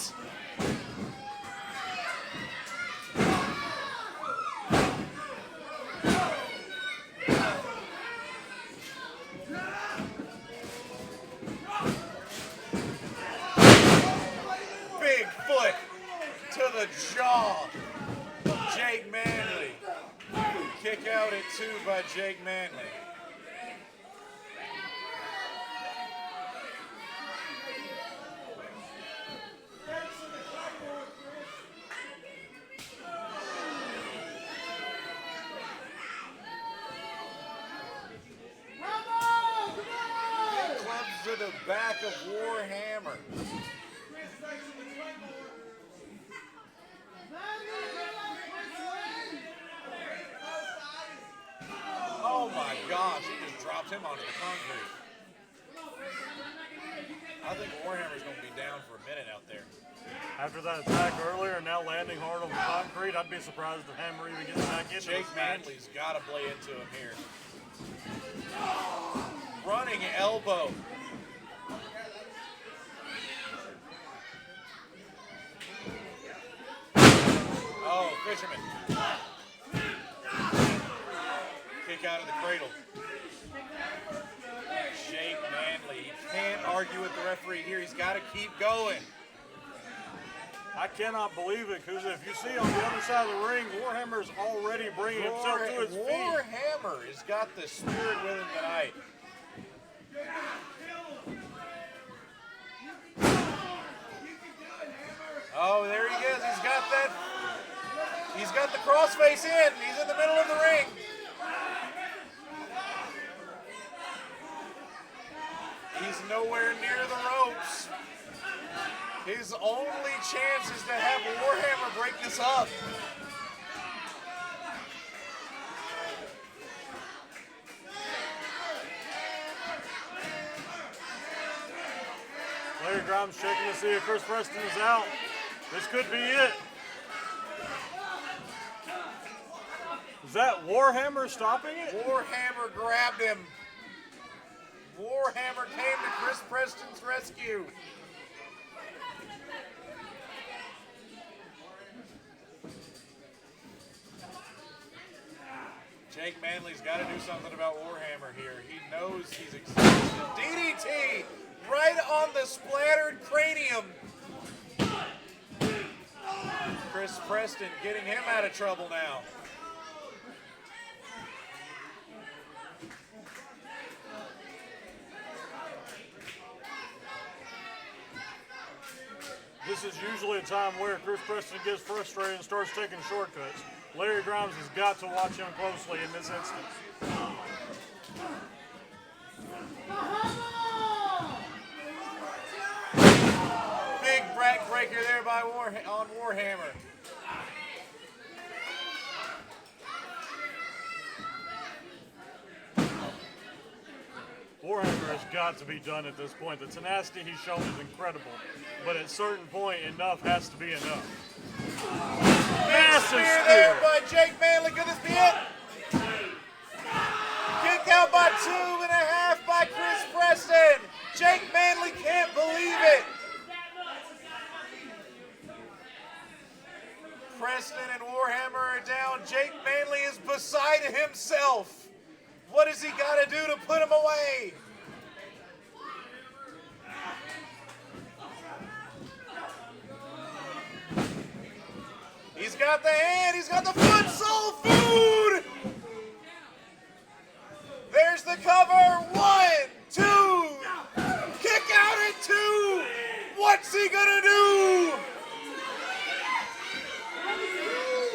Big foot to the jaw of Jake Manley. Kick out at 2 by Jake Manley. Clubs to the back of Warhammer. Oh my gosh, he just dropped him onto the concrete. I think Warhammer's going to be down for a minute out there. After that attack earlier, now landing hard on the concrete, I'd be surprised if Hammer even gets back into Jake this match. Manley's got to play into him here. Running elbow. Oh, Fisherman. Kick out of the cradle. Jake Manley. He can't argue with the referee here. He's got to keep going. I cannot believe it, because if you see on the other side of the ring, Warhammer's already bringing himself to his feet. Warhammer has got the spirit with him tonight. Oh, there he is. He's got that. He's got the crossface in. He's in the middle of the ring. He's nowhere near the ropes. His only chance is to have Warhammer break this up. Larry Grimes checking to see if Chris Preston is out. This could be it. Is that Warhammer stopping it? Warhammer grabbed him. Warhammer came to Chris Preston's rescue. Jake Manley's got to do something about Warhammer here. He knows he's exhausted. DDT right on the splattered cranium. Chris Preston getting him out of trouble now. This is usually a time where Chris Preston gets frustrated and starts taking shortcuts. Larry Grimes has got to watch him closely in this instance. Big back breaker there by Warhammer. Warhammer has got to be done at this point. The tenacity he's shown is incredible, but at a certain point, enough has to be enough. Massive Spear there by Jake Manley. Could this be it? out by 2.5 by Chris Preston. Jake Manley can't believe it. Preston and Warhammer are down. Jake Manley is beside himself. What has he got to do to put him away? He's got the hand, he's got the foot, soul food! There's the cover, 1, 2, kick out at 2! What's he gonna do?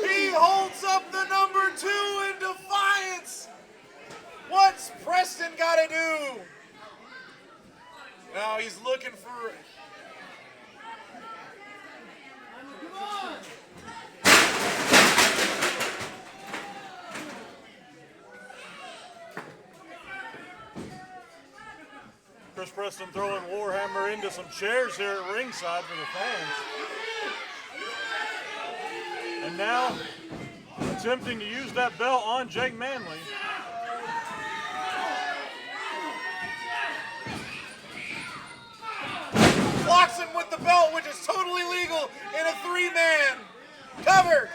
He holds up the number 2 in defiance! What's Preston gotta do? Now he's looking for... Chris Preston throwing Warhammer into some chairs here at ringside for the fans. And now attempting to use that belt on Jake Manley. Blocks him with the belt, which is totally legal in a 3-man. Cover.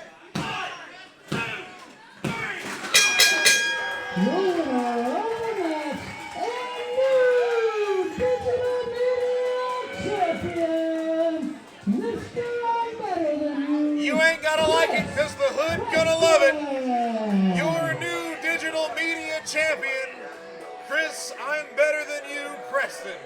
You ain't gotta like it, because the hood gonna love it. Your new digital media champion, Chris, I'm better than you, Preston.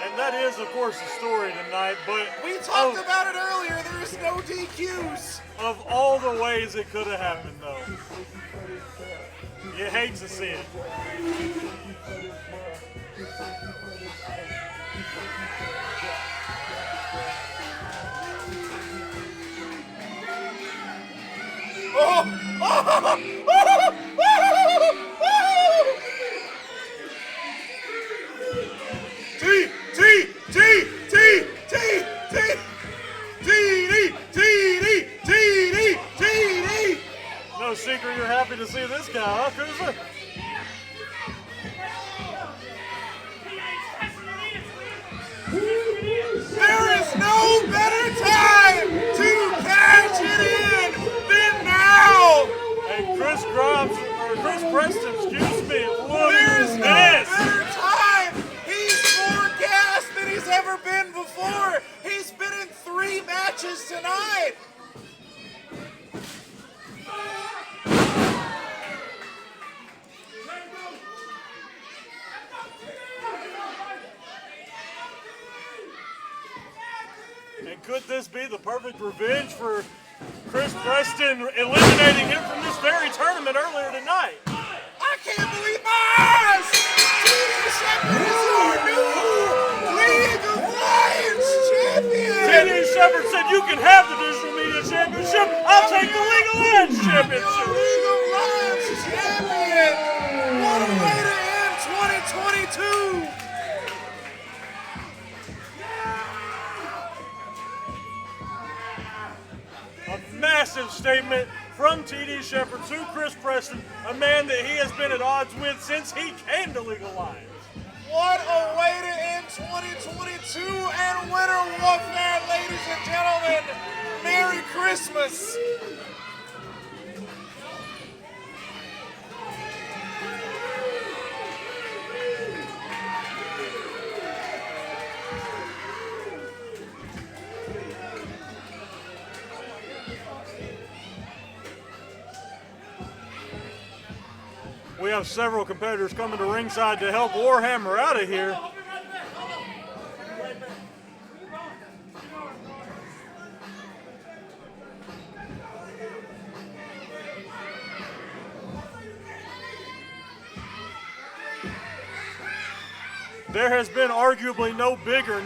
And that is, of course, the story tonight, but... We talked about it earlier, there's no DQs. Of all the ways it could have happened, though. You hate to see it. No secret you're happy to see this guy, huh, Cruiser? There is no better time to cash it in than now! And Chris Preston, excuse me, look There is no at this! better time! He's more gassed than he's ever been before! He's been in 3 matches tonight! And could this be the perfect revenge for Chris Preston eliminating him from this very tournament earlier tonight? I can't believe my eyes! TD Shepherd is our new League of Lions champion! TD Shepherd said, you can have the Digital Media Championship, I'll take the League of Lions Championship! League of Lions champion! What a way to end 2022! A massive statement from TD Shepherd to Chris Preston, a man that he has been at odds with since he came to League of Lions. What a way to end 2022 and Winter Warfare, ladies and gentlemen! Merry Christmas! We have several competitors coming to ringside to help Warhammer out of here. There has been arguably no bigger,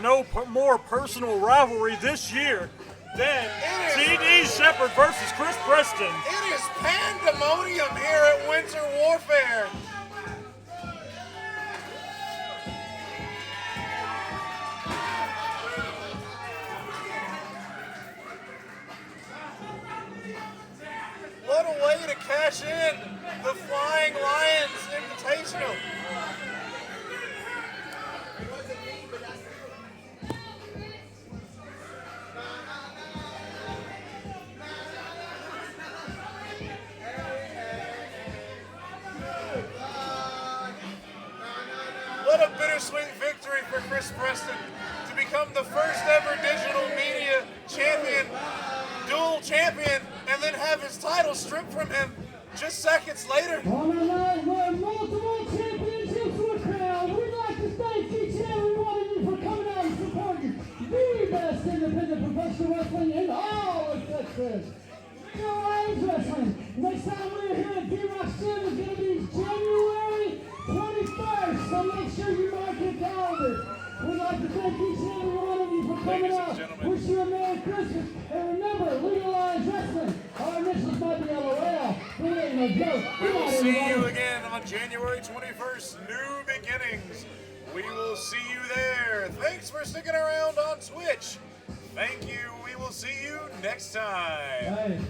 more personal rivalry this year than TD Shepherd versus Chris Preston. It is pandemonium here at Winter Warfare. What a way to cash in What a bittersweet victory for Chris Preston to become the first ever digital media champion, dual champion, and then have his title stripped from him just seconds later. On a night where multiple championships were crowned, we'd like to thank each and every one of you for coming out and supporting the best independent professional wrestling in all of Texas. Legal Lines Wrestling. Next time we're here at D-Rock Gym is going to be January 21st, so make sure you mark your calendar. We'd like to thank each and every one of you for coming out. Wish you a Merry Christmas. And remember, Legal Lines Wrestling. Our initials might be LOL, but it ain't no joke. We will see you again on January 21st, New Beginnings. We will see you there. Thanks for sticking around on Twitch. Thank you. We will see you next time. Hey.